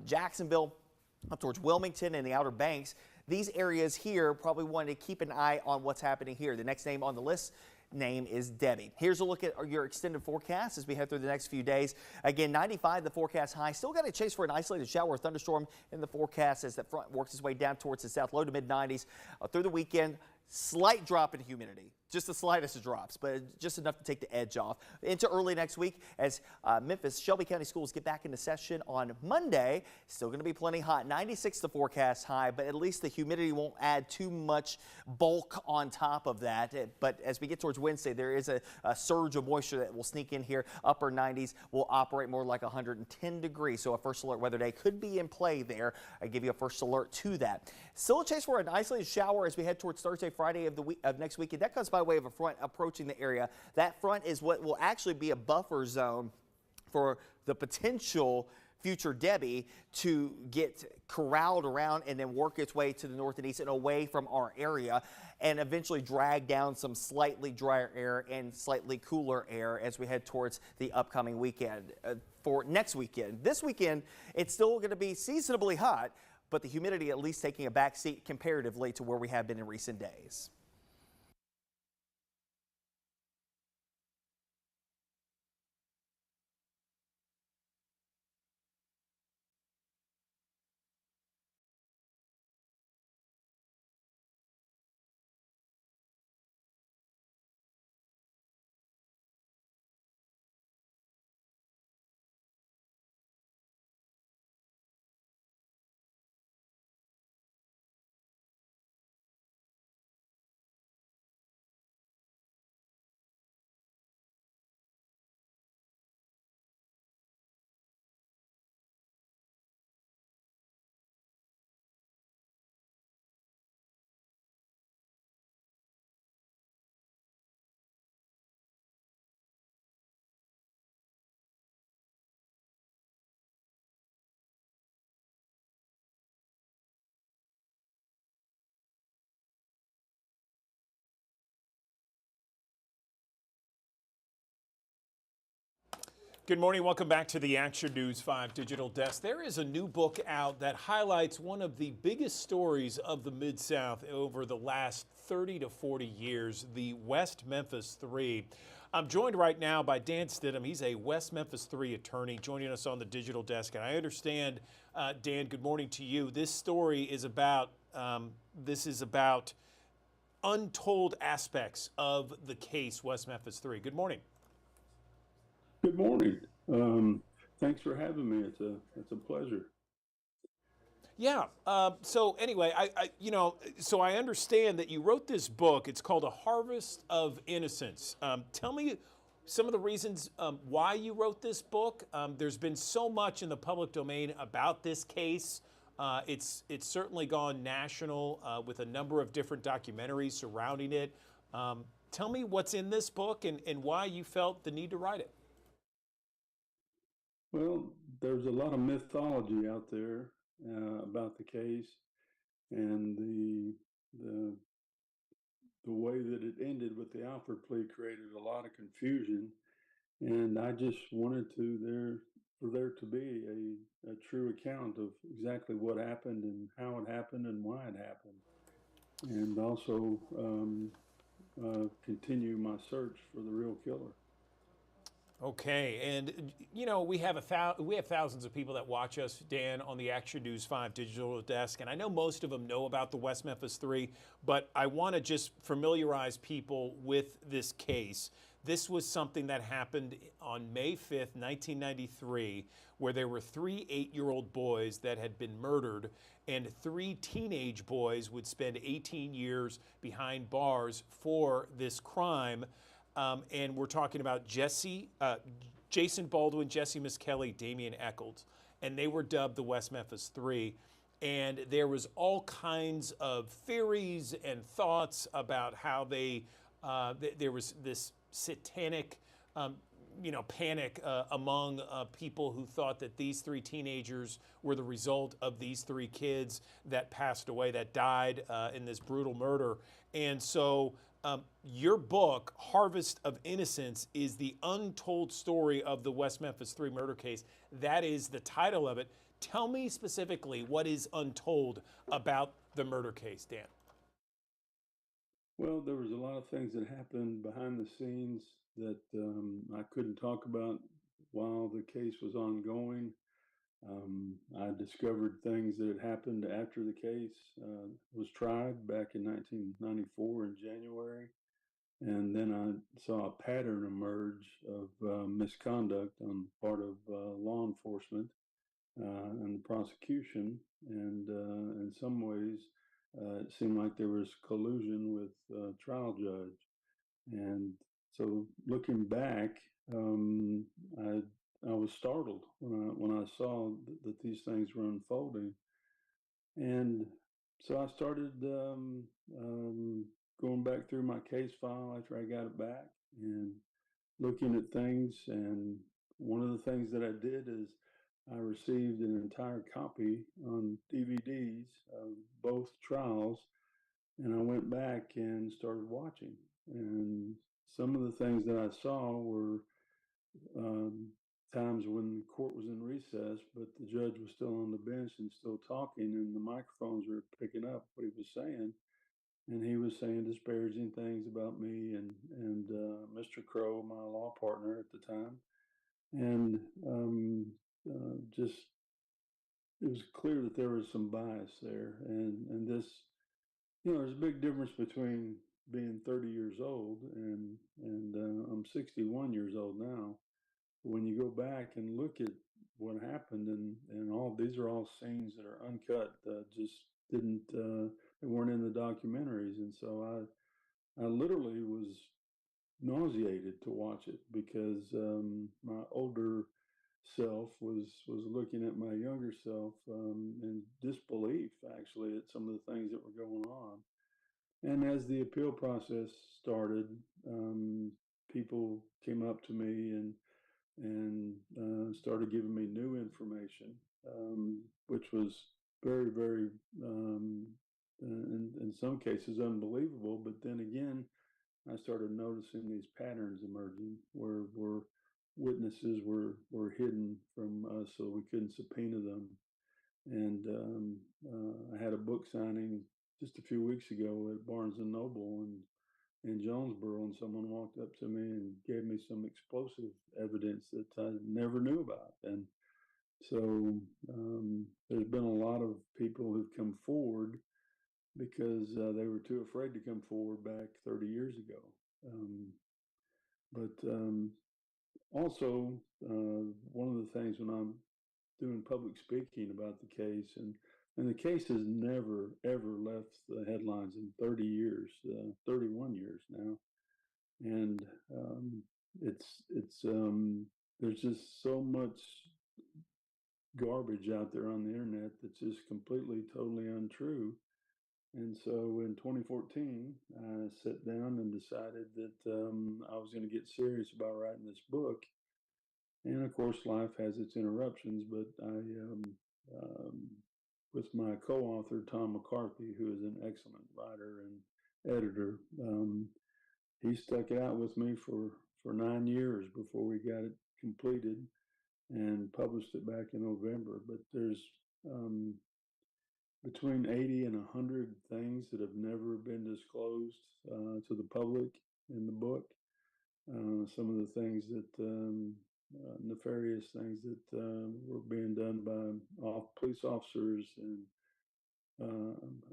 Jacksonville, up towards Wilmington and the Outer Banks. These areas here probably want to keep an eye on what's happening here. The next name on the list is Debbie. Here's a look at your extended forecast as we head through the next few days. Again, 95 the forecast high. Still got a chase for an isolated shower or thunderstorm in the forecast as that front works its way down towards the south, low to mid 90s through the weekend. Slight drop in humidity, just the slightest of drops, but just enough to take the edge off. Into early next week as Memphis Shelby County schools get back into session on Monday. Still going to be plenty hot. 96 the forecast high, but at least the humidity won't add too much bulk on top of that. But as we get towards Wednesday, there is a surge of moisture that will sneak in here. Upper 90s will operate more like 110 degrees. So a first alert weather day could be in play there. I give you a first alert to that. Still a chase for an isolated shower as we head towards Thursday, Friday of next weekend. That comes by way of a front approaching the area. That front is what will actually be a buffer zone for the potential future Debbie to get corralled around and then work its way to the north and east and away from our area, and eventually drag down some slightly drier air and slightly cooler air as we head towards the upcoming weekend. For next weekend, this weekend, it's still going to be seasonably hot, but the humidity at least taking a back seat comparatively to where we have been in recent days. Good morning. Welcome back to the Action News 5 Digital Desk. There is a new book out that highlights one of the biggest stories of the Mid-South over the last 30 to 40 years, the West Memphis Three. I'm joined right now by Dan Stidham. He's a West Memphis Three attorney joining us on the digital desk. And I understand, Dan, good morning to you. This story is about, untold aspects of the case West Memphis Three. Good morning. Good morning. Thanks for having me. It's a pleasure. Yeah. So anyway, I understand that you wrote this book. It's called A Harvest of Innocence. Tell me some of the reasons why you wrote this book. There's been so much in the public domain about this case. It's certainly gone national with a number of different documentaries surrounding it. Tell me what's in this book and why you felt the need to write it. Well, there's a lot of mythology out there about the case, and the way that it ended with the Alford plea created a lot of confusion. And I just wanted for there to be a true account of exactly what happened and how it happened and why it happened, and also continue my search for the real killer. Okay, and you know we have thousands of people that watch us, Dan, on the Action News 5 digital desk, and I know most of them know about the West Memphis 3, but I want to just familiarize people with this case. This was something that happened on May 5th, 1993, where there were 3 8-year-old boys that had been murdered, and 3 teenage boys would spend 18 years behind bars for this crime. And we're talking about Jason Baldwin, Jesse Misskelley, Damian Eccles, and they were dubbed the West Memphis 3. And there was all kinds of theories and thoughts about how there was this satanic, panic among people who thought that these 3 teenagers were the result of these 3 kids that passed away, that died in this brutal murder. And so your book, Harvest of Innocence, is the untold story of the West Memphis 3 murder case. That is the title of it. Tell me specifically what is untold about the murder case, Dan. Well, there was a lot of things that happened behind the scenes that I couldn't talk about while the case was ongoing. I discovered things that had happened after the case was tried back in 1994 in January. And then I saw a pattern emerge of misconduct on the part of law enforcement and the prosecution. And in some ways, it seemed like there was collusion with the trial judge. And so looking back, I was startled when I saw that these things were unfolding. And so I started going back through my case file after I got it back and looking at things. And one of the things that I did is I received an entire copy on DVDs of both trials, and I went back and started watching. And some of the things that I saw were times when the court was in recess, but the judge was still on the bench and still talking, and the microphones were picking up what he was saying. And he was saying disparaging things about me and Mr. Crow, my law partner at the time. And just it was clear that there was some bias there. And this, there's a big difference between being 30 years old and I'm 61 years old now. When you go back and look at what happened and all these are all scenes that are uncut, just didn't they weren't in the documentaries, and so I literally was nauseated to watch it because my older self was looking at my younger self in disbelief actually at some of the things that were going on. And as the appeal process started, people came up to me and started giving me new information, which was very, very, in some cases, unbelievable. But then again, I started noticing these patterns emerging where witnesses were hidden from us, so we couldn't subpoena them. And I had a book signing just a few weeks ago at Barnes and Noble in Jonesboro, and someone walked up to me and gave me some explosive evidence that I never knew about. And so there's been a lot of people who've come forward because they were too afraid to come forward back 30 years ago. But also, one of the things when I'm doing public speaking about the case, and the case has never, ever left the headlines in 30 years, 31 years now. And there's just so much garbage out there on the internet that's just completely, totally untrue. And so in 2014, I sat down and decided that I was going to get serious about writing this book. And of course, life has its interruptions, but I with my co-author Tom McCarthy, who is an excellent writer and editor. He stuck it out with me for 9 years before we got it completed and published it back in November. But there's between 80 and 100 things that have never been disclosed to the public in the book. Some of the things that nefarious things that were being done by police officers and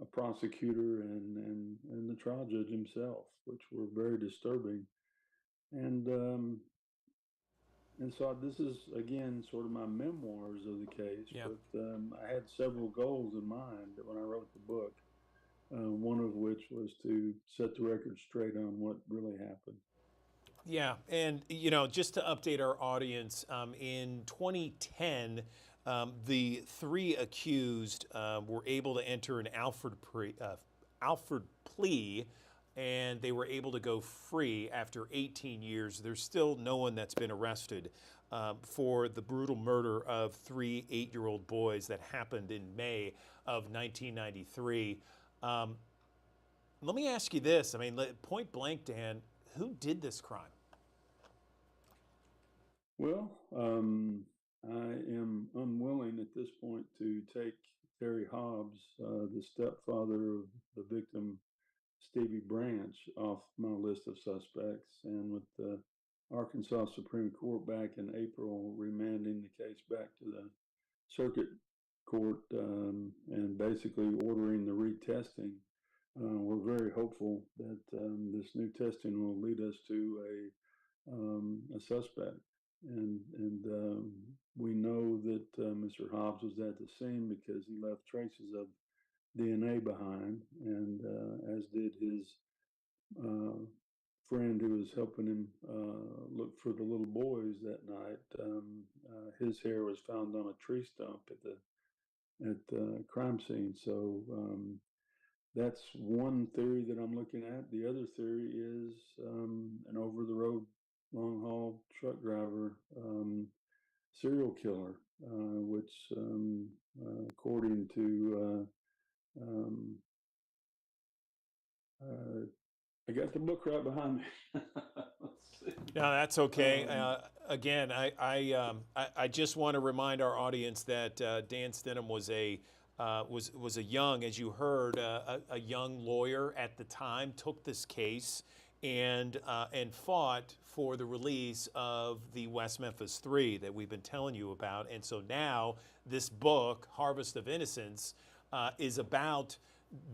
a prosecutor and the trial judge himself, which were very disturbing. And so this is, again, sort of my memoirs of the case. Yeah. But I had several goals in mind when I wrote the book, one of which was to set the record straight on what really happened. Yeah, and just to update our audience, in 2010, the three accused were able to enter an Alford plea, and they were able to go free after 18 years. There's still no one that's been arrested for the brutal murder of 3 8-year-old boys that happened in May of 1993. Let me ask you this. I mean, point blank, Dan, who did this crime? Well, I am unwilling at this point to take Terry Hobbs, the stepfather of the victim, Stevie Branch, off my list of suspects. And with the Arkansas Supreme Court back in April remanding the case back to the circuit court and basically ordering the retesting, we're very hopeful that this new testing will lead us to a suspect. And we know that Mr. Hobbs was at the scene because he left traces of DNA behind, and as did his friend who was helping him look for the little boys that night. His hair was found on a tree stump at the crime scene. So that's one theory that I'm looking at. The other theory is an over-the-road long haul truck driver, serial killer, which according to I got the book right behind me. Let's see. No, that's okay. Again, I just want to remind our audience that Dan Stidham was a young, as you heard, a young lawyer at the time, took this case and fought for the release of the West Memphis 3 that we've been telling you about. And so now this book, Harvest of Innocence, is about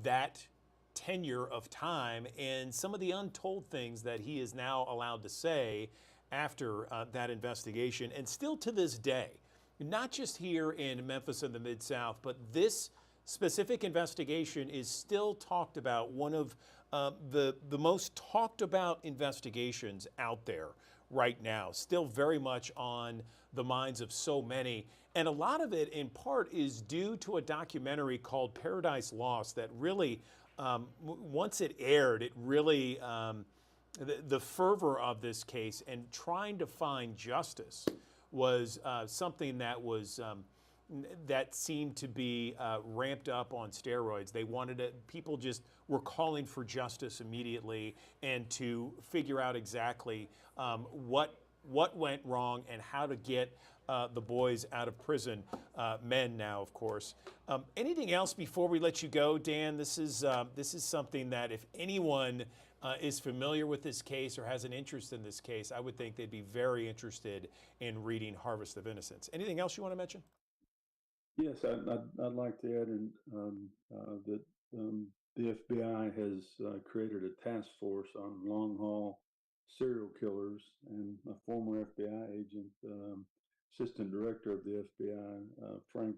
that tenure of time and some of the untold things that he is now allowed to say after that investigation. And still to this day, not just here in Memphis and the Mid-South, but this specific investigation is still talked about, one of the most talked about investigations out there right now, still very much on the minds of so many. And a lot of it in part is due to a documentary called Paradise Lost that really, once it aired, it really, the fervor of this case and trying to find justice was something that was that seemed to be ramped up on steroids. They wanted it, people just were calling for justice immediately and to figure out exactly what went wrong and how to get the boys out of prison, men now, of course. Anything else before we let you go, Dan? This is something that if anyone is familiar with this case or has an interest in this case, I would think they'd be very interested in reading Harvest of Innocence. Anything else you want to mention? Yes, I'd like to add in that the FBI has created a task force on long haul serial killers, and a former FBI agent, assistant director of the FBI, Frank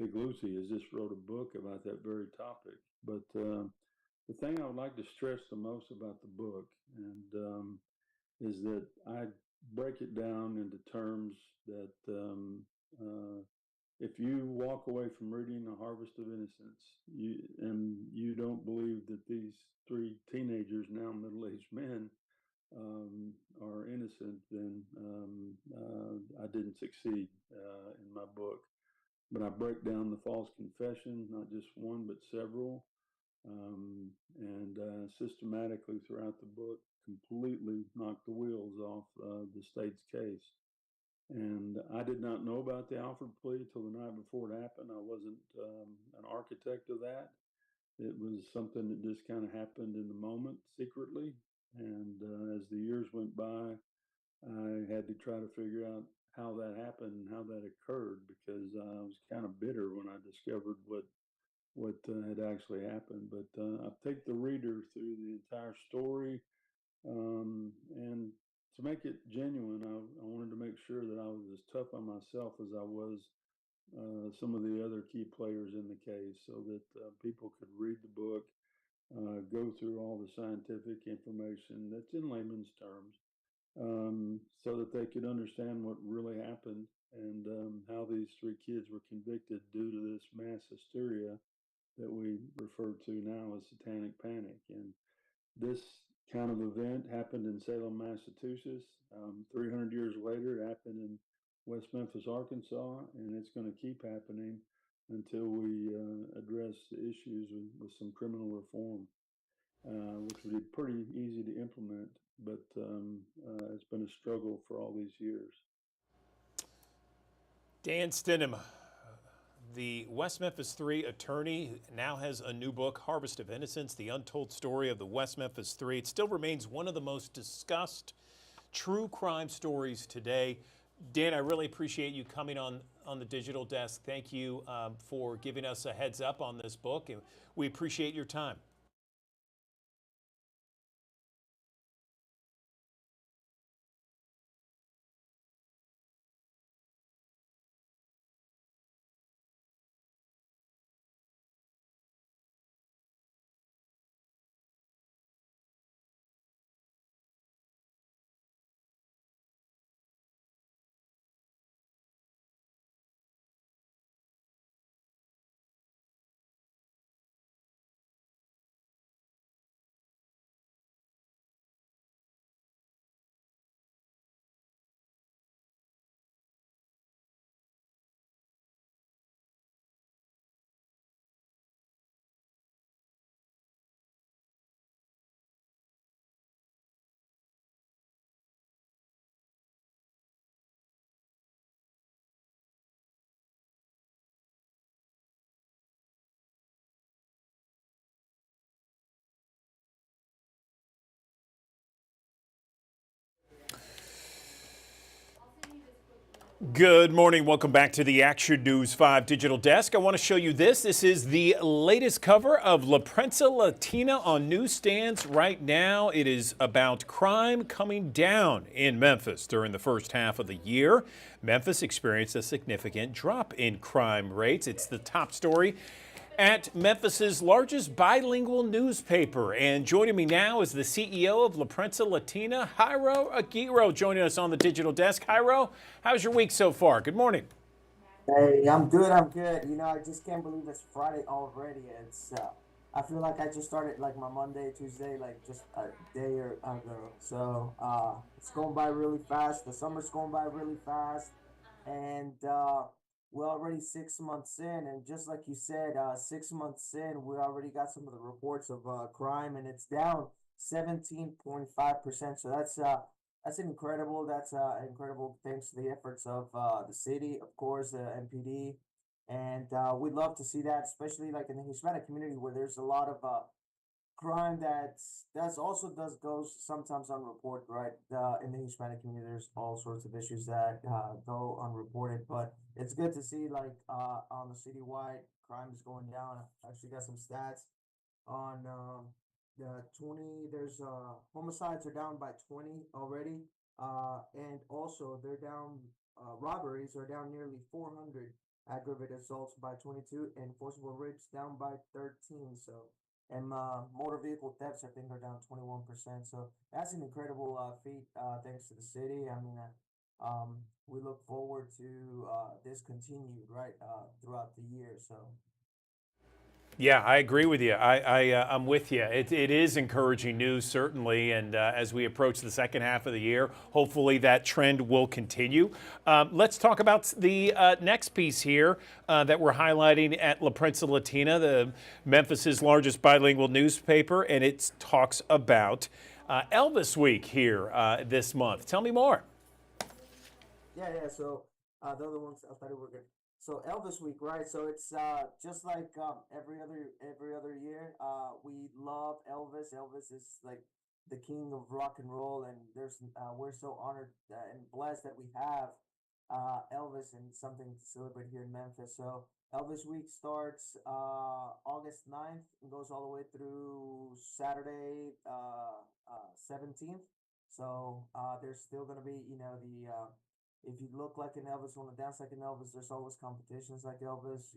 Figliuzzi, has just wrote a book about that very topic. But the thing I would like to stress the most about the book and is that I break it down into terms that if you walk away from reading A Harvest of Innocence and you don't believe that these 3 teenagers, now middle-aged men, are innocent, then I didn't succeed in my book. but I break down the false confession, not just one, but several, and systematically throughout the book, completely knock the wheels off the state's case. And I did not know about the Alford plea till the night before it happened. I wasn't an architect of that. It was something that just kind of happened in the moment secretly. And as the years went by, I had to try to figure out how that happened and how that occurred, because I was kind of bitter when I discovered what had actually happened. But I take the reader through the entire story, and to make it genuine, I wanted to make sure that I was as tough on myself as I was some of the other key players in the case, so that people could read the book, go through all the scientific information that's in layman's terms, so that they could understand what really happened, and how these three kids were convicted due to this mass hysteria that we refer to now as satanic panic. And this kind of event happened in Salem, Massachusetts. 300 years later, it happened in West Memphis, Arkansas, and it's going to keep happening until we address the issues with some criminal reform, which would be pretty easy to implement, but it's been a struggle for all these years. Dan Stidham, the West Memphis 3 attorney, now has a new book, Harvest of Innocence, The Untold Story of the West Memphis 3. It still remains one of the most discussed true crime stories today. Dan, I really appreciate you coming on the digital desk. Thank you for giving us a heads up on this book, and we appreciate your time. Good morning. Welcome back to the Action News 5 Digital Desk. I want to show you this. This is the latest cover of La Prensa Latina on newsstands right now. It is about crime coming down in Memphis during the first half of the year. Memphis experienced a significant drop in crime rates. It's the top story at Memphis's largest bilingual newspaper. And joining me now is the CEO of La Prensa Latina, Jairo Aguirre, joining us on the digital desk. Jairo, how's your week so far? Good morning. Hey, I'm good. I'm good. I just can't believe it's Friday already. I feel like I just started like my Monday, Tuesday, like just a day or ago. So it's going by really fast. The summer's going by really fast, and we're already 6 months in. And just like you said, 6 months in, we already got some of the reports of crime, and it's down 17.5%. So that's incredible. That's incredible thanks to the efforts of the city, of course, MPD, and we'd love to see that, especially like in the Hispanic community where there's a lot of crime that's also goes sometimes unreported, right? In the Hispanic community, there's all sorts of issues that go unreported, but it's good to see like on the citywide crime is going down. I actually got some stats on the 20. There's homicides are down by 20 already, and also they're down. Robberies are down nearly 400. Aggravated assaults by 22, and forcible rapes down by 13. So, and motor vehicle thefts I think are down 21%. So that's an incredible feat. Thanks to the city. I mean, we look forward to this continued right throughout the year. So. Yeah, I agree with you. I'm with you. It is encouraging news, certainly. And as we approach the second half of the year, hopefully that trend will continue. Let's talk about the next piece here that we're highlighting at La Prensa Latina, the Memphis's largest bilingual newspaper, and it talks about Elvis Week here this month. Tell me more. Yeah, yeah. So the other ones I thought were good. So Elvis Week, right? So it's just like every other year. We love Elvis. Elvis is like the king of rock and roll, and we're so honored and blessed that we have Elvis and something to celebrate here in Memphis. So Elvis Week starts August 9th and goes all the way through Saturday 17th. So there's still gonna be, if you look like an Elvis, want to dance like an Elvis, there's always competitions like Elvis.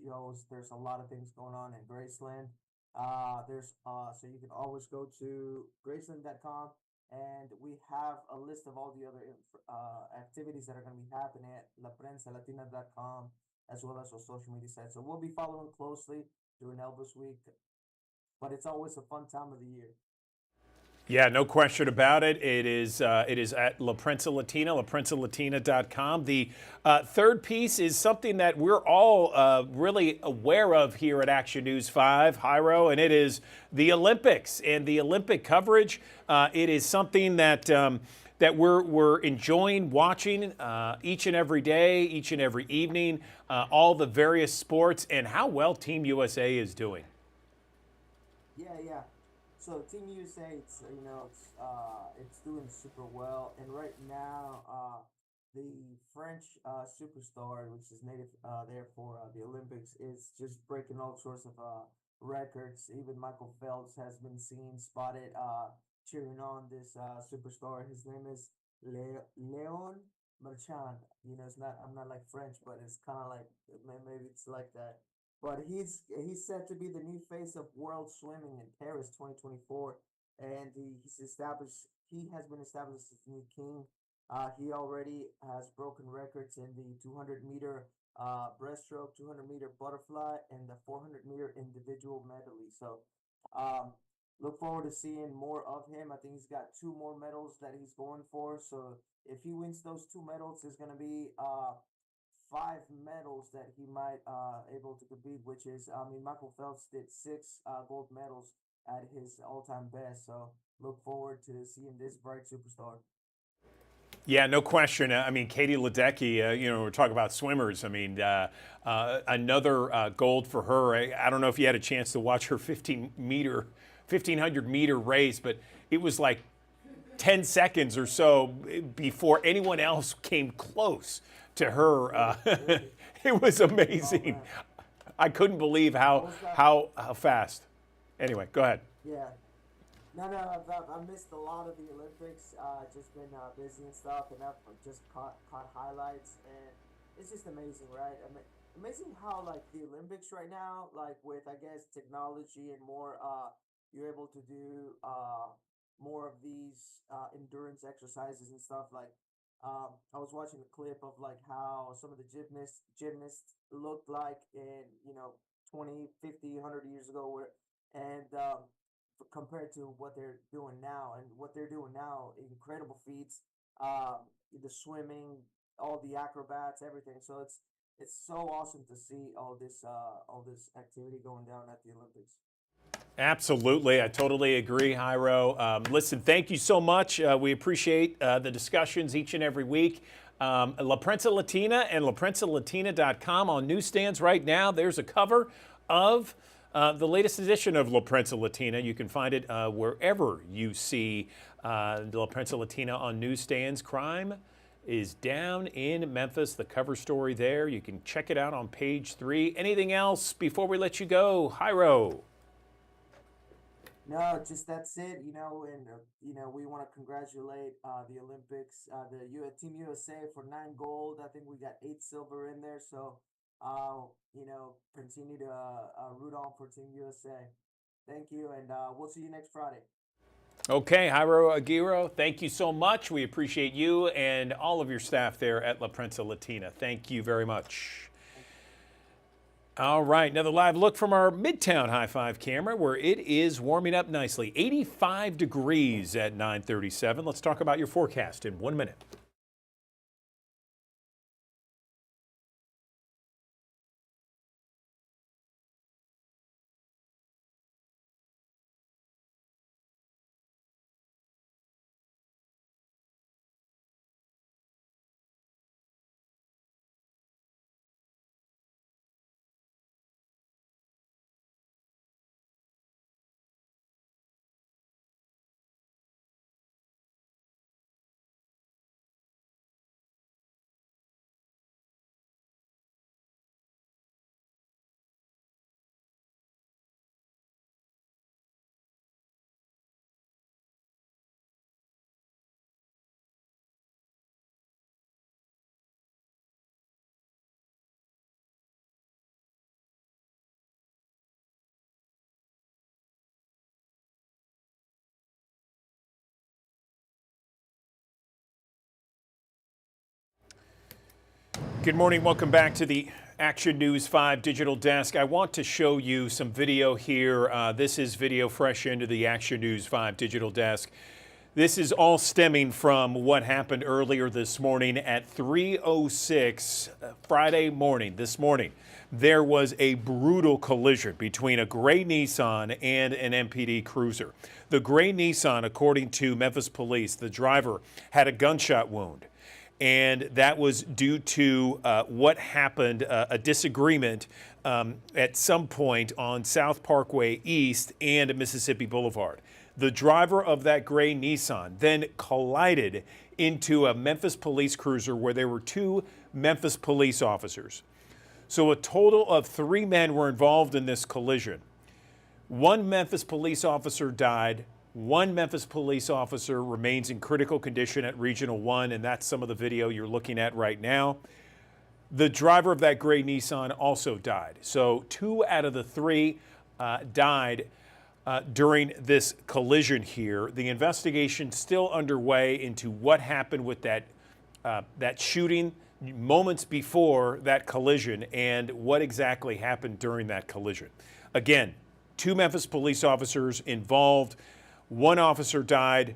There's a lot of things going on in Graceland. So you can always go to Graceland.com, and we have a list of all the other activities that are going to be happening at laprensalatina.com, as well as our social media sites. So we'll be following closely during Elvis Week, but it's always a fun time of the year. Yeah, no question about it. It is at La Prensa Latina, laprensalatina.com. The third piece is something that we're all really aware of here at Action News 5, Jairo, and it is the Olympics and the Olympic coverage. It is something that that we're enjoying watching each and every day, each and every evening, all the various sports and how well Team USA is doing. Yeah. So Team USA, it's doing super well, and right now, the French superstar, which is native there for the Olympics, is just breaking all sorts of records. Even Michael Phelps has been spotted cheering on this superstar. His name is Leon Marchand. I'm not like French, but it's kind of like maybe it's like that. But he's said to be the new face of world swimming in Paris 2024, and he has been established as the new king. He already has broken records in the 200-meter breaststroke, 200-meter butterfly, and the 400-meter individual medley. So look forward to seeing more of him. I think he's got 2 more medals that he's going for. So if he wins those 2 medals, there's going to be 5 medals that he might able to compete, which is, Michael Phelps did 6 gold medals at his all-time best. So look forward to seeing this bright superstar. Yeah, no question. Katie Ledecky, we're talking about swimmers. Another gold for her. I don't know if you had a chance to watch her 1500-meter race, but it was like 10 seconds or so before anyone else came close to her. It was amazing. I couldn't believe how fast. Anyway, go ahead. Yeah. No, I missed a lot of the Olympics. Just been busy and stuff, and I've just caught highlights, and it's just amazing, right? Amazing how like the Olympics right now, like with I guess technology and more, you're able to do more of these endurance exercises and stuff. Like I was watching a clip of like how some of the gymnasts looked like in 20, 50, 100 years ago, and compared to what they're doing now, incredible feats, the swimming, all the acrobats, everything. So it's so awesome to see all this activity going down at the Olympics. Absolutely. I totally agree, Jairo. Listen, thank you so much. We appreciate the discussions each and every week. La Prensa Latina and laprensalatina.com on newsstands right now. There's a cover of the latest edition of La Prensa Latina. You can find it wherever you see La Prensa Latina on newsstands. Crime is down in Memphis. The cover story there. You can check it out on page 3. Anything else before we let you go, Jairo? No, just that's it. We want to congratulate the Olympics, Team USA for 9 gold. I think we got 8 silver in there. So, continue to root on for Team USA. Thank you, and we'll see you next Friday. Okay, Jairo Aguirre, thank you so much. We appreciate you and all of your staff there at La Prensa Latina. Thank you very much. All right, another live look from our Midtown High Five camera where it is warming up nicely. 85 degrees at 9:37. Let's talk about your forecast in 1 minute. Good morning. Welcome back to the Action News 5 digital desk. I want to show you some video here. This is video fresh into the Action News 5 digital desk. This is all stemming from what happened earlier this morning at 3:06 Friday morning. This morning, there was a brutal collision between a gray Nissan and an MPD cruiser. The gray Nissan, according to Memphis police, the driver had a gunshot wound. And that was due to what happened, a disagreement at some point on South Parkway East and Mississippi Boulevard. The driver of that gray Nissan then collided into a Memphis police cruiser where there were 2 Memphis police officers. So a total of 3 men were involved in this collision. 1 Memphis police officer died. 1 Memphis police officer remains in critical condition at Regional 1, and that's some of the video you're looking at right now. The driver of that gray Nissan also died. So 2 out of the 3 died during this collision here. The investigation still underway into what happened with that shooting moments before that collision and what exactly happened during that collision. Again, 2 Memphis police officers involved. 1 officer died.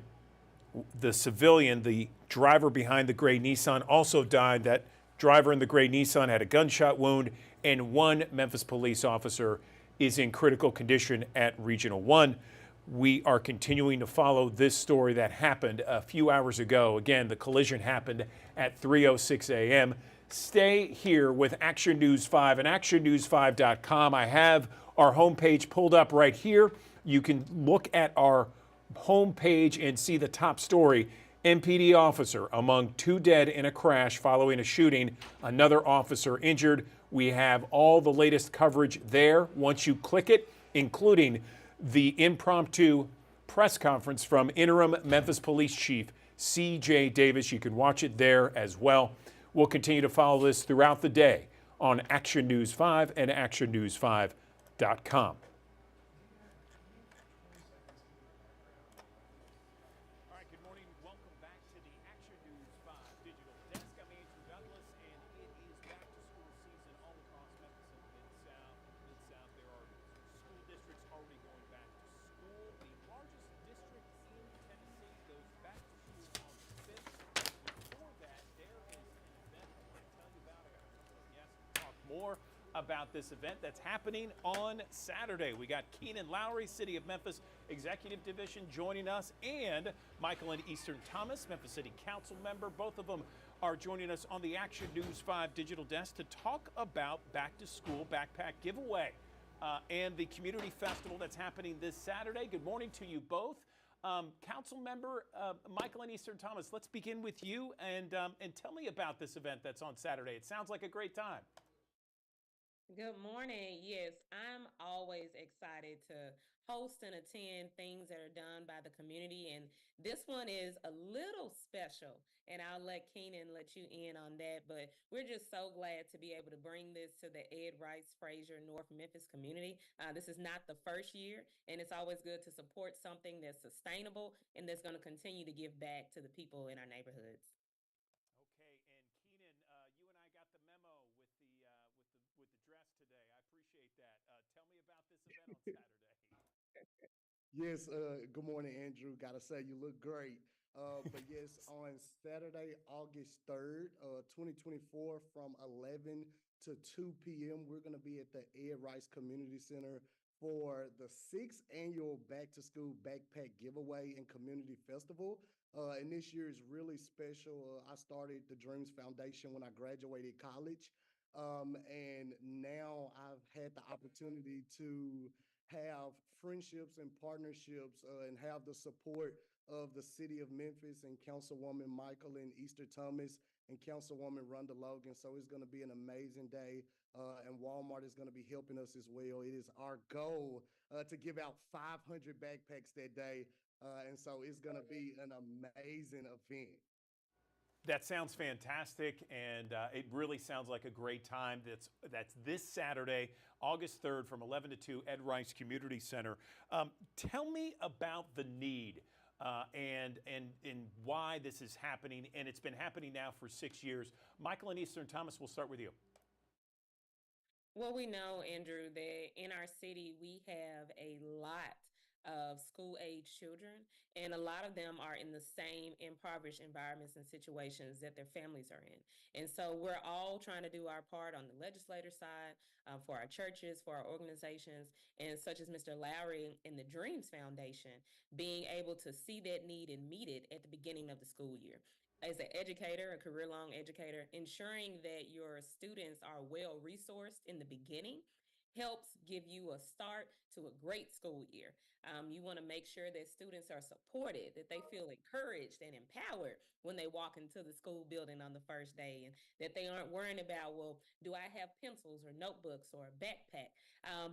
The civilian, the driver behind the gray Nissan, also died. That driver in the gray Nissan had a gunshot wound, and 1 Memphis police officer is in critical condition at Regional 1. We are continuing to follow this story that happened a few hours ago. Again, the collision happened at 3:06 a.m. Stay here with Action News 5 and actionnews5.com. I have our homepage pulled up right here. You can look at our homepage and see the top story. MPD officer among 2 dead in a crash following a shooting, another officer injured. We have all the latest coverage there once you click it, including the impromptu press conference from interim Memphis Police Chief C.J. Davis. You can watch it there as well. We'll continue to follow this throughout the day on Action News 5 and actionnews5.com. More about this event that's happening on Saturday. We got Keenan Lowry, City of Memphis Executive Division, joining us, and Michael and Eastern Thomas, Memphis City Council member. Both of them are joining us on the Action News 5 digital desk to talk about Back to School Backpack Giveaway and the community festival that's happening this Saturday. Good morning to you both. Council member Michael and Eastern Thomas, let's begin with you and tell me about this event that's on Saturday. It sounds like a great time. Good morning. Yes, I'm always excited to host and attend things that are done by the community. And this one is a little special, and I'll let Keenan let you in on that. But we're just so glad to be able to bring this to the Ed Rice Frazier North Memphis community. This is not the first year, and it's always good to support something that's sustainable and that's going to continue to give back to the people in our neighborhoods. Okay, and Keenan, you and I got the memo with the dress today. I appreciate Yes, good morning, Andrew. Gotta say, you look great. But yes, on Saturday, August 3rd, 2024, from 11 to 2 p.m., we're gonna be at the Ed Rice Community Center for the 6th annual Back to School Backpack Giveaway and Community Festival. And this year is really special. I started the Dreams Foundation when I graduated college. And now I've had the opportunity to have friendships and partnerships and have the support of the city of Memphis and Councilwoman Michael and Easter Thomas and Councilwoman Rhonda Logan. So it's going to be an amazing day. And Walmart is going to be helping us as well. It is our goal to give out 500 backpacks that day. And so it's going to be an amazing event. That sounds fantastic, and it really sounds like a great time. That's this Saturday, August 3rd, from 11 to 2, Ed Rice Community Center. Tell me about the need and why this is happening, and it's been happening now for 6 years. Michael and Eastern Thomas, we'll start with you. Well, we know, Andrew, that in our city, we have a lot of school-age children, and a lot of them are in the same impoverished environments and situations that their families are in. And so we're all trying to do our part on the legislator side, for our churches, for our organizations, and such as Mr. Lowry and the Dreams Foundation, being able to see that need and meet it at the beginning of the school year. As an educator, a career-long educator, ensuring that your students are well resourced in the beginning helps give you a start to a great school year. You want to make sure that students are supported, that they feel encouraged and empowered when they walk into the school building on the first day, and that they aren't worrying about, well, do I have pencils or notebooks or a backpack?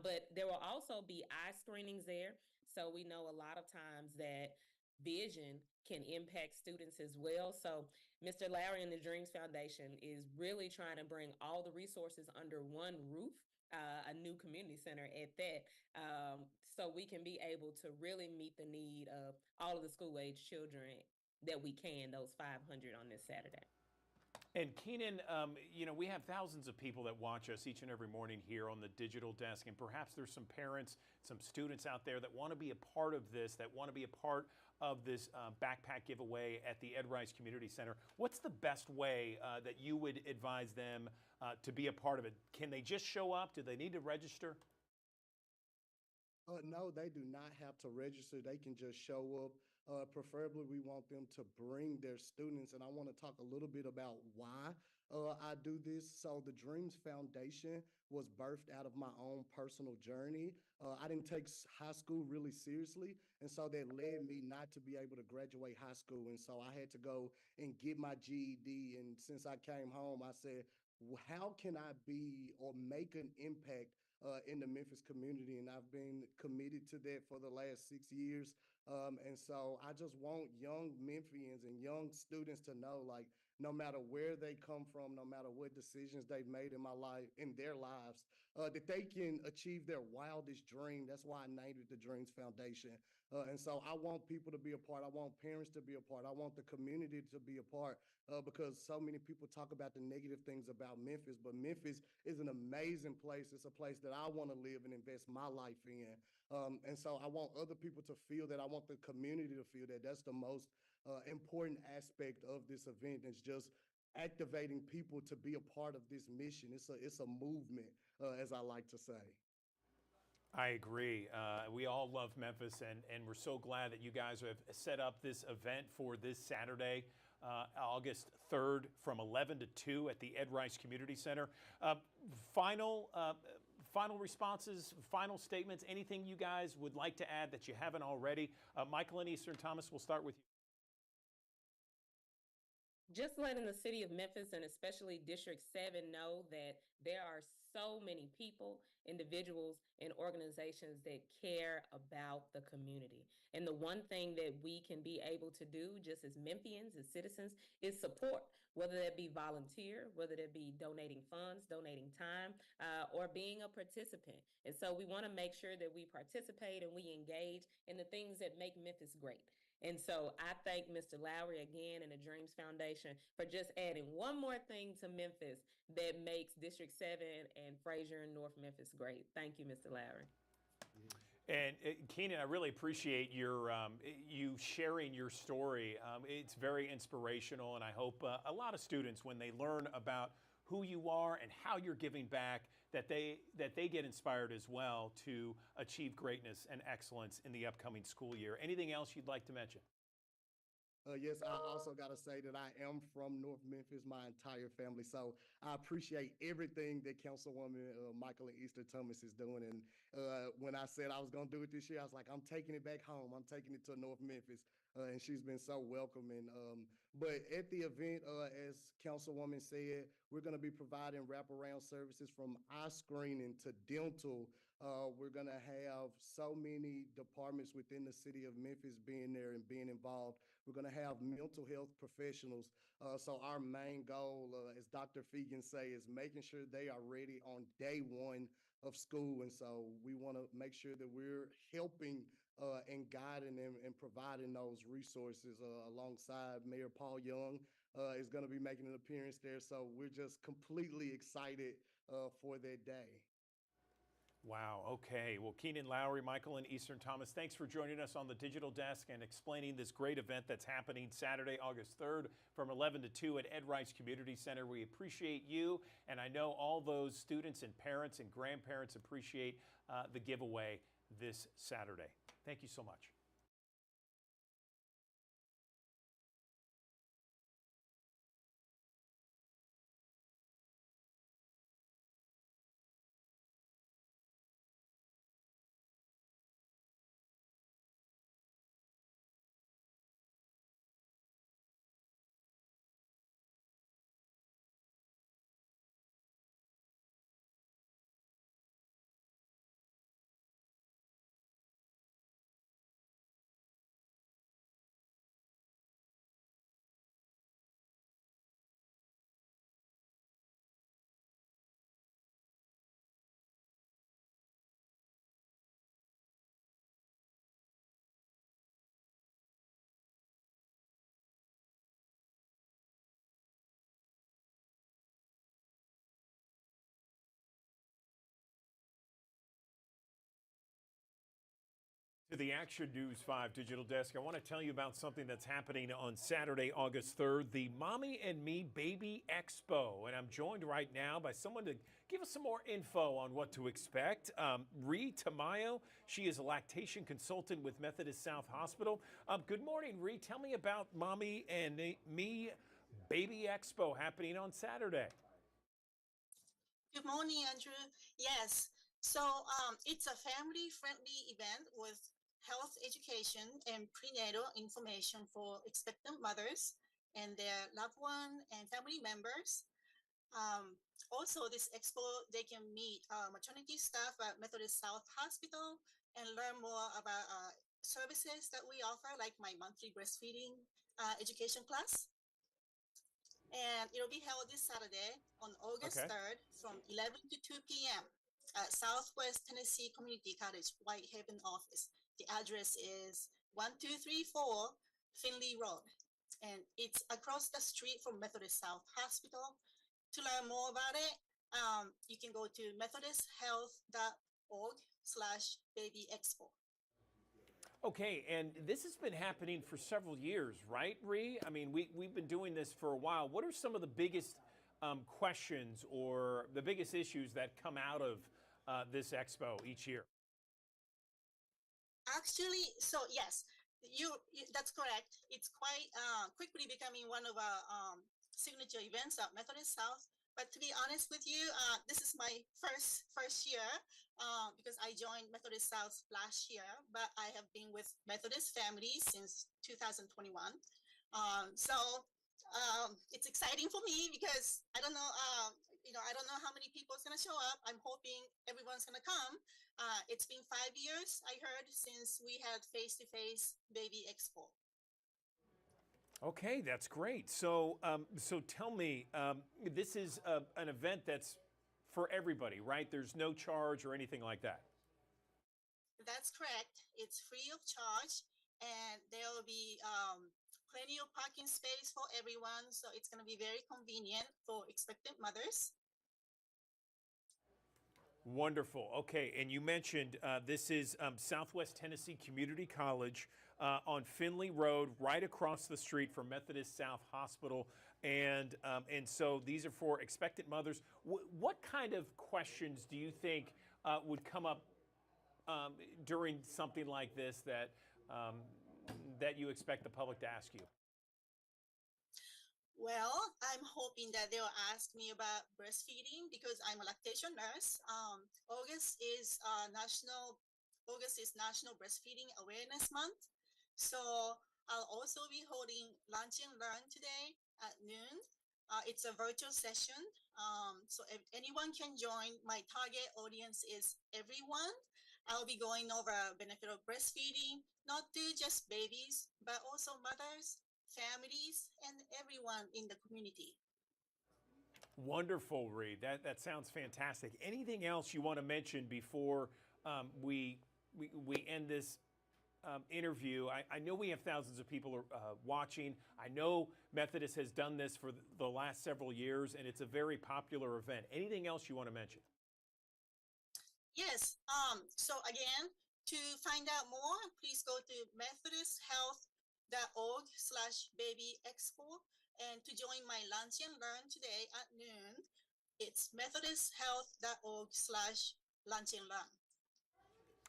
But there will also be eye screenings there. So we know a lot of times that vision can impact students as well. So Mr. Lowry and the Dreams Foundation is really trying to bring all the resources under one roof, a new community center at that, so we can be able to really meet the need of all of the school-age children that we can, those 500 on this Saturday. And Keenan, we have thousands of people that watch us each and every morning here on the digital desk, and perhaps there's some parents, some students out there that want to be a part of this, that want to be a part of this backpack giveaway at the Ed Rice Community Center. What's the best way that you would advise them to be a part of it? Can they just show up? Do they need to register? No, they do not have to register. They can just show up. Preferably, we want them to bring their students. And I want to talk a little bit about why I do this. So the Dreams Foundation was birthed out of my own personal journey. I didn't take high school really seriously. And so that led me not to be able to graduate high school. And so I had to go and get my GED. And since I came home, I said, how can I be or make an impact in the Memphis community? And I've been committed to that for the last 6 years. And so I just want young Memphians and young students to know, like, no matter where they come from, no matter what decisions they've made in my life, in their lives, that they can achieve their wildest dream. That's why I named it the Dreams Foundation. And so I want people to be a part. I want parents to be a part. I want the community to be a part because so many people talk about the negative things about Memphis, but Memphis is an amazing place. It's a place that I want to live and invest my life in. And so I want other people to feel that. I want the community to feel that. That's the most important aspect of this event. It's just activating people to be a part of this mission. It's a movement, as I like to say. I agree. We all love Memphis, and we're so glad that you guys have set up this event for this Saturday, August 3rd, from 11 to 2 at the Ed Rice Community Center. Final responses, final statements, anything you guys would like to add that you haven't already? Michael and Eastern Thomas, we'll start with you. Just letting the city of Memphis and especially District 7 know that there are so many people, individuals, and organizations that care about the community. And the one thing that we can be able to do just as Memphians, as citizens, is support, whether that be volunteer, whether that be donating funds, donating time, or being a participant. And so we want to make sure that we participate and we engage in the things that make Memphis great. And so I thank Mr. Lowry again and the Dreams Foundation for just adding one more thing to Memphis that makes District 7 and Frazier and North Memphis great. Thank you, Mr. Lowry. And Keenan, I really appreciate you sharing your story. It's very inspirational, and I hope a lot of students, when they learn about who you are and how you're giving back, that they get inspired as well to achieve greatness and excellence in the upcoming school year. Anything else you'd like to mention? Yes, I also got to say that I am from North Memphis, my entire family. So I appreciate everything that Councilwoman Michael and Easter Thomas is doing. And when I said I was going to do it this year, I was like, I'm taking it back home. I'm taking it to North Memphis. And she's been so welcoming. But at the event, as Councilwoman said, we're going to be providing wraparound services from eye screening to dental. We're going to have so many departments within the city of Memphis being there and being involved. We're going to have mental health professionals. So our main goal, as Dr. Fegan say, is making sure they are ready on day one of school. And so we want to make sure that we're helping and guiding them and providing those resources alongside Mayor Paul Young is going to be making an appearance there. So we're just completely excited for that day. Wow. Okay. Well, Keenan Lowry, Michael and Eastern Thomas, thanks for joining us on the Digital Desk and explaining this great event that's happening Saturday, August 3rd from 11 to 2 at Ed Rice Community Center. We appreciate you, and I know all those students and parents and grandparents appreciate the giveaway this Saturday. Thank you so much. To the Action News 5 Digital Desk, I want to tell you about something that's happening on Saturday, August 3rd, the Mommy and Me Baby Expo. And I'm joined right now by someone to give us some more info on what to expect. Ree Tamayo, she is a lactation consultant with Methodist South Hospital. Good morning, Ree. Tell me about Mommy and Me Baby Expo happening on Saturday. Good morning, Andrew. Yes, so it's a family-friendly event with health education and prenatal information for expectant mothers and their loved one and family members. Also, this expo, they can meet maternity staff at Methodist South Hospital and learn more about services that we offer, like my monthly breastfeeding education class. And it'll be held this Saturday on August 3rd from 11 to 2 p.m. at Southwest Tennessee Community College, Whitehaven office. The address is 1234 Finley Road, and it's across the street from Methodist South Hospital. To learn more about it, you can go to methodisthealth.org/babyexpo. Okay, and this has been happening for several years, right, Ree? I mean, we've been doing this for a while. What are some of the biggest questions or the biggest issues that come out of this expo each year? Actually, so yes, that's correct. It's quite quickly becoming one of our signature events at Methodist South. But to be honest with you, this is my first year because I joined Methodist South last year, but I have been with Methodist family since 2021. It's exciting for me because I don't know, I don't know how many people is going to show up. I'm hoping everyone's going to come. It's been 5 years, I heard, since we had face-to-face Baby Expo. Okay, that's great. So, so tell me, this is an event that's for everybody, right? There's no charge or anything like that. That's correct. It's free of charge, and there will be plenty of parking space for everyone. So it's going to be very convenient for expectant mothers. Wonderful. Okay, and you mentioned this is Southwest Tennessee Community College on Finley Road, right across the street from Methodist South Hospital, and so these are for expectant mothers. What kind of questions do you think would come up during something like this that that you expect the public to ask you? Well, I'm hoping that they'll ask me about breastfeeding because I'm a lactation nurse. August is National Breastfeeding Awareness Month. So I'll also be holding Lunch and Learn today at noon. It's a virtual session. So if anyone can join, my target audience is everyone. I'll be going over benefit of breastfeeding, not to just babies, but also mothers, families, and everyone in the community. Wonderful, Reed. That sounds fantastic. Anything else you want to mention before we end this interview? I know we have thousands of people watching. I know Methodist has done this for the last several years, and it's a very popular event. Anything else you want to mention? Yes. So again, to find out more, please go to methodisthealth.org/baby expo. And to join my Lunch and Learn today at noon, it's methodisthealth.org/lunch and learn.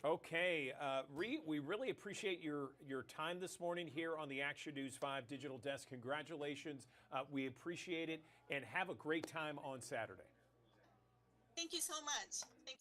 Okay, Reed, we really appreciate your time this morning here on the Action News 5 Digital Desk. Congratulations. We appreciate it, and have a great time on Saturday. Thank you so much. Thank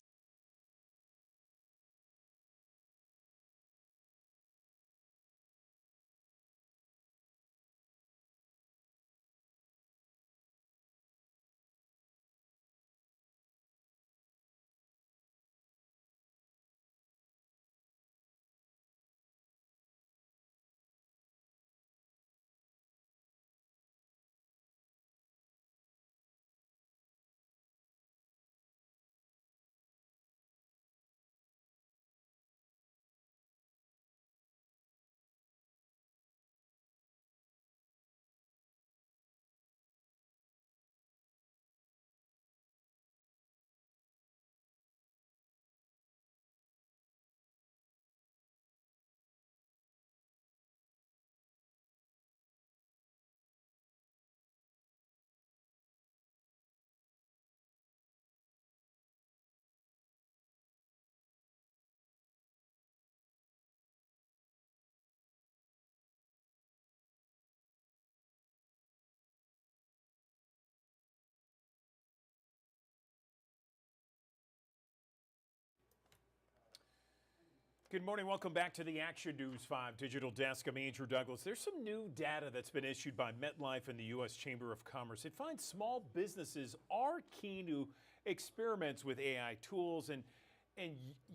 Good morning. Welcome back to the Action News 5 Digital Desk. I'm Andrew Douglas. There's some new data that's been issued by MetLife and the U.S. Chamber of Commerce. It finds small businesses are keen to experiments with AI tools, and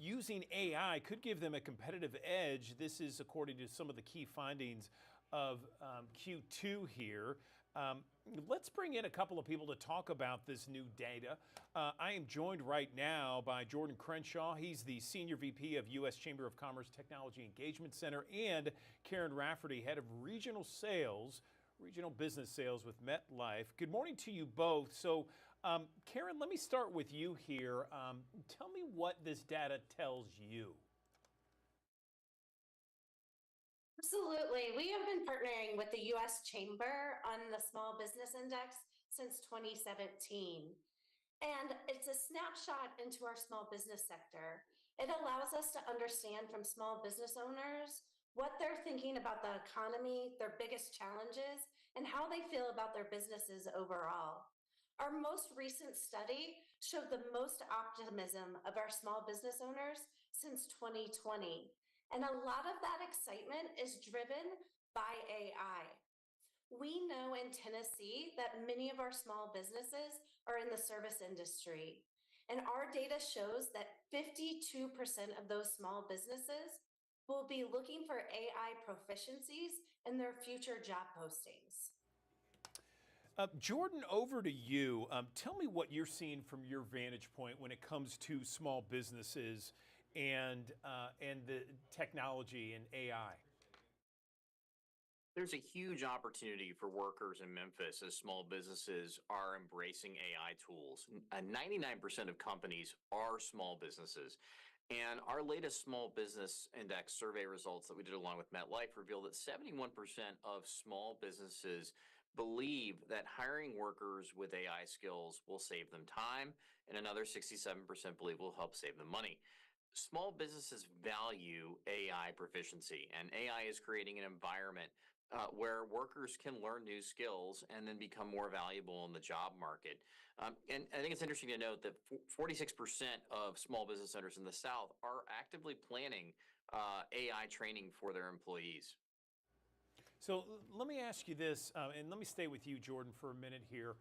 using AI could give them a competitive edge. This is according to some of the key findings of Q2 here. Let's bring in a couple of people to talk about this new data. I am joined right now by Jordan Crenshaw. He's the Senior VP of U.S. Chamber of Commerce Technology Engagement Center, and Karen Rafferty, Head of Regional Business Sales with MetLife. Good morning to you both. So, Karen, let me start with you here. Tell me what this data tells you. Absolutely. We have been partnering with the U.S. Chamber on the Small Business Index since 2017. And it's a snapshot into our small business sector. It allows us to understand from small business owners what they're thinking about the economy, their biggest challenges, and how they feel about their businesses overall. Our most recent study showed the most optimism of our small business owners since 2020. And a lot of that excitement is driven by AI. We know in Tennessee that many of our small businesses are in the service industry. And our data shows that 52% of those small businesses will be looking for AI proficiencies in their future job postings. Jordan, over to you. Tell me what you're seeing from your vantage point when it comes to small businesses and the technology and AI. There's a huge opportunity for workers in Memphis as small businesses are embracing AI tools. 99% of companies are small businesses. And our latest small business index survey results that we did along with MetLife reveal that 71% of small businesses believe that hiring workers with AI skills will save them time, and another 67% believe will help save them money. Small businesses value AI proficiency, and AI is creating an environment where workers can learn new skills and then become more valuable in the job market. And I think it's interesting to note that 46% of small business owners in the South are actively planning AI training for their employees. So let me ask you this, and let me stay with you, Jordan, for a minute here.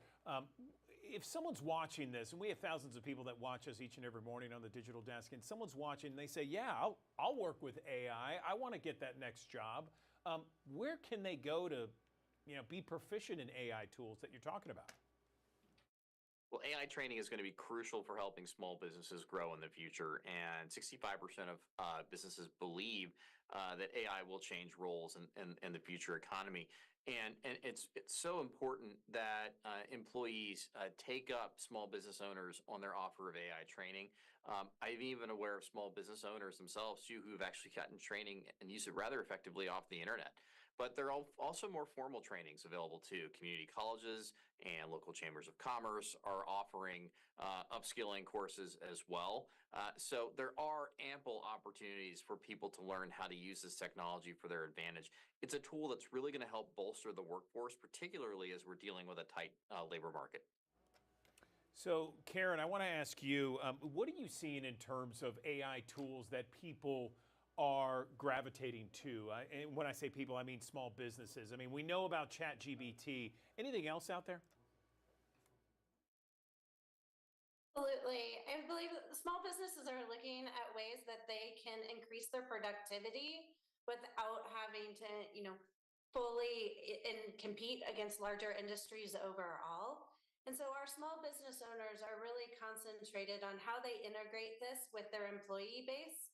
If someone's watching this, and we have thousands of people that watch us each and every morning on the digital desk, and someone's watching and they say, yeah, I'll work with AI. I want to get that next job. Where can they go to, be proficient in AI tools that you're talking about? Well, AI training is going to be crucial for helping small businesses grow in the future. And 65% of businesses believe that AI will change roles in the future economy. And it's so important that employees take up small business owners on their offer of AI training. I'm even aware of small business owners themselves too who've actually gotten training and use it rather effectively off the internet. But there are also more formal trainings available too. Community colleges and local chambers of commerce are offering upskilling courses as well. So there are ample opportunities for people to learn how to use this technology for their advantage. It's a tool that's really going to help bolster the workforce, particularly as we're dealing with a tight labor market. So, Karen, I want to ask you, what are you seeing in terms of AI tools that people are gravitating to? And when I say people, I mean small businesses. I mean, we know about ChatGPT. Anything else out there? Absolutely. I believe small businesses are looking at ways that they can increase their productivity without having to, fully compete against larger industries overall. And so our small business owners are really concentrated on how they integrate this with their employee base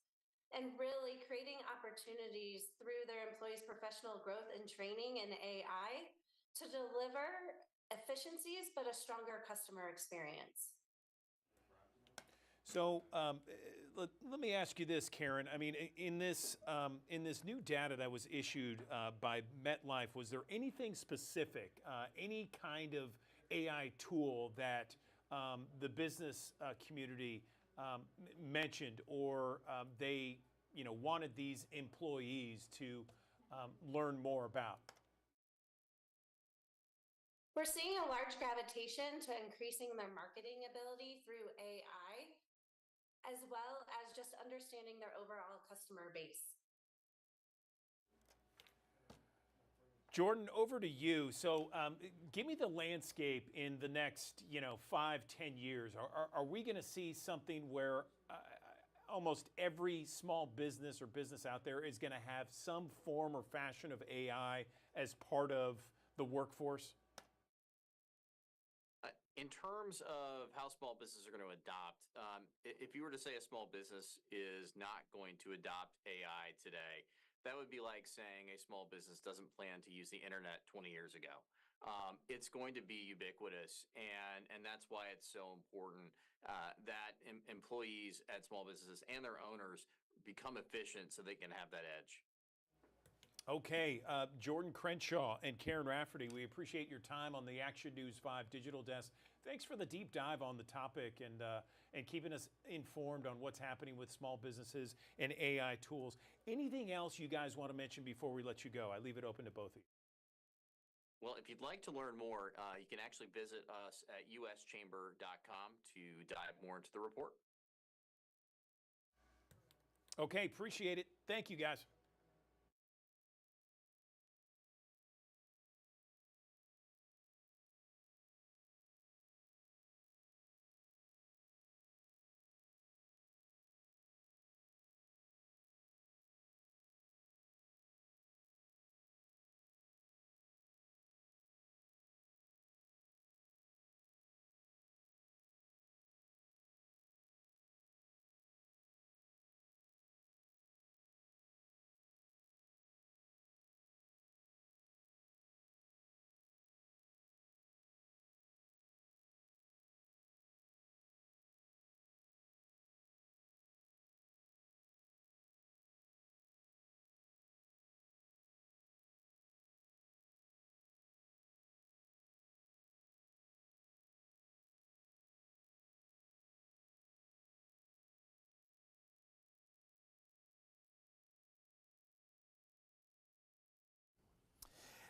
and really creating opportunities through their employees' professional growth and training in AI to deliver efficiencies, but a stronger customer experience. So let me ask you this, Karen. I mean, in this new data that was issued by MetLife, was there anything specific, any kind of AI tool that the business community mentioned, or they wanted these employees to learn more about? We're seeing a large gravitation to increasing their marketing ability through AI, as well as just understanding their overall customer base. Jordan, over to you. So give me the landscape in the next, 5, 10 years. Are we going to see something where almost every small business or business out there is going to have some form or fashion of AI as part of the workforce? In terms of how small businesses are going to adopt, if you were to say a small business is not going to adopt AI today, that would be like saying a small business doesn't plan to use the internet 20 years ago. It's going to be ubiquitous, and that's why it's so important that employees at small businesses and their owners become efficient so they can have that edge. Okay, Jordan Crenshaw and Karen Rafferty, we appreciate your time on the Action News 5 Digital Desk. Thanks for the deep dive on the topic and keeping us informed on what's happening with small businesses and AI tools. Anything else you guys want to mention before we let you go? I leave it open to both of you. Well, if you'd like to learn more, you can actually visit us at uschamber.com to dive more into the report. Okay, appreciate it. Thank you, guys.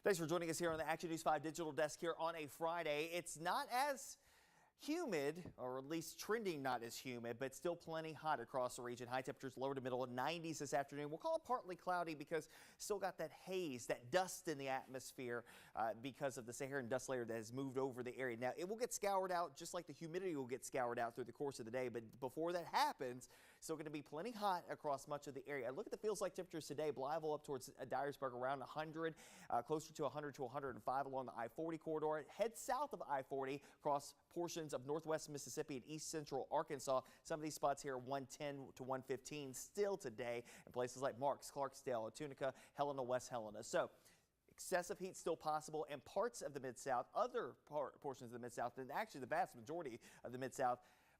Thanks for joining us here on the Action News 5 digital desk here on a Friday. It's not as humid, or at least trending not as humid, but still plenty hot across the region. High temperatures lower to middle 90s this afternoon. We'll call it partly cloudy because still got that haze, that dust in the atmosphere because of the Saharan dust layer that has moved over the area. Now, it will get scoured out just like the humidity will get scoured out through the course of the day, but before that happens, still going to be plenty hot across much of the area. Look at the feels like temperatures today. Blytheville up towards Dyersburg around 100, closer to 100 to 105 along the I-40 corridor. Head south of I-40 across portions of northwest Mississippi and east central Arkansas. Some of these spots here 110 to 115 still today in places like Marks, Clarksdale, Tunica, Helena, West Helena. So excessive heat still possible in parts of the Mid-South, other portions of the Mid-South, and actually the vast majority of the Mid-South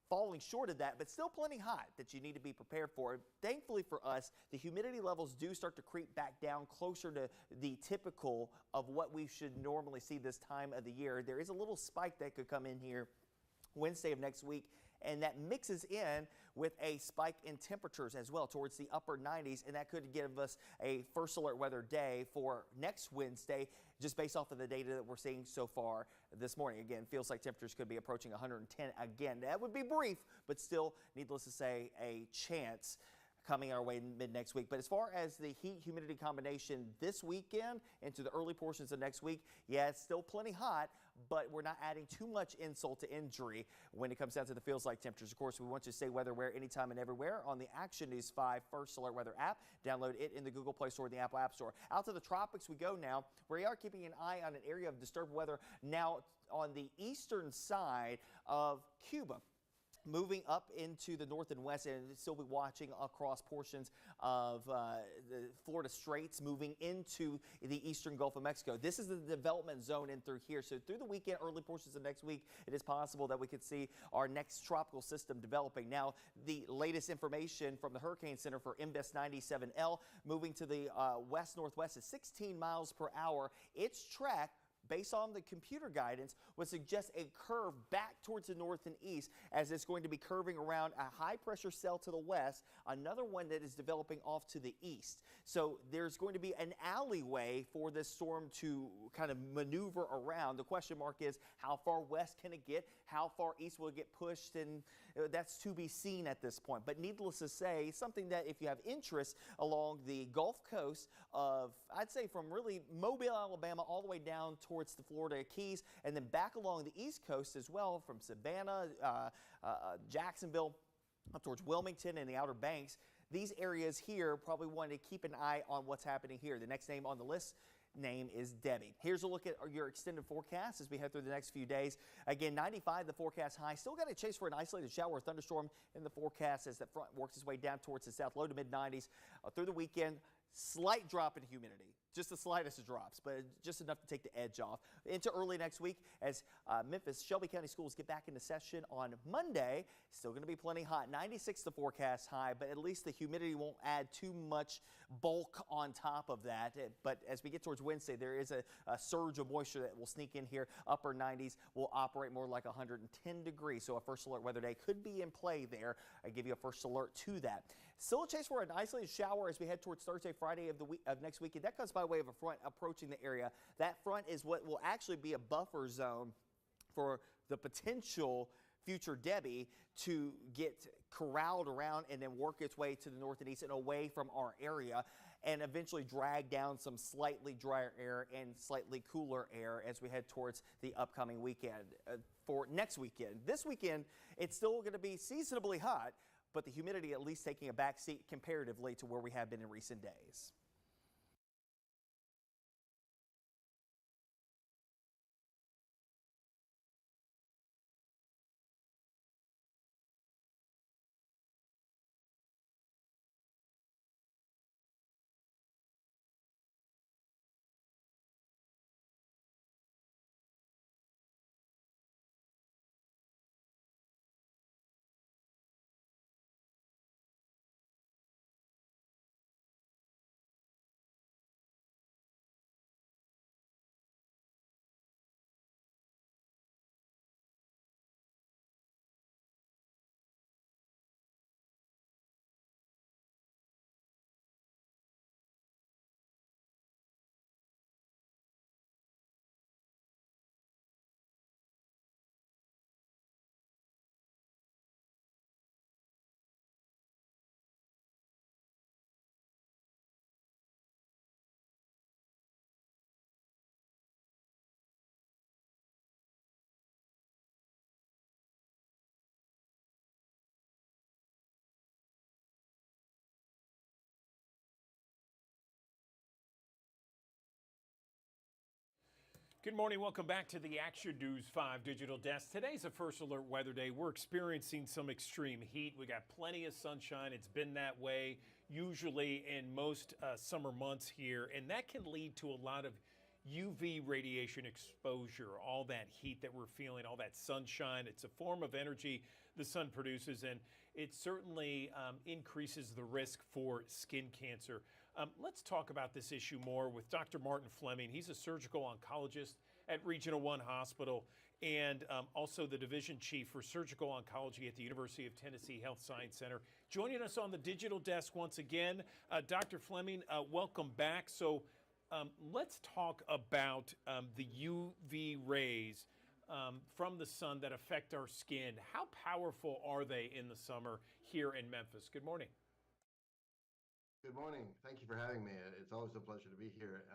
falling short of that, but still plenty hot that you need to be prepared for. Thankfully for us, the humidity levels do start to creep back down closer to the typical of what we should normally see this time of the year. There is a little spike that could come in here Wednesday of next week, and that mixes in with a spike in temperatures as well towards the upper 90s, and that could give us a first alert weather day for next Wednesday just based off of the data that we're seeing so far this morning. Again, feels like temperatures could be approaching 110 again. That would be brief, but still, needless to say, a chance coming our way mid next week. But as far as the heat humidity combination this weekend into the early portions of next week, yeah, it's still plenty hot, but we're not adding too much insult to injury when it comes down to the feels like temperatures. Of course, we want you to stay weather aware anytime and everywhere on the Action News 5 First Alert Weather app. Download it in the Google Play Store and the Apple App Store. Out to the tropics we go now. We are keeping an eye on an area of disturbed weather now on the eastern side of Cuba, moving up into the north and west, and still be watching across portions of the Florida Straits, moving into the eastern Gulf of Mexico. This is the development zone in through here. So through the weekend, early portions of next week, it is possible that we could see our next tropical system developing. Now, the latest information from the Hurricane Center for MBES 97L, moving to the west-northwest at 16 miles per hour. Its track, based on the computer guidance, would suggest a curve back towards the north and east, as it's going to be curving around a high pressure cell to the west, another one that is developing off to the east. So there's going to be an alleyway for this storm to kind of maneuver around. The question mark is, how far west can it get? How far east will it get pushed? And that's to be seen at this point. But needless to say, something that if you have interest along the Gulf Coast of, I'd say from really Mobile, Alabama, all the way down towards the Florida Keys, and then back along the East Coast as well, from Savannah, Jacksonville, up towards Wilmington and the Outer Banks. These areas here probably want to keep an eye on what's happening here. The next name on the list is Debbie. Here's a look at your extended forecast as we head through the next few days. Again, 95 the forecast high. Still got a chase for an isolated shower or thunderstorm in the forecast as that front works its way down towards the south, low to mid 90s through the weekend. Slight drop in humidity, just the slightest of drops, but just enough to take the edge off. Into early next week as Memphis, Shelby County schools get back into session on Monday. Still going to be plenty hot. 96 the forecast high, but at least the humidity won't add too much bulk on top of that. But as we get towards Wednesday, there is a surge of moisture that will sneak in here. Upper 90s will operate more like 110 degrees. So a first alert weather day could be in play there. I give you a first alert to that. Still a chase for an isolated shower as we head towards Thursday, Friday of the week of next weekend. That comes by way of a front approaching the area. That front is what will actually be a buffer zone for the potential future Debbie to get corralled around and then work its way to the north and east and away from our area, and eventually drag down some slightly drier air and slightly cooler air as we head towards the upcoming weekend. For next weekend, this weekend, it's still going to be seasonably hot, but the humidity at least taking a back seat comparatively to where we have been in recent days. Good morning. Welcome back to the Action News 5 Digital Desk. Today's a first alert weather day. We're experiencing some extreme heat. We got plenty of sunshine. It's been that way usually in most summer months here, and that can lead to a lot of UV radiation exposure. All that heat that we're feeling, all that sunshine, it's a form of energy the sun produces, and it certainly increases the risk for skin cancer. Let's talk about this issue more with Dr. Martin Fleming. He's a surgical oncologist at Regional One Hospital and also the division chief for surgical oncology at the University of Tennessee Health Science Center. Joining us on the digital desk once again, Dr. Fleming, welcome back. So let's talk about the UV rays from the sun that affect our skin. How powerful are they in the summer here in Memphis? Good morning. Good morning. Thank you for having me. It's always a pleasure to be here.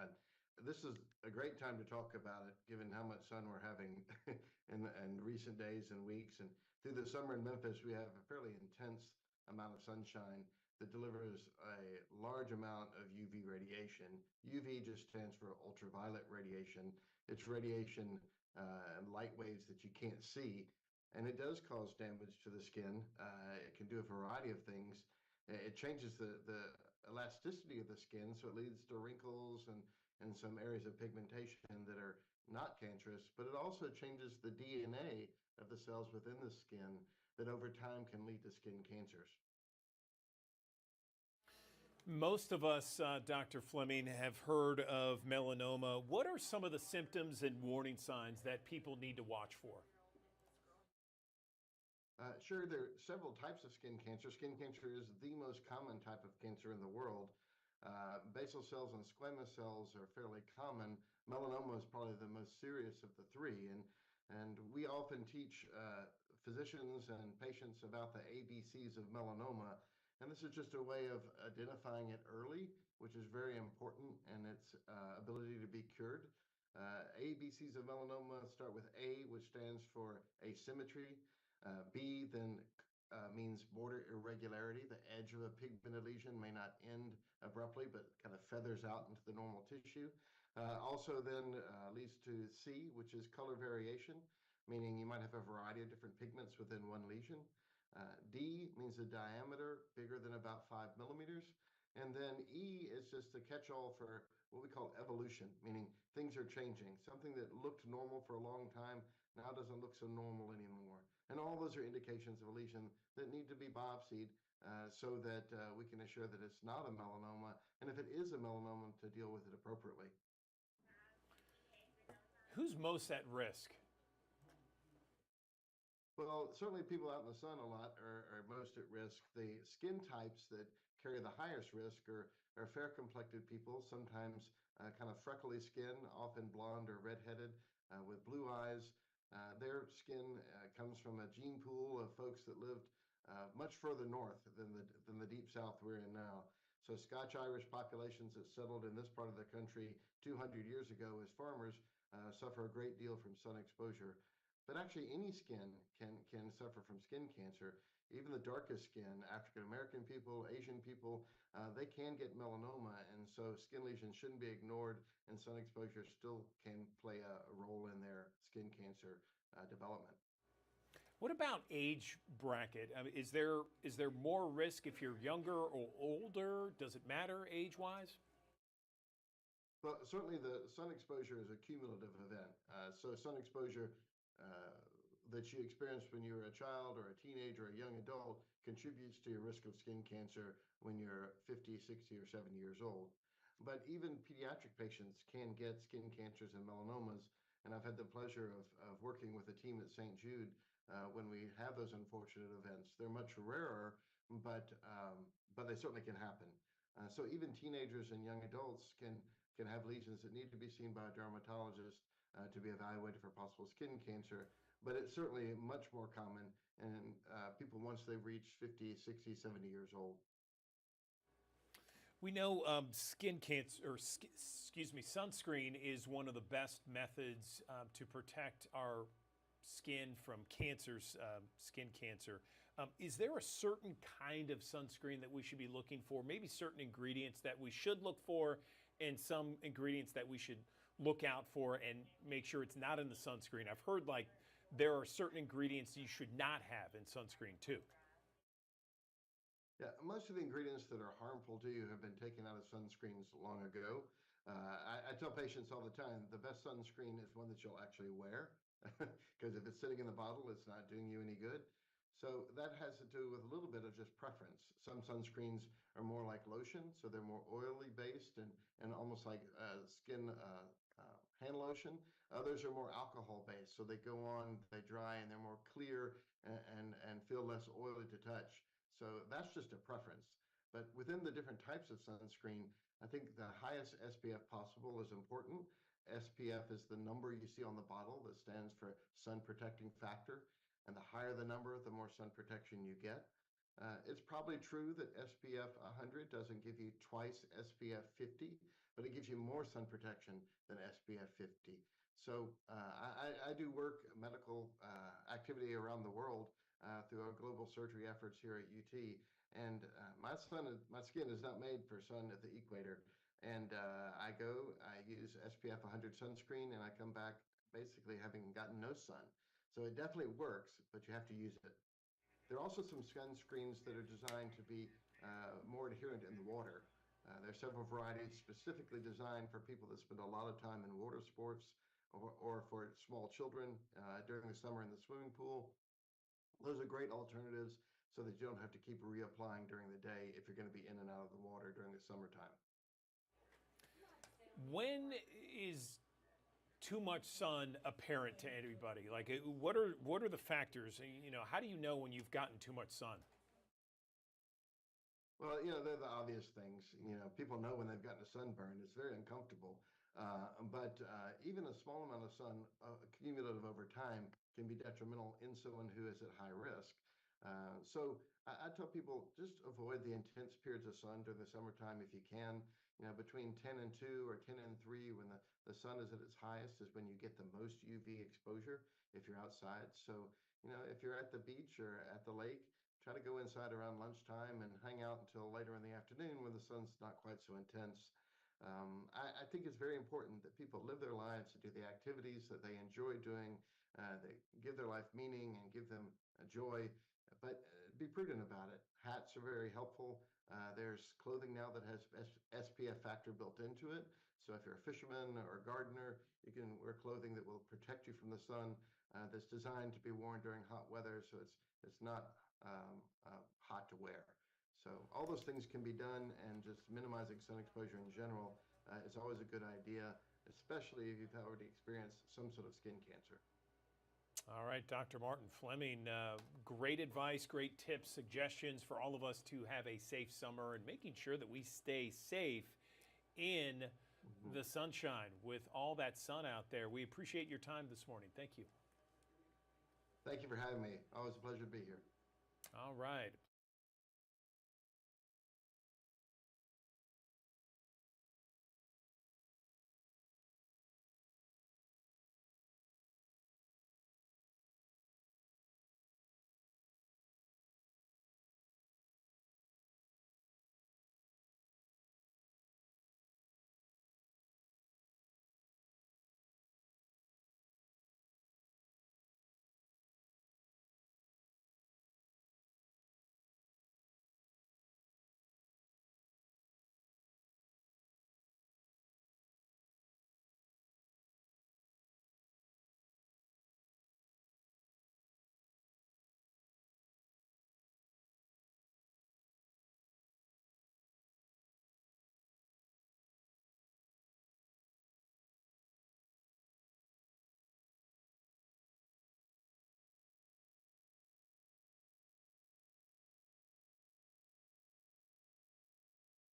This is a great time to talk about it, given how much sun we're having in recent days and weeks. And through the summer in Memphis, we have a fairly intense amount of sunshine that delivers a large amount of UV radiation. UV just stands for ultraviolet radiation. It's radiation and light waves that you can't see, and it does cause damage to the skin. It can do a variety of things. It changes the elasticity of the skin, so it leads to wrinkles and some areas of pigmentation that are not cancerous, but it also changes the DNA of the cells within the skin that over time can lead to skin cancers. Most of us, Dr. Fleming, have heard of melanoma. What are some of the symptoms and warning signs that people need to watch for? Sure, there are several types of skin cancer. Skin cancer is the most common type of cancer in the world. Basal cells and squamous cells are fairly common. Melanoma is probably the most serious of the three. And we often teach physicians and patients about the ABCs of melanoma. And this is just a way of identifying it early, which is very important, and its ability to be cured. ABCs of melanoma start with A, which stands for asymmetry. B then means border irregularity. The edge of a pigmented lesion may not end abruptly, but kind of feathers out into the normal tissue. Also then leads to C, which is color variation, meaning you might have a variety of different pigments within one lesion. D means a diameter bigger than about 5 millimeters. And then E is just a catch-all for what we call evolution, meaning things are changing. Something that looked normal for a long time now doesn't look so normal anymore. And all those are indications of a lesion that need to be biopsied so that we can assure that it's not a melanoma, and if it is a melanoma, to deal with it appropriately. Who's most at risk? Well, certainly people out in the sun a lot are most at risk. The skin types that carry the highest risk are fair-complected people, sometimes kind of freckly skin, often blonde or redheaded, with blue eyes. Their skin comes from a gene pool of folks that lived much further north than the deep south we're in now. So Scotch-Irish populations that settled in this part of the country 200 years ago as farmers suffer a great deal from sun exposure. But actually any skin can suffer from skin cancer. Even the darkest skin, African American people, Asian people, they can get melanoma, and so skin lesions shouldn't be ignored, and sun exposure still can play a role in their skin cancer development. What about age bracket? I mean, is there more risk if you're younger or older? Does it matter age-wise? Well, certainly the sun exposure is a cumulative event. So sun exposure that you experienced when you were a child or a teenager or a young adult contributes to your risk of skin cancer when you're 50, 60, or 70 years old. But even pediatric patients can get skin cancers and melanomas, and I've had the pleasure of working with a team at St. Jude when we have those unfortunate events. They're much rarer, but they certainly can happen. So even teenagers and young adults can have lesions that need to be seen by a dermatologist to be evaluated for possible skin cancer, but it's certainly much more common in people once they've reached 50, 60, 70 years old. We know skin cancer, or sunscreen is one of the best methods to protect our skin from cancers, skin cancer. Is there a certain kind of sunscreen that we should be looking for? Maybe certain ingredients that we should look for and some ingredients that we should look out for and make sure it's not in the sunscreen? I've heard like there are certain ingredients you should not have in sunscreen too. Yeah, most of the ingredients that are harmful to you have been taken out of sunscreens long ago. I tell patients all the time, the best sunscreen is one that you'll actually wear, because if it's sitting in the bottle, it's not doing you any good. So that has to do with a little bit of just preference. Some sunscreens are more like lotion, so they're more oily based and almost like skin hand lotion. Others are more alcohol based, so they go on, they dry, and they're more clear and feel less oily to touch. So that's just a preference. But within the different types of sunscreen, I think the highest SPF possible is important. SPF is the number you see on the bottle that stands for sun protecting factor. And the higher the number, the more sun protection you get. It's probably true that SPF 100 doesn't give you twice SPF 50, but it gives you more sun protection than SPF 50. So I do work medical activity around the world through our global surgery efforts here at UT. And my skin is not made for sun at the equator. And I use SPF 100 sunscreen, and I come back basically having gotten no sun. So it definitely works, but you have to use it. There are also some sunscreens that are designed to be more adherent in the water. There are several varieties specifically designed for people that spend a lot of time in water sports or for small children during the summer in the swimming pool. Those are great alternatives so that you don't have to keep reapplying during the day if you're going to be in and out of the water during the summertime. When is too much sun apparent to everybody? Like, what are the factors? You know, how do you know when you've gotten too much sun? Well, they're the obvious things. People know when they've gotten a sunburn. It's very uncomfortable. But even a small amount of sun, cumulative over time, can be detrimental in someone who is at high risk. So I tell people just avoid the intense periods of sun during the summertime if you can. Between 10 and 2 or 10 and 3, when the sun is at its highest, is when you get the most UV exposure if you're outside. So, if you're at the beach or at the lake, try to go inside around lunchtime and hang out until later in the afternoon when the sun's not quite so intense. I think it's very important that people live their lives and do the activities that they enjoy doing, that give their life meaning and give them joy, but be prudent about it. Hats are very helpful. There's clothing now that has SPF factor built into it. So if you're a fisherman or a gardener, you can wear clothing that will protect you from the sun, that's designed to be worn during hot weather, so it's not hot to wear. So all those things can be done, and just minimizing sun exposure in general is always a good idea, especially if you've already experienced some sort of skin cancer. All right, Dr. Martin Fleming, great advice, great tips, suggestions for all of us to have a safe summer and making sure that we stay safe in the sunshine with all that sun out there. We appreciate your time this morning. Thank you. Thank you for having me. Always a pleasure to be here. All right.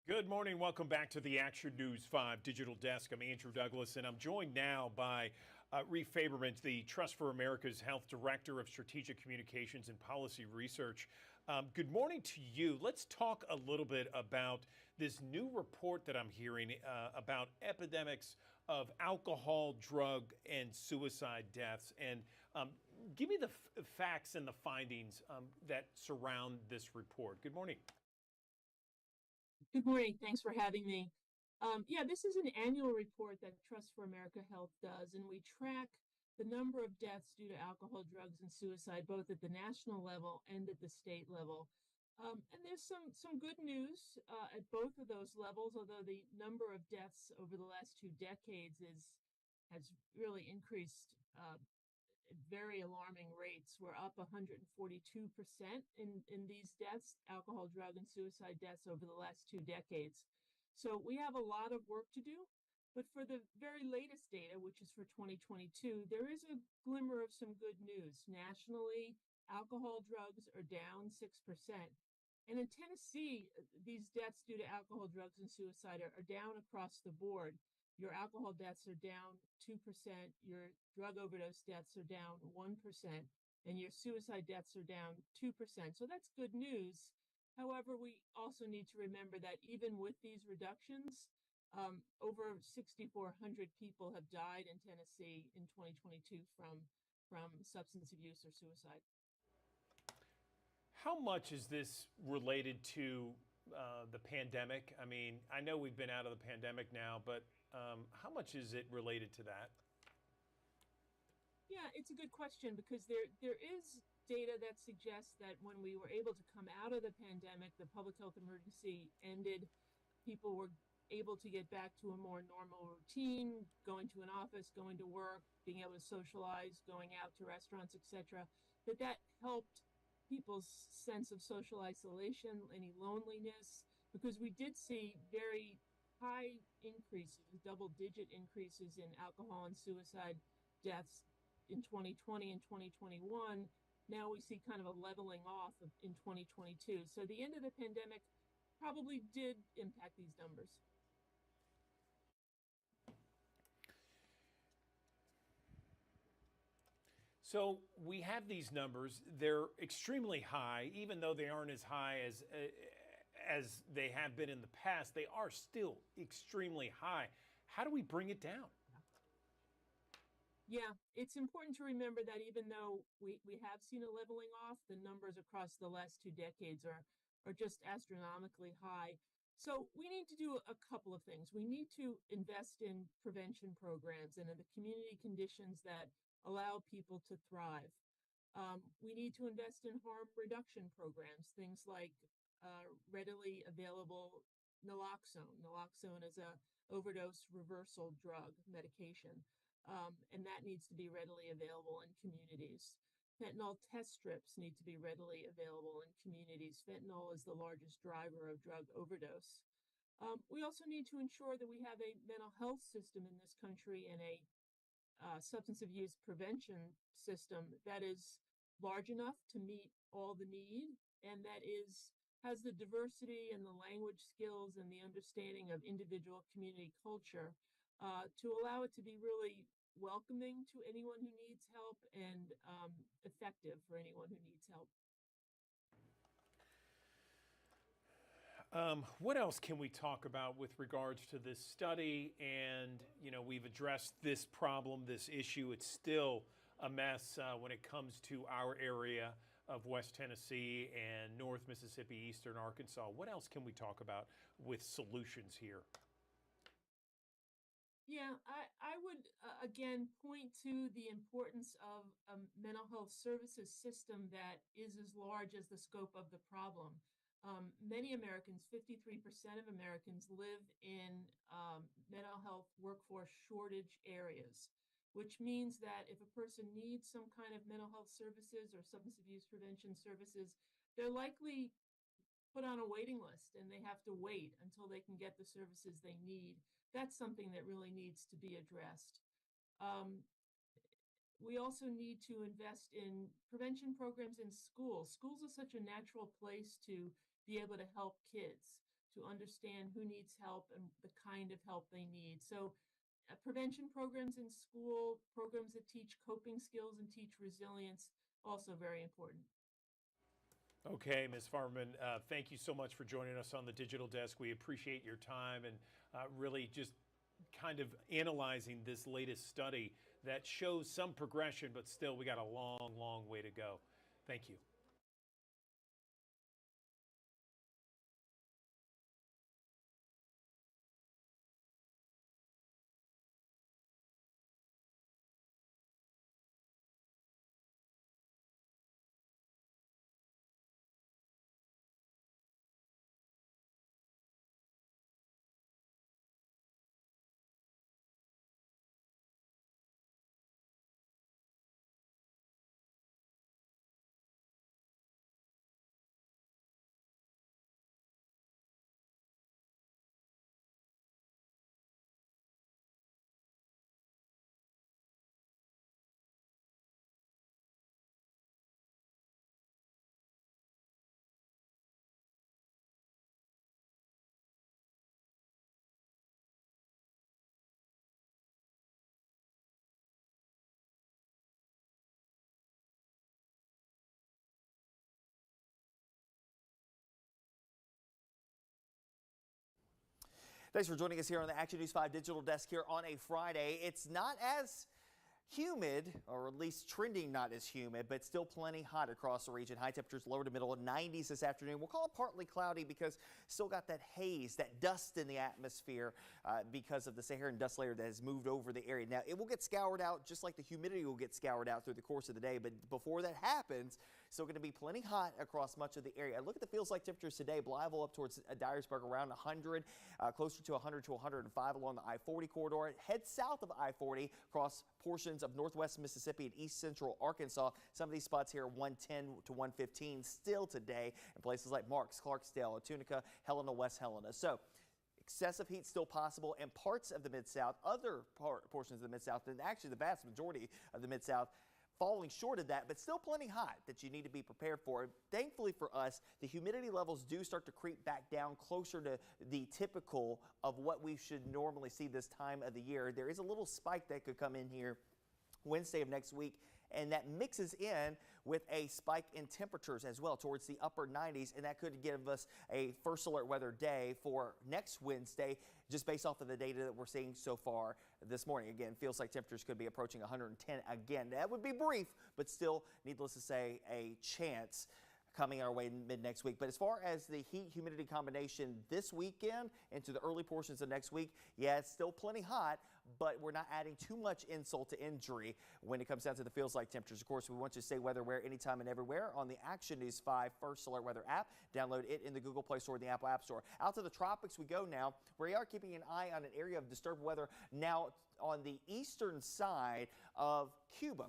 Good morning. Welcome back to the Action News 5 Digital Desk. I'm Andrew Douglas, and I'm joined now by Reef Faberman, the Trust for America's Health Director of Strategic Communications and Policy Research. Good morning to you. Let's talk a little bit about this new report that I'm hearing about epidemics of alcohol, drug, and suicide deaths. And give me the facts and the findings that surround this report. Good morning. Good morning. Thanks for having me. Yeah, this is an annual report that Trust for America Health does, and we track the number of deaths due to alcohol, drugs, and suicide, both at the national level and at the state level. And there's some good news at both of those levels, although the number of deaths over the last 2 decades has really increased at very alarming rates. We're up 142% in these deaths, alcohol, drug, and suicide deaths over the last 2 decades. So we have a lot of work to do. But for the very latest data, which is for 2022, there is a glimmer of some good news. Nationally, alcohol drugs are down 6%. And in Tennessee, these deaths due to alcohol, drugs, and suicide are down across the board. Your alcohol deaths are down 2%, your drug overdose deaths are down 1%, and your suicide deaths are down 2%. So that's good news. However, we also need to remember that even with these reductions, over 6,400 people have died in Tennessee in 2022 from substance abuse or suicide. How much is this related to the pandemic? I mean, I know we've been out of the pandemic now, but how much is it related to that? Yeah, it's a good question because there is data that suggests that when we were able to come out of the pandemic, the public health emergency ended, people were able to get back to a more normal routine, going to an office, going to work, being able to socialize, going out to restaurants, etc., that helped people's sense of social isolation, any loneliness, because we did see very high increases, double-digit increases in alcohol and suicide deaths in 2020 and 2021. Now we see kind of a leveling off in 2022. So the end of the pandemic probably did impact these numbers. So we have these numbers. They're extremely high, even though they aren't as high as they have been in the past. They are still extremely high. How do we bring it down? Yeah, it's important to remember that even though we have seen a leveling off, the numbers across the last 2 decades are just astronomically high. So we need to do a couple of things. We need to invest in prevention programs and in the community conditions that allow people to thrive. We need to invest in harm reduction programs, things like readily available naloxone. Naloxone is a overdose reversal drug medication, and that needs to be readily available in communities. Fentanyl test strips need to be readily available in communities. Fentanyl is the largest driver of drug overdose. We also need to ensure that we have a mental health system in this country and a substance abuse prevention system that is large enough to meet all the need and that has the diversity and the language skills and the understanding of individual community culture to allow it to be really welcoming to anyone who needs help and effective for anyone who needs help. What else can we talk about with regards to this study? And, you know, we've addressed this problem, this issue. It's still a mess when it comes to our area of West Tennessee and North Mississippi, Eastern Arkansas. What else can we talk about with solutions here? Yeah, I would again point to the importance of a mental health services system that is as large as the scope of the problem. Many Americans, 53% of Americans, live in mental health workforce shortage areas, which means that if a person needs some kind of mental health services or substance abuse prevention services, they're likely put on a waiting list and they have to wait until they can get the services they need. That's something that really needs to be addressed. We also need to invest in prevention programs in schools. Schools are such a natural place to be able to help kids, to understand who needs help and the kind of help they need. So prevention programs in school, programs that teach coping skills and teach resilience, also very important. Okay, Ms. Farberman, thank you so much for joining us on the Digital Desk. We appreciate your time and really just kind of analyzing this latest study that shows some progression, but still we got a long, long way to go. Thank you. Thanks for joining us here on the Action News 5 Digital Desk here on a Friday. It's not as humid, or at least trending not as humid, but still plenty hot across the region. High temperatures lower to middle 90s this afternoon. We'll call it partly cloudy because still got that haze, that dust in the atmosphere because of the Saharan dust layer that has moved over the area. Now, it will get scoured out just like the humidity will get scoured out through the course of the day, but before that happens, still going to be plenty hot across much of the area. Look at the feels like temperatures today. Blytheville up towards Dyersburg around 100, closer to 100 to 105 along the I-40 corridor. Head south of I-40 across portions of northwest Mississippi and east central Arkansas. Some of these spots here 110 to 115 still today in places like Marks, Clarksdale, Tunica, Helena, West Helena. So excessive heat still possible in parts of the Mid-South, other portions of the Mid-South, and actually the vast majority of the Mid-South falling short of that, but still plenty hot that you need to be prepared for. Thankfully for us, the humidity levels do start to creep back down closer to the typical of what we should normally see this time of the year. There is a little spike that could come in here Wednesday of next week, and that mixes in with a spike in temperatures as well towards the upper 90s, and that could give us a first alert weather day for next Wednesday just based off of the data that we're seeing so far this morning. Again, feels like temperatures could be approaching 110 again. That would be brief, but still, needless to say, a chance coming our way mid next week. But as far as the heat humidity combination this weekend into the early portions of next week, yeah, it's still plenty hot, but we're not adding too much insult to injury when it comes down to the feels like temperatures. Of course, we want you to stay weather aware anytime and everywhere on the Action News 5 First Alert Weather app. Download it in the Google Play Store and the Apple App Store. Out to the tropics we go now. We are keeping an eye on an area of disturbed weather now on the eastern side of Cuba.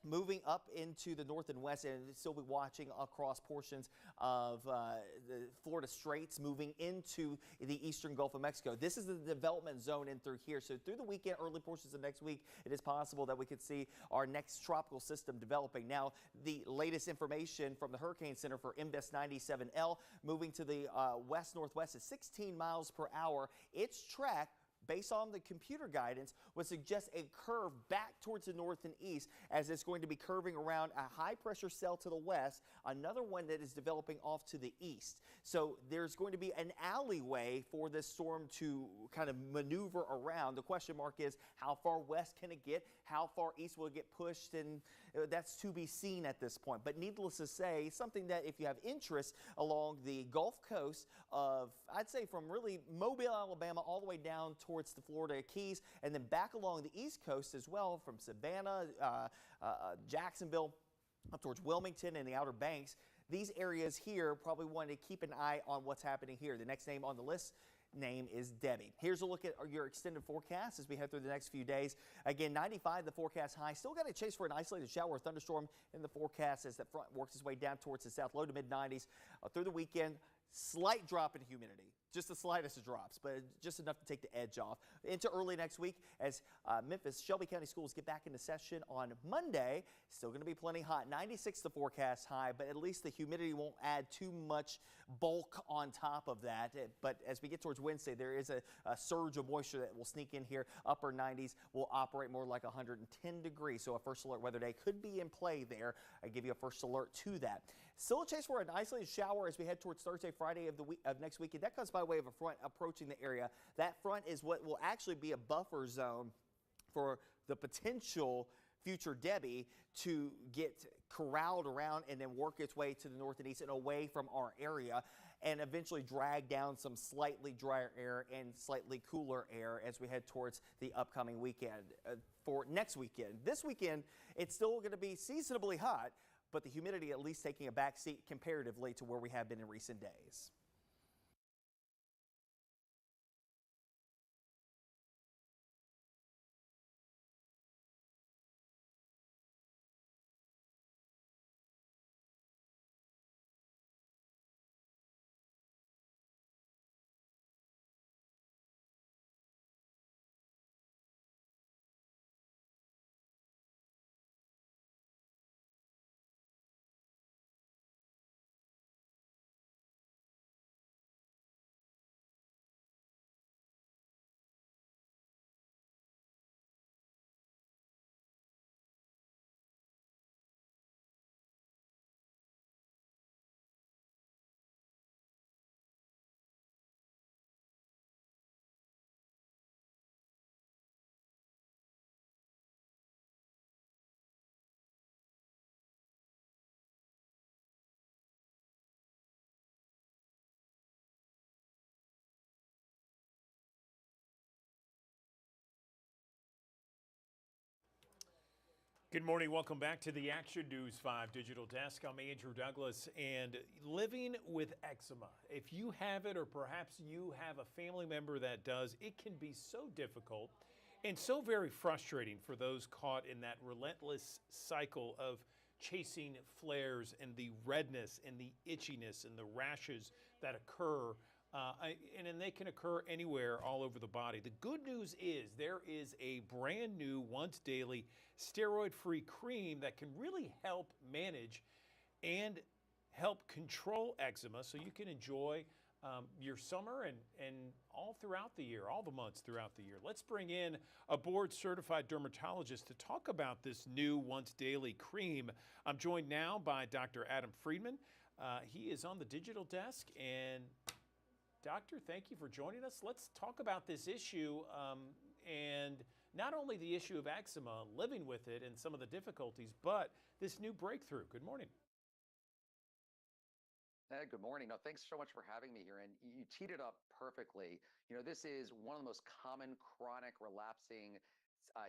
Moving up into the north and west, and still be watching across portions of the Florida Straits, moving into the eastern Gulf of Mexico. This is the development zone in through here. So through the weekend, early portions of next week, it is possible that we could see our next tropical system developing. Now, the latest information from the Hurricane Center for Invest 97L moving to the west-northwest is 16 miles per hour. Its track, based on the computer guidance, would suggest a curve back towards the north and east as it's going to be curving around a high pressure cell to the west, another one that is developing off to the east. So there's going to be an alleyway for this storm to kind of maneuver around. The question mark is how far west can it get? How far east will it get pushed? And that's to be seen at this point. But needless to say, something that if you have interest along the Gulf Coast of, I'd say from really Mobile, Alabama, all the way down towards the Florida Keys, and then back along the East Coast as well, from Savannah, Jacksonville, up towards Wilmington and the Outer Banks. These areas here probably want to keep an eye on what's happening here. The next name on the list is Debbie. Here's a look at your extended forecast as we head through the next few days. Again, 95 the forecast high. Still got a chase for an isolated shower or thunderstorm in the forecast as that front works its way down towards the south, low to mid 90s through the weekend. Slight drop in humidity, just the slightest of drops, but just enough to take the edge off. Into early next week as Memphis Shelby County schools get back into session on Monday. Still going to be plenty hot. 96 the forecast high, but at least the humidity won't add too much bulk on top of that. But as we get towards Wednesday, there is a surge of moisture that will sneak in here. Upper 90s will operate more like 110 degrees. So a first alert weather day could be in play there. I give you a first alert to that. Still a chance for an isolated shower as we head towards Thursday, Friday of next weekend. That comes by way of a front approaching the area. That front is what will actually be a buffer zone for the potential future Debbie to get corralled around and then work its way to the north and east and away from our area and eventually drag down some slightly drier air and slightly cooler air as we head towards the upcoming weekend. For next weekend, this weekend, it's still going to be seasonably hot, but the humidity at least taking a back seat comparatively to where we have been in recent days. Good morning. Welcome back to the Action News 5 Digital Desk. I'm Andrew Douglas, and living with eczema. If you have it, or perhaps you have a family member that does, it can be so difficult and so very frustrating for those caught in that relentless cycle of chasing flares and the redness and the itchiness and the rashes that occur. And they can occur anywhere all over the body. The good news is there is a brand new once daily steroid-free cream that can really help manage and help control eczema so you can enjoy your summer and all throughout the year, all the months throughout the year. Let's bring in a board certified dermatologist to talk about this new once daily cream. I'm joined now by Dr. Adam Friedman. He is on the digital desk, and Doctor, thank you for joining us. Let's talk about this issue and not only the issue of eczema, living with it and some of the difficulties, but this new breakthrough. Good morning. Good morning. No, thanks so much for having me here. And you teed it up perfectly. You know, this is one of the most common chronic relapsing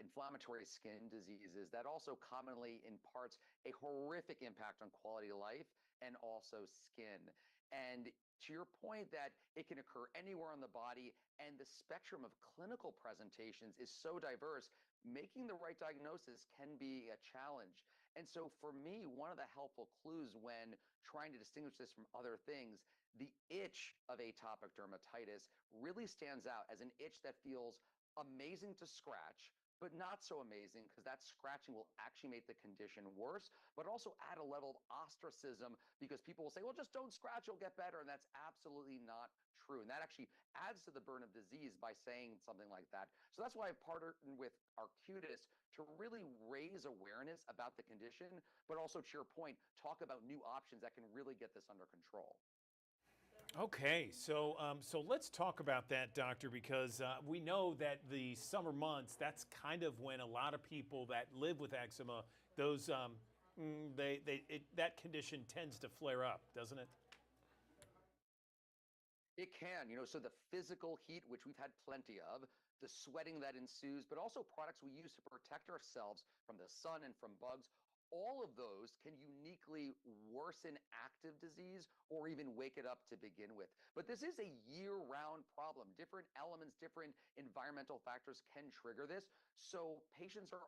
inflammatory skin diseases that also commonly imparts a horrific impact on quality of life and also skin. And to your point that it can occur anywhere on the body and the spectrum of clinical presentations is so diverse, making the right diagnosis can be a challenge. And so for me, one of the helpful clues when trying to distinguish this from other things, the itch of atopic dermatitis really stands out as an itch that feels amazing to scratch, but not so amazing because that scratching will actually make the condition worse, but also add a level of ostracism because people will say, well, just don't scratch, you'll get better. And that's absolutely not true. And that actually adds to the burden of disease by saying something like that. So that's why I've partnered with Arcutis to really raise awareness about the condition, but also to your point, talk about new options that can really get this under control. Okay, so let's talk about that, Doctor, because we know that the summer months, that's kind of when a lot of people that live with eczema, those that condition tends to flare up, doesn't it? It can, so the physical heat, which we've had plenty of, the sweating that ensues, but also products we use to protect ourselves from the sun and from bugs. All of those can uniquely worsen active disease or even wake it up to begin with. But this is a year-round problem. Different elements, different environmental factors can trigger this. So patients are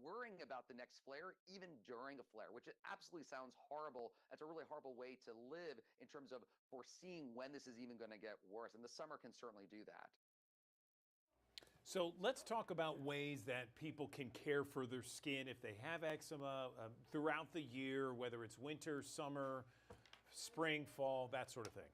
worrying about the next flare even during a flare, which absolutely sounds horrible. That's a really horrible way to live in terms of foreseeing when this is even going to get worse. And the summer can certainly do that. So let's talk about ways that people can care for their skin if they have eczema throughout the year, whether it's winter, summer, spring, fall, that sort of thing.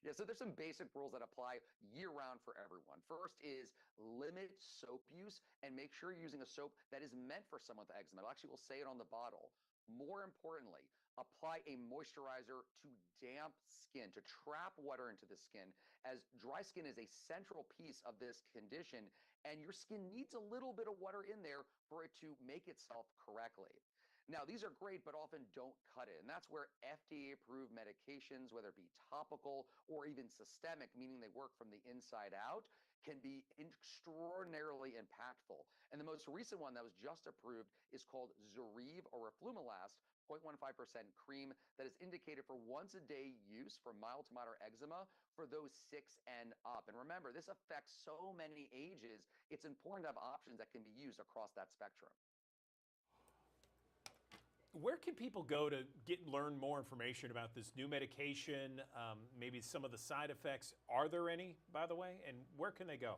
Yeah, so there's some basic rules that apply year-round for everyone. First is limit soap use and make sure you're using a soap that is meant for someone with eczema. It actually will say it on the bottle. More importantly, apply a moisturizer to damp skin, to trap water into the skin, as dry skin is a central piece of this condition, and your skin needs a little bit of water in there for it to make itself correctly. Now, these are great, but often don't cut it. And that's where FDA-approved medications, whether it be topical or even systemic, meaning they work from the inside out, can be extraordinarily impactful. And the most recent one that was just approved is called Zoryve or Roflumilast, 0.15% cream that is indicated for once-a-day use for mild to moderate eczema for those 6 and up. And remember, this affects so many ages. It's important to have options that can be used across that spectrum. Where can people go to learn more information about this new medication, maybe some of the side effects? Are there any, by the way, and where can they go?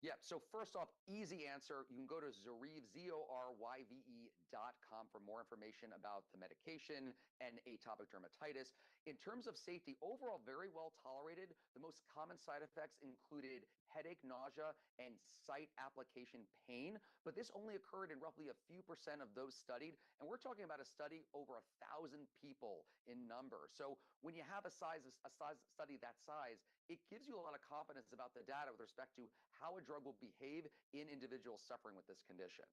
Yeah, so first off, easy answer. You can go to Zoryve, ZORYVE.com for more information about the medication and atopic dermatitis. In terms of safety, overall, very well tolerated. The most common side effects included headache, nausea, and site application pain. But this only occurred in roughly a few % of those studied. And we're talking about a study over 1,000 people in number. So when you have a study that size, it gives you a lot of confidence about the data with respect to how a drug will behave in individuals suffering with this condition.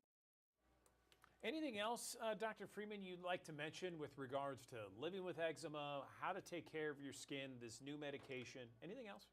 Anything else, Dr. Friedman, you'd like to mention with regards to living with eczema, how to take care of your skin, this new medication? Anything else?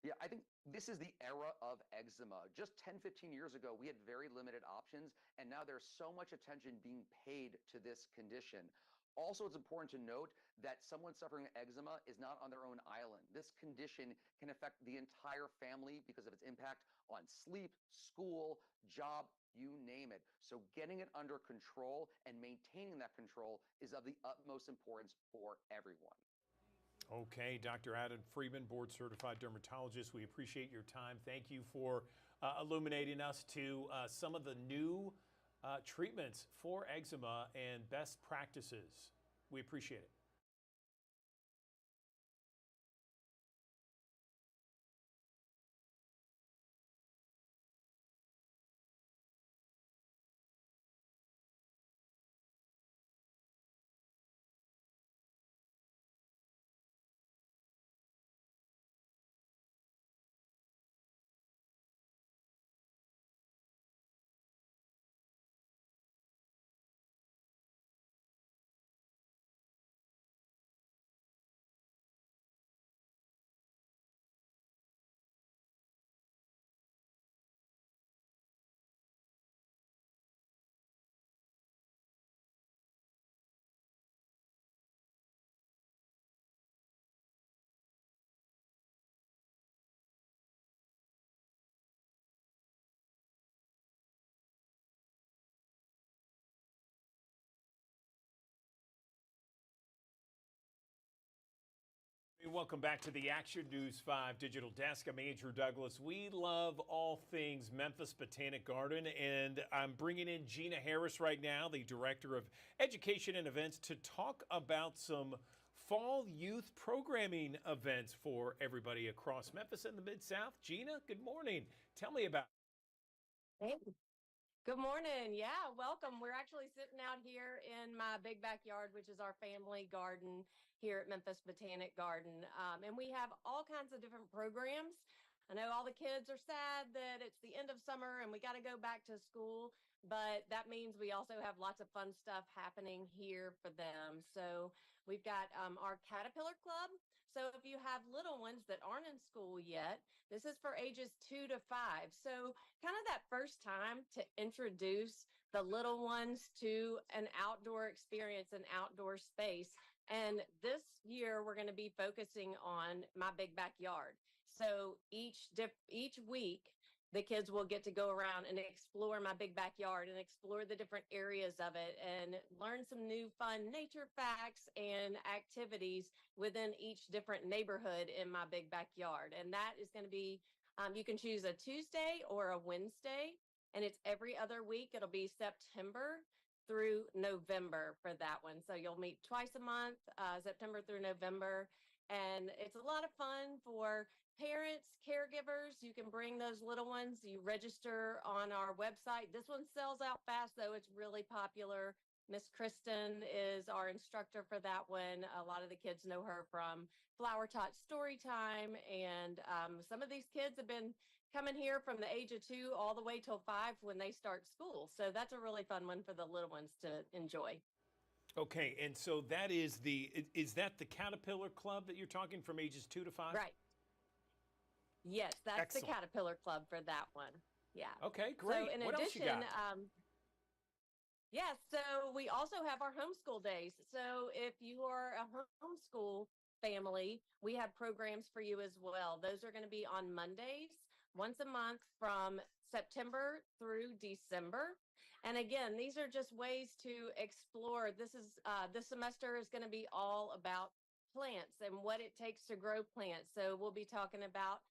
Yeah, I think this is the era of eczema. Just 10, 15 years ago, we had very limited options, and now there's so much attention being paid to this condition. Also, it's important to note that someone suffering eczema is not on their own island. This condition can affect the entire family because of its impact on sleep, school, job, you name it. So getting it under control and maintaining that control is of the utmost importance for everyone. Okay, Dr. Adam Friedman, board certified dermatologist, we appreciate your time. Thank you for illuminating us to some of the new treatments for eczema and best practices. We appreciate it. Welcome back to the Action News 5 Digital Desk. I'm Andrew Douglas. We love all things Memphis Botanic Garden, and I'm bringing in Gina Harris right now, the Director of Education and Events, to talk about some fall youth programming events for everybody across Memphis and the Mid-South. Gina, good morning. Tell me about Hey. Good morning. Yeah, welcome. We're actually sitting out here in my big backyard, which is our family garden here at Memphis Botanic Garden. And we have all kinds of different programs. I know all the kids are sad that it's the end of summer and we got to go back to school, but that means we also have lots of fun stuff happening here for them. So we've got our Caterpillar Club. So if you have little ones that aren't in school yet, this is for ages 2 to 5. So kind of that first time to introduce the little ones to an outdoor experience, an outdoor space. And this year we're going to be focusing on my big backyard. So each week, the kids will get to go around and explore my big backyard and explore the different areas of it and learn some new fun nature facts and activities within each different neighborhood in my big backyard. And that is going to be, you can choose a Tuesday or a Wednesday, and it's every other week. It'll be September through November for that one. So you'll meet twice a month, September through November. And it's a lot of fun for parents, caregivers. You can bring those little ones. You register on our website. This one sells out fast, though. It's really popular. Miss Kristen is our instructor for that one. A lot of the kids know her from Flower Tot Storytime. And some of these kids have been coming here from the age of 2 all the way till 5 when they start school. So that's a really fun one for the little ones to enjoy. Okay, and so that is is that the Caterpillar Club that you're talking from ages 2 to 5? Right. Yes, that's Excellent. the Caterpillar Club for that one. Yeah. Okay, great. So in What else you addition, got? yes, so we also have our homeschool days. So if you are a homeschool family, we have programs for you as well. Those are going to be on Mondays, once a month from September through December. And again, these are just ways to explore. This semester is going to be all about plants and what it takes to grow plants. So we'll be talking about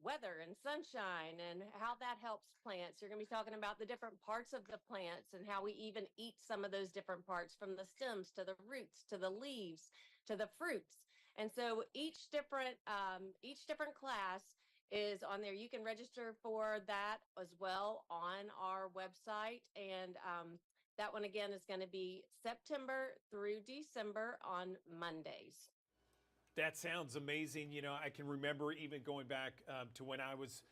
weather and sunshine and how that helps plants. You're going to be talking about the different parts of the plants and how we even eat some of those different parts, from the stems to the roots to the leaves to the fruits. And so each different class is on there. You can register for that as well on our website. And that one again is going to be September through December on Mondays. That sounds amazing. You know, I can remember even going back to when I was,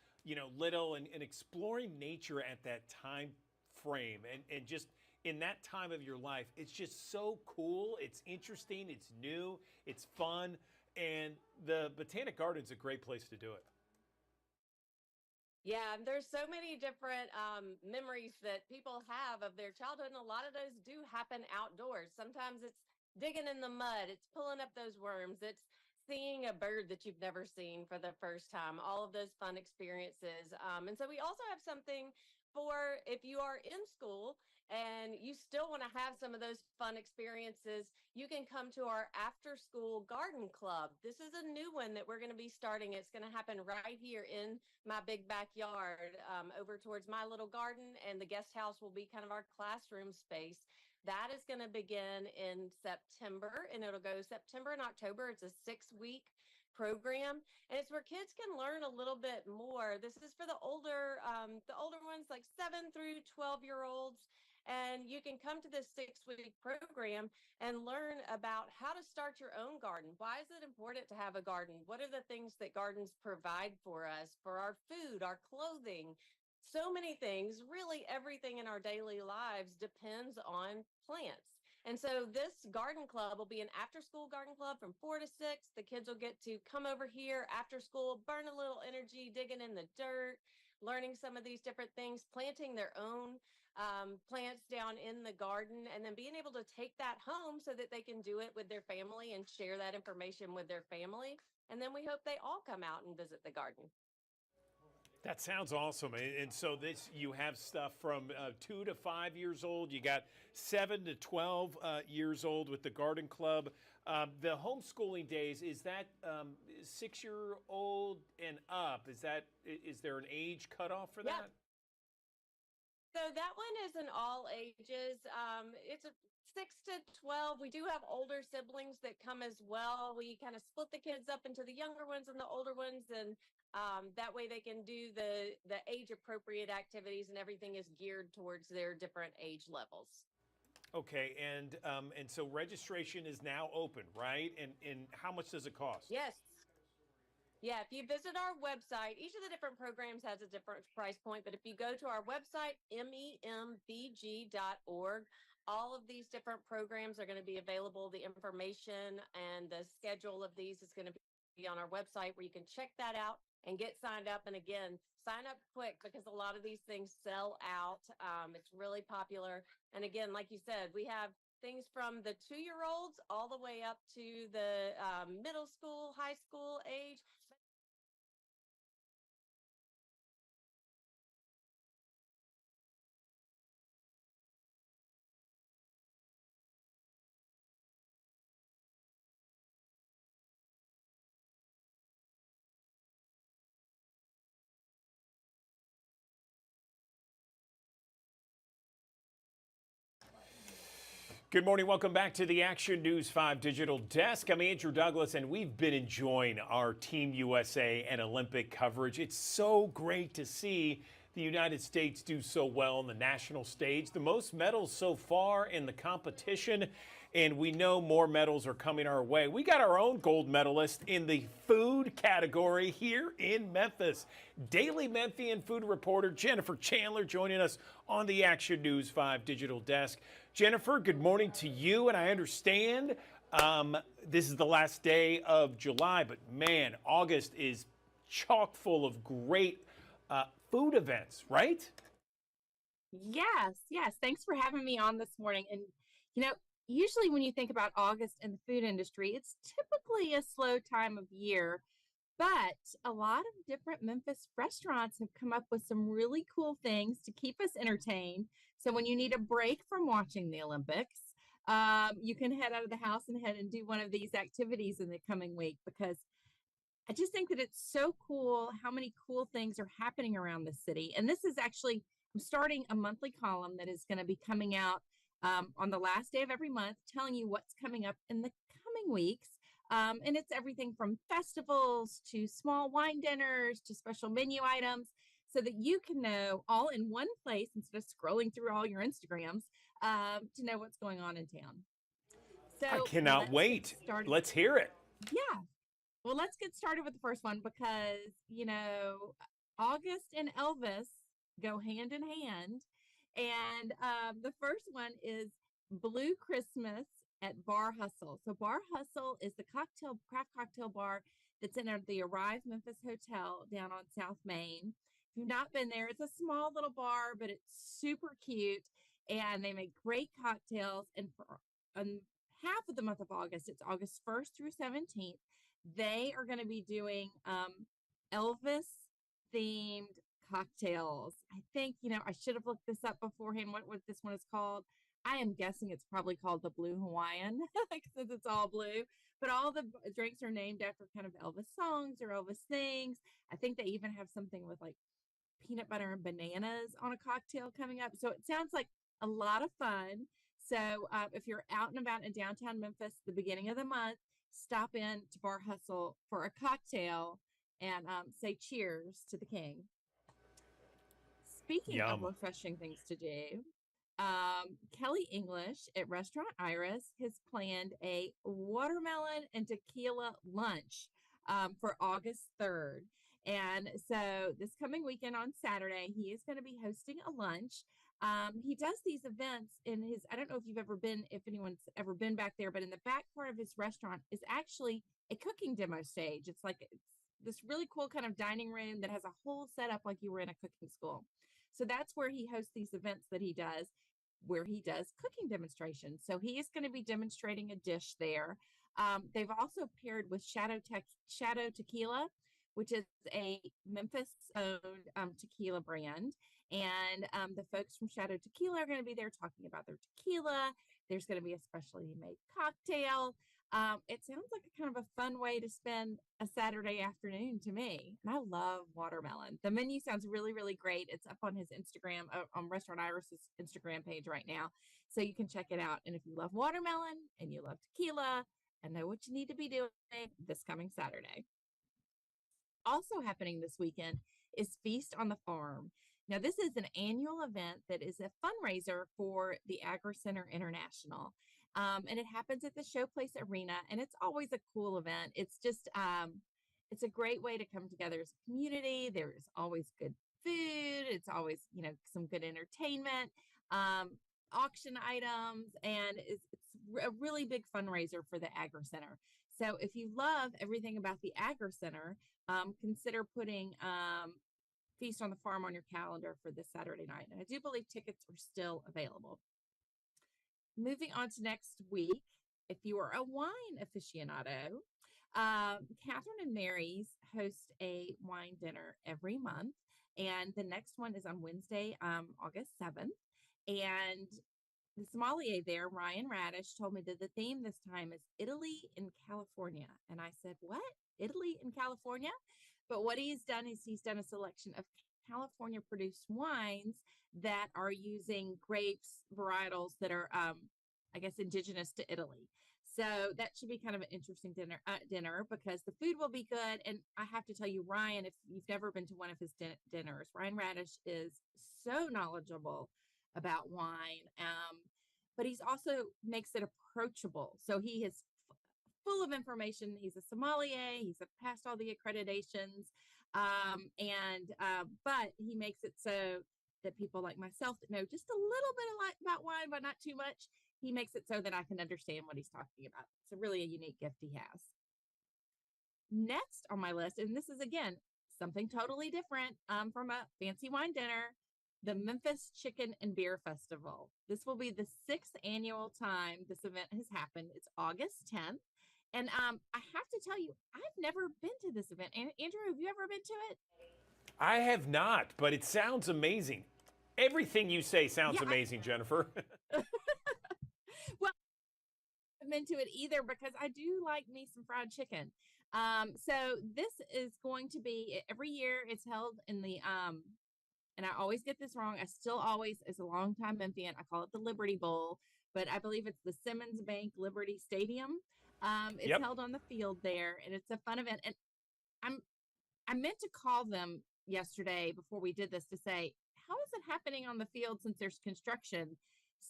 little and exploring nature at that time frame. And just in that time of your life, it's just so cool. It's interesting. It's new. It's fun. And the Botanic Garden's a great place to do it. Yeah, and there's so many different memories that people have of their childhood, and a lot of those do happen outdoors. Sometimes it's digging in the mud, it's pulling up those worms, it's seeing a bird that you've never seen for the first time, all of those fun experiences. And so we also have something for if you are in school and you still want to have some of those fun experiences, you can come to our after school garden club. This is a new one that we're going to be starting. It's going to happen right here in my big backyard, over towards my little garden, and the guest house will be kind of our classroom space. That is going to begin in September, and it'll go September and October. It's a 6-week program, and it's where kids can learn a little bit more. This is for the older ones, like 7 through 12-year-olds. And you can come to this 6-week program and learn about how to start your own garden. Why is it important to have a garden? What are the things that gardens provide for us, for our food, our clothing? So many things, really everything in our daily lives depends on plants. And so this garden club will be an after school garden club from 4 to 6. The kids will get to come over here after school, burn a little energy, digging in the dirt, learning some of these different things, planting their own plants down in the garden, and then being able to take that home so that they can do it with their family and share that information with their family. And then we hope they all come out and visit the garden. That sounds awesome. And so this, you have stuff from 2 to 5 years old. You got 7 to 12 years old with the garden club. The homeschooling days, is that 6-year-old and up? Is there an age cutoff for that? So that one is an all ages. It's a 6 to 12. We do have older siblings that come as well. We kind of split the kids up into the younger ones and the older ones, and that way they can do the age appropriate activities, and everything is geared towards their different age levels. Okay, and so registration is now open, right? And how much does it cost? Yes. Yeah, if you visit our website, each of the different programs has a different price point, but if you go to our website, membg.org, all of these different programs are going to be available. The information and the schedule of these is going to be on our website, where you can check that out and get signed up. And again, sign up quick, because a lot of these things sell out. It's really popular. And again, like you said, we have things from the 2-year-olds all the way up to the middle school, high school age. Good morning. Welcome back to the Action News 5 Digital Desk. I'm Andrew Douglas, and we've been enjoying our Team USA and Olympic coverage. It's so great to see the United States do so well on the national stage. The most medals so far in the competition, and we know more medals are coming our way. We got our own gold medalist in the food category here in Memphis. Daily Memphian food reporter Jennifer Chandler joining us on the Action News 5 Digital Desk. Jennifer, good morning to you, and I understand this is the last day of July, but man, August is chock full of great food events, right? Yes. Thanks for having me on this morning. And, usually when you think about August in the food industry, it's typically a slow time of year, but a lot of different Memphis restaurants have come up with some really cool things to keep us entertained. So when you need a break from watching the Olympics, you can head out of the house and head and do one of these activities in the coming week, because I just think that it's so cool how many cool things are happening around the city. And this is actually, I'm starting a monthly column that is going to be coming out on the last day of every month, telling you what's coming up in the coming weeks. And it's everything from festivals to small wine dinners to special menu items, so that you can know all in one place instead of scrolling through all your Instagrams to know what's going on in town. So I cannot wait. Let's hear it. Yeah. Well, let's get started with the first one, because, August and Elvis go hand in hand. And the first one is Blue Christmas at Bar Hustle. So Bar Hustle is the craft cocktail bar that's in the Arrive Memphis Hotel down on South Main. If you've not been there, it's a small little bar, but it's super cute, and they make great cocktails. And for half of the month of August, it's August 1st through 17th, they are going to be doing Elvis themed cocktails. I think, I should have looked this up beforehand, what this one is called. I am guessing it's probably called the Blue Hawaiian since it's all blue, but all the drinks are named after kind of Elvis songs or Elvis things. I think they even have something with like peanut butter and bananas on a cocktail coming up. So it sounds like a lot of fun. So if you're out and about in downtown Memphis, the beginning of the month, stop in to Bar Hustle for a cocktail and say cheers to the king. Speaking of Yum. refreshing things to do, Kelly English at Restaurant Iris has planned a watermelon and tequila lunch for August 3rd. And so this coming weekend on Saturday, he is going to be hosting a lunch. He does these events in his, I don't know if anyone's ever been back there, but in the back part of his restaurant is actually a cooking demo stage. It's this really cool kind of dining room that has a whole setup like you were in a cooking school. So that's where he hosts these events that he does, where he does cooking demonstrations. So he is going to be demonstrating a dish there. They've also paired with Shadow Tequila, which is a Memphis-owned tequila brand. And the folks from Shadow Tequila are going to be there talking about their tequila. There's going to be a specially made cocktail. It sounds like a kind of a fun way to spend a Saturday afternoon to me. And I love watermelon. The menu sounds really, really great. It's up on his Instagram, on Restaurant Iris's Instagram page right now. So you can check it out. And if you love watermelon and you love tequila and know what you need to be doing this coming Saturday. Also happening this weekend is Feast on the Farm. Now, this is an annual event that is a fundraiser for the Agri Center International. And it happens at the Showplace Arena, and it's always a cool event. It's just, it's a great way to come together as a community. There's always good food. It's always, some good entertainment, auction items, and it's a really big fundraiser for the Agri Center. So if you love everything about the Agri Center, consider putting Feast on the Farm on your calendar for this Saturday night. And I do believe tickets are still available. Moving on to next week, if you are a wine aficionado, Catherine and Mary's host a wine dinner every month. And the next one is on Wednesday, August 7th. And the sommelier there, Ryan Radish, told me that the theme this time is Italy in California. And I said, what? Italy in California? But what he's done is he's done a selection of California produced wines that are using grapes, varietals that are, indigenous to Italy. So that should be kind of an interesting dinner because the food will be good. And I have to tell you, Ryan, if you've never been to one of his dinners, Ryan Radish is so knowledgeable about wine, but he's also makes it approachable. So he is full of information. He's a sommelier. He's passed all the accreditations, but he makes it so that people like myself that know just a little bit about wine, but not too much, he makes it so that I can understand what he's talking about. It's really a unique gift he has. Next on my list, and this is again something totally different from a fancy wine dinner, the Memphis Chicken and Beer Festival. This will be the 6th annual time this event has happened. It's August 10th. And I have to tell you, I've never been to this event. Andrew, have you ever been to it? I have not, but it sounds amazing. Everything you say sounds amazing, Jennifer. Well, I haven't been to it either because I do like me some fried chicken. So this is going to be every year. It's held in the and I always get this wrong. I still always, as a longtime Memphian, I call it the Liberty Bowl, but I believe it's the Simmons Bank Liberty Stadium. It's held on the field there, and it's a fun event. And I meant to call them yesterday before we did this to say, how is it happening on the field since there's construction?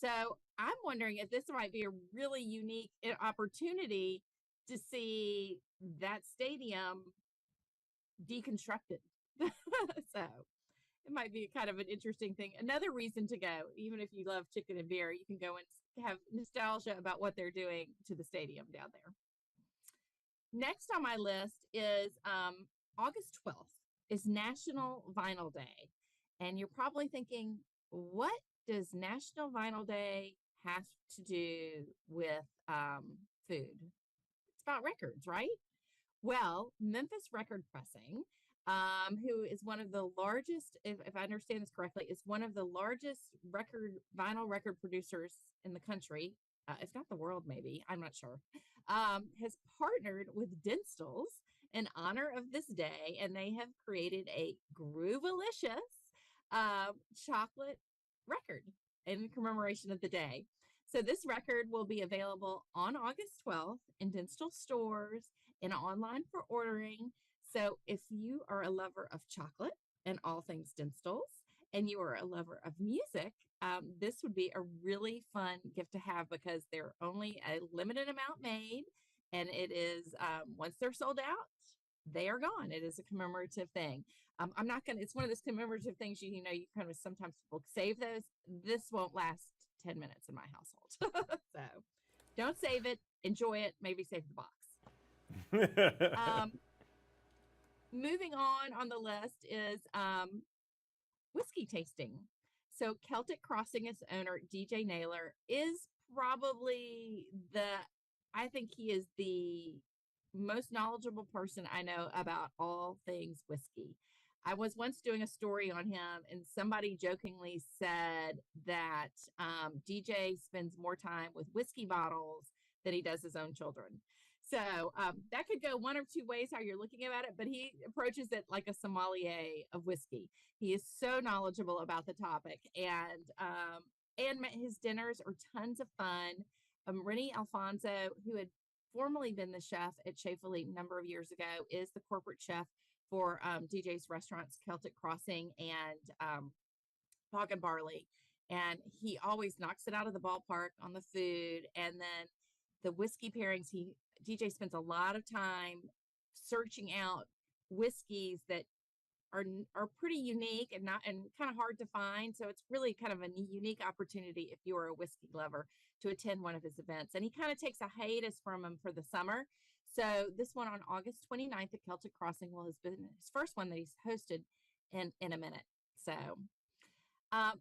So I'm wondering if this might be a really unique opportunity to see that stadium deconstructed. So it might be kind of an interesting thing. Another reason to go, even if you love chicken and beer, you can go and have nostalgia about what they're doing to the stadium down there. Next on my list is August 12th. is National Vinyl Day. And you're probably thinking, what does National Vinyl Day have to do with food? It's about records, right? Well, Memphis Record Pressing, who is one of the largest, if I understand this correctly, is one of the largest vinyl record producers in the country, if not the world, maybe, I'm not sure, has partnered with Dinstall's in honor of this day, and they have created a Groovalicious chocolate record in commemoration of the day. So this record will be available on August 12th in Dinstall stores and online for ordering. So if you are a lover of chocolate and all things Dinstall's, and you are a lover of music, this would be a really fun gift to have because they're only a limited amount made, and it is once they're sold out, they are gone. It is a commemorative thing. I'm not gonna. It's one of those commemorative things you know you kind of sometimes people save those. This won't last 10 minutes in my household, so don't save it. Enjoy it. Maybe save the box. Moving on the list is whiskey tasting. So Celtic Crossing's owner, DJ Naylor, is probably I think he is the most knowledgeable person I know about all things whiskey. I was once doing a story on him, and somebody jokingly said that DJ spends more time with whiskey bottles than he does his own children. So that could go one of two ways how you're looking at it, but he approaches it like a sommelier of whiskey. He is so knowledgeable about the topic, and his dinners are tons of fun. Rennie Alfonso, who had formerly been the chef at Chez Philippe a number of years ago, is the corporate chef for DJ's restaurants, Celtic Crossing and Bog and Barley. And he always knocks it out of the ballpark on the food. And then the whiskey pairings, DJ spends a lot of time searching out whiskeys that are pretty unique and kind of hard to find. So it's really kind of a unique opportunity if you are a whiskey lover to attend one of his events. And he kind of takes a hiatus from them for the summer. So this one on August 29th at Celtic Crossing will have been his first one that he's hosted in a minute. So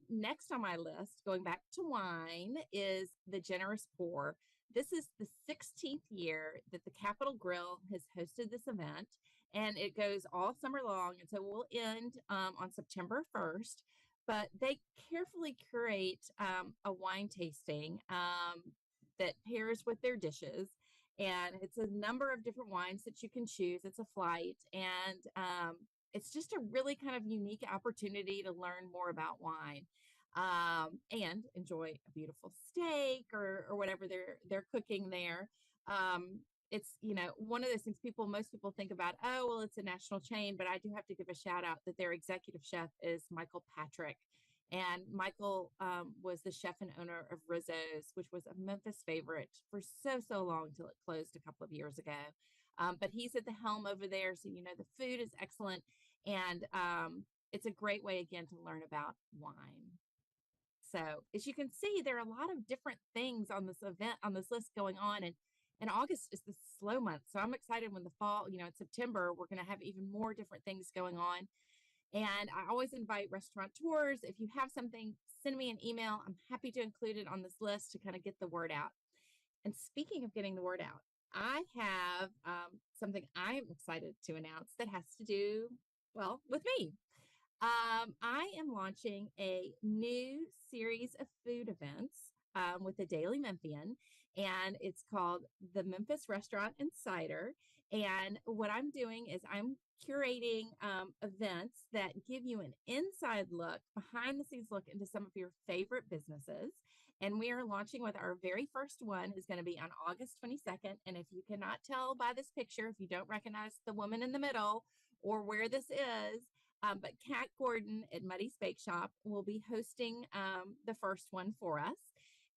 next on my list, going back to wine, is the Generous Pour. This is the 16th year that the Capitol Grill has hosted this event, and it goes all summer long. And so we'll end on September 1st, but they carefully curate a wine tasting that pairs with their dishes. And it's a number of different wines that you can choose. It's a flight, and it's just a really kind of unique opportunity to learn more about wine and enjoy a beautiful steak or whatever they're cooking there. It's, you know, one of those things most people think about, oh, well, it's a national chain, but I do have to give a shout out that their executive chef is Michael Patrick. And Michael was the chef and owner of Rizzo's, which was a Memphis favorite for so long till it closed a couple of years ago. But he's at the helm over there. So, you know, the food is excellent. And it's a great way, again, to learn about wine. So as you can see, there are a lot of different things on this event, on this list going on. And August is the slow month. So I'm excited when the fall, you know, in September, we're going to have even more different things going on. And I always invite restaurateurs. If you have something, send me an email. I'm happy to include it on this list to kind of get the word out. And speaking of getting the word out, I have something I'm excited to announce that has to do, well, with me. I am launching a new series of food events with the Daily Memphian, and it's called the Memphis Restaurant Insider. And what I'm doing is I'm curating events that give you an inside look, behind the scenes look into some of your favorite businesses. And we are launching with our very first one is going to be on August 22nd. And if you cannot tell by this picture, if you don't recognize the woman in the middle or where this is, but Kat Gordon at Muddy's Bake Shop will be hosting the first one for us.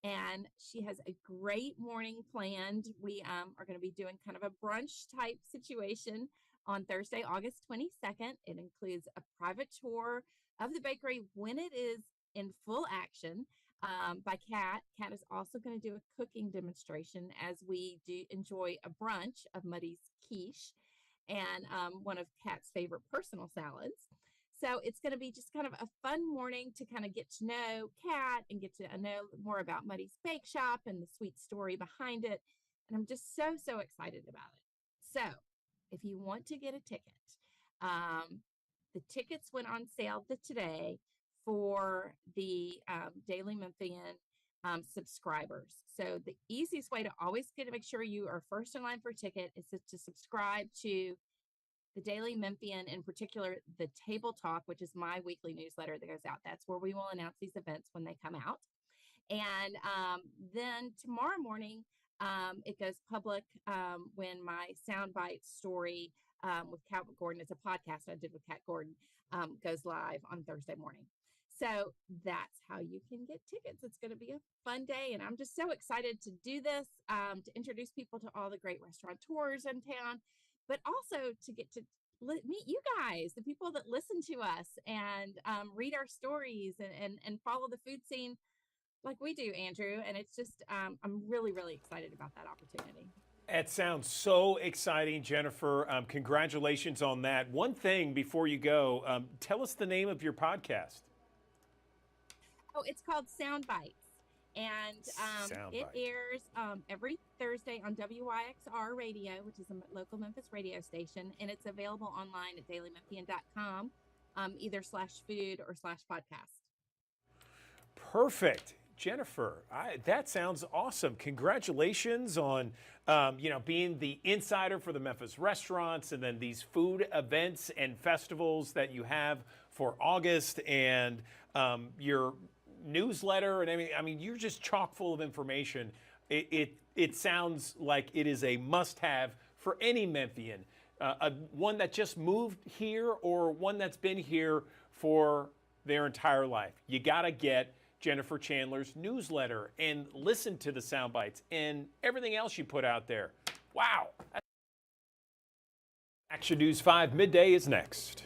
And she has a great morning planned. We are going to be doing kind of a brunch type situation on Thursday, August 22nd. It includes a private tour of the bakery when it is in full action by Kat. Kat is also going to do a cooking demonstration as we do enjoy a brunch of Muddy's quiche. and one of Kat's favorite personal salads. So it's going to be just kind of a fun morning to kind of get to know Kat and get to know more about Muddy's Bake Shop and the sweet story behind it. And I'm just so, so excited about it. So if you want to get a ticket, the tickets went on sale today for the Daily Memphian subscribers. So the easiest way to always get to make sure you are first in line for a ticket is to subscribe to the Daily Memphian, in particular, the Table Talk, which is my weekly newsletter that goes out. That's where we will announce these events when they come out. And then tomorrow morning, it goes public when my Soundbite story with Kat Gordon, it's a podcast I did with Kat Gordon, goes live on Thursday morning. So that's how you can get tickets. It's going to be a fun day. And I'm just so excited to do this, to introduce people to all the great restaurateurs in town, but also to get to meet you guys, the people that listen to us and read our stories and follow the food scene like we do, Andrew. And it's just, I'm really, really excited about that opportunity. It sounds so exciting, Jennifer. Congratulations on that. One thing before you go, tell us the name of your podcast. Oh, it's called Sound Bites. And it airs every Thursday on WYXR Radio, which is a local Memphis radio station, and it's available online at dailymemphian.com, either /food or /podcast. Perfect. Jennifer, that sounds awesome. Congratulations on being the insider for the Memphis restaurants and then these food events and festivals that you have for August and your newsletter and everything. I mean, you're just chock full of information. It sounds like it is a must-have for any Memphian, one that just moved here or one that's been here for their entire life. You got to get Jennifer Chandler's newsletter and listen to the sound bites and everything else you put out there. Wow. Action News 5 Midday is next.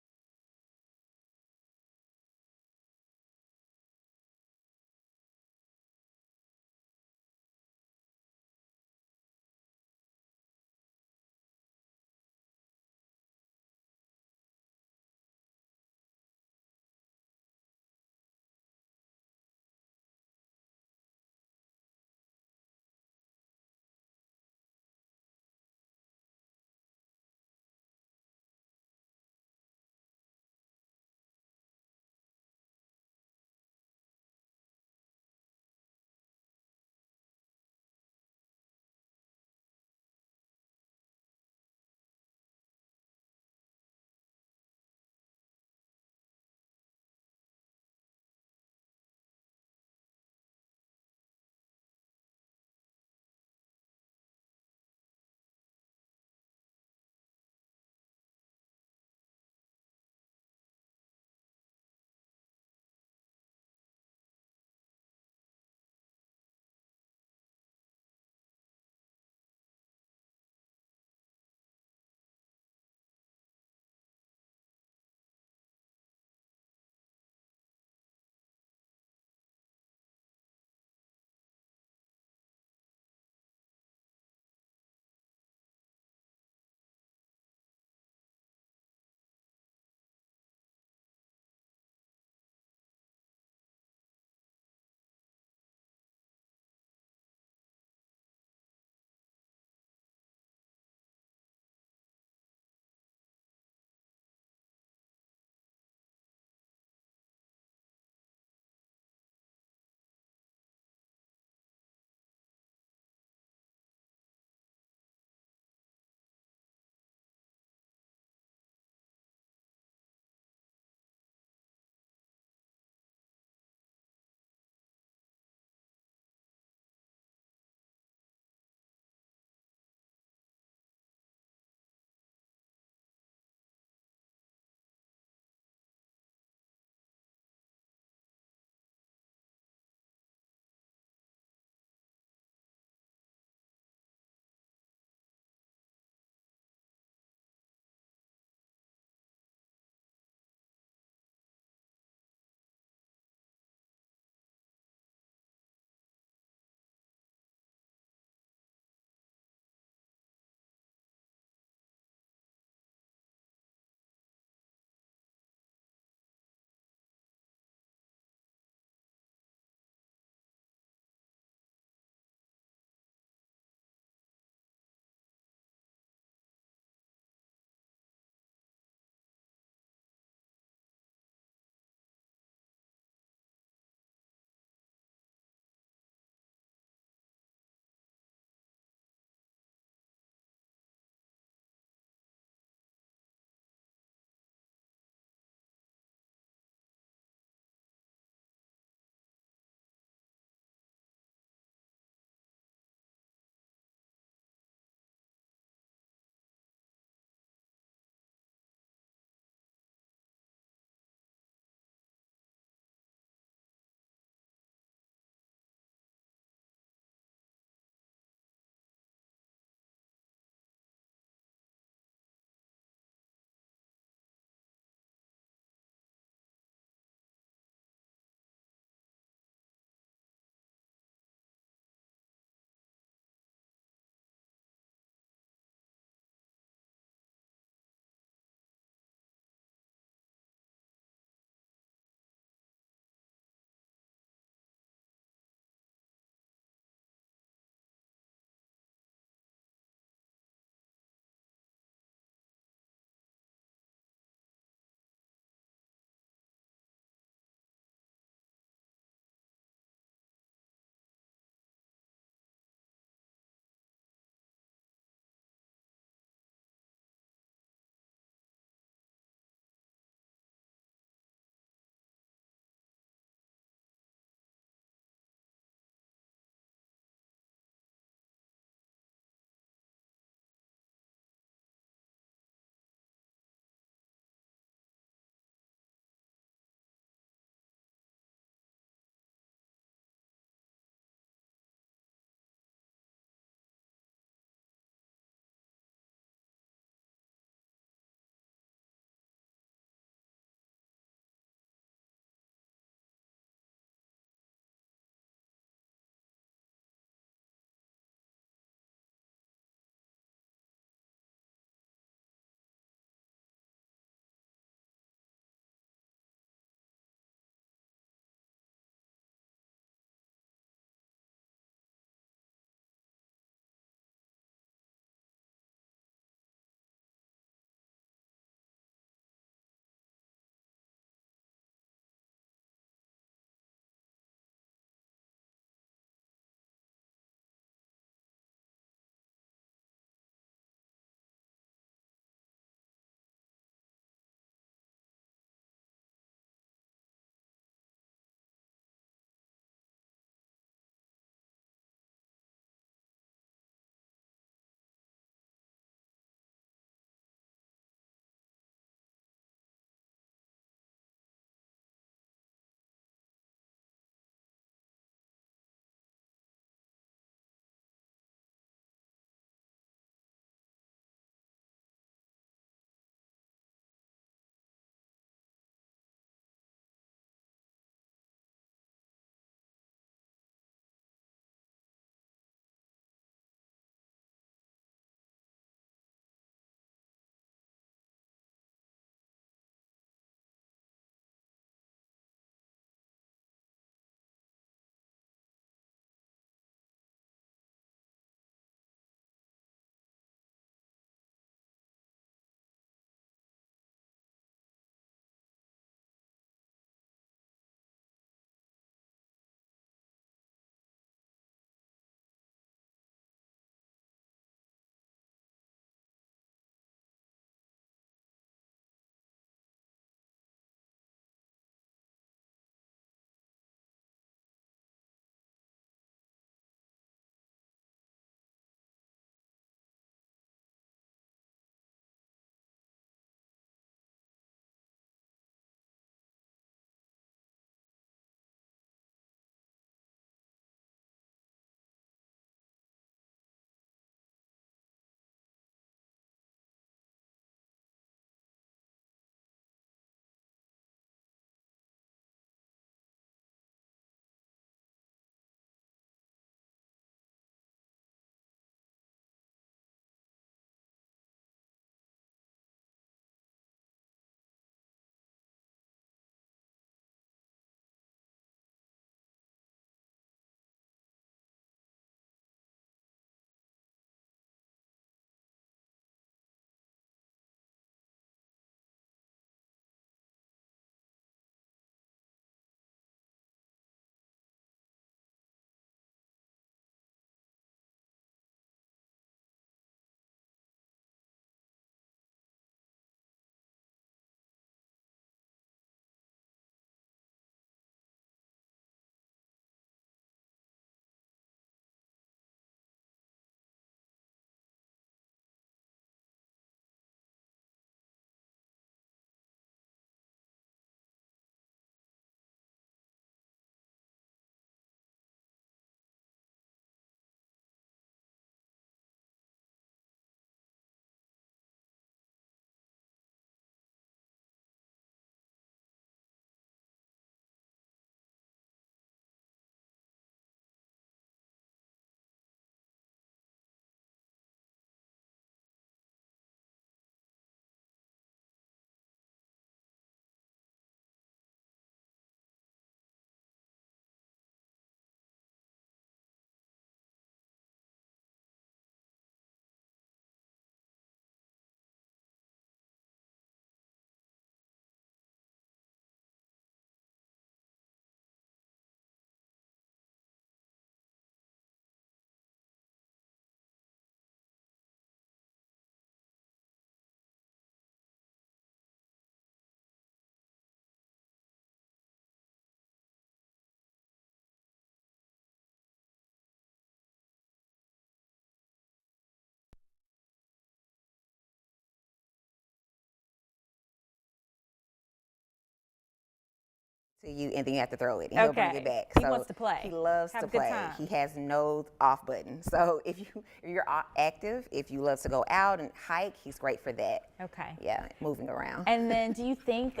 to you, and then you have to throw it, and he'll bring Okay. it back. He wants to play. He loves Have to a good play. time. He has no off button. So if you're active, if you love to go out and hike, he's great for that. Okay. Yeah, moving around. And then do you think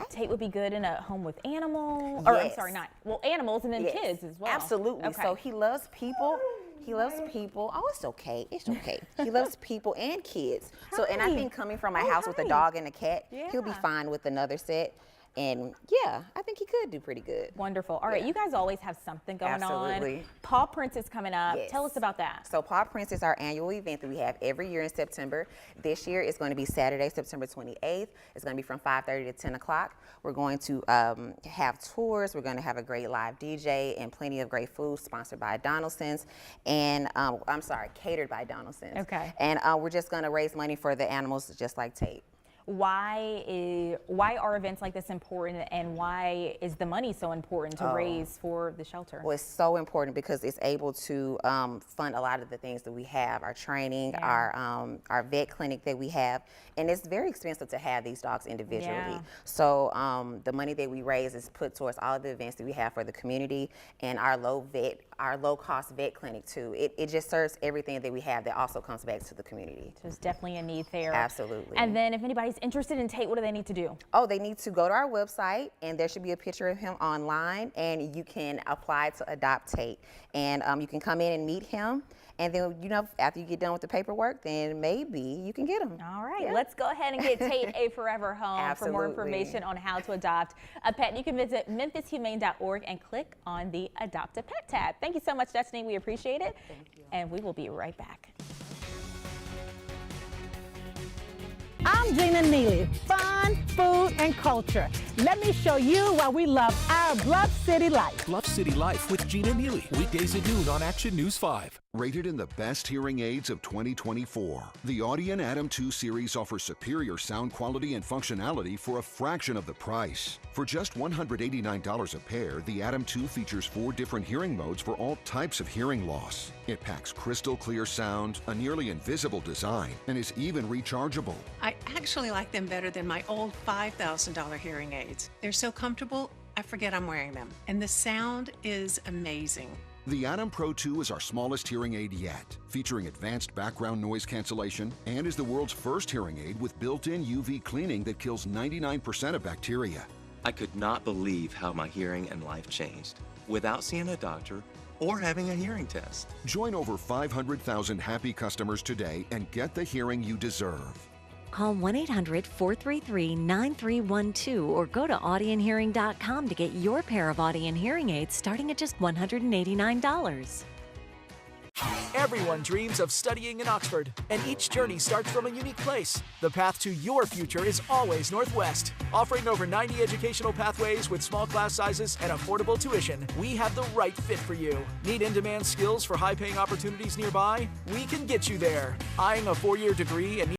Tate would be good in a home with animals? Or I'm Yes. sorry, animals and then Yes. kids as well. Absolutely. Okay. So he loves people. He loves people. Oh, it's okay. It's okay. He loves people and kids. So, and I Hi. think coming from a Oh, house with a hi. dog and a cat, he'll be Yeah. fine with another set. And yeah, I think he could do pretty good. Wonderful. All right, Yeah. you guys always have something going Absolutely. on. Paw Prints is coming up. Yes. Tell us about that. So Paw Prints is our annual event that we have every year in September. This year it's going to be Saturday, September 28th. It's going to be from 5:30 to 10 o'clock. We're going to have tours. We're going to have a great live DJ and plenty of great food sponsored by Donaldson's and catered by Donaldson's. Okay. And we're just going to raise money for the animals just like Tate. Why are events like this important, and why is the money so important to Oh. raise for the shelter? Well, it's so important because it's able to fund a lot of the things that we have, our training, our vet clinic that we have, and it's very expensive to have these dogs individually. Yeah. So the money that we raise is put towards all of the events that we have for the community and our low cost vet clinic too. It just serves everything that we have that also comes back to the community. There's definitely a need there. Absolutely. And then if anybody's interested in Tate, what do they need to do? Oh, they need to go to our website, and there should be a picture of him online, and you can apply to adopt Tate. And you can come in and meet him, and then, after you get done with the paperwork, then maybe you can get him. All right, let's go ahead and get Tate a forever home. For more Absolutely. information on how to adopt a pet, you can visit memphishumane.org and click on the Adopt a Pet tab. Thank you so much, Destiny. We appreciate it. Thank you. And we will be right back. I'm Gina Neely, fun, food, and culture. Let me show you why we love our Bluff City life. Bluff City Life with Gina Neely, weekdays at noon on Action News 5. Rated in the best hearing aids of 2024, the Audien Atom 2 series offers superior sound quality and functionality for a fraction of the price. For just $189 a pair, the Atom 2 features 4 different hearing modes for all types of hearing loss. It packs crystal clear sound, a nearly invisible design, and is even rechargeable. I actually like them better than my old $5,000 hearing aids. They're so comfortable, I forget I'm wearing them. And the sound is amazing. The Atom Pro 2 is our smallest hearing aid yet, featuring advanced background noise cancellation and is the world's first hearing aid with built-in UV cleaning that kills 99% of bacteria. I could not believe how my hearing and life changed without seeing a doctor or having a hearing test. Join over 500,000 happy customers today and get the hearing you deserve. Call 1-800-433-9312 or go to AudienHearing.com to get your pair of Audien hearing aids starting at just $189. Everyone dreams of studying in Oxford, and each journey starts from a unique place. The path to your future is always Northwest. Offering over 90 educational pathways with small class sizes and affordable tuition, we have the right fit for you. Need in-demand skills for high-paying opportunities nearby? We can get you there. Eyeing a 4-year degree and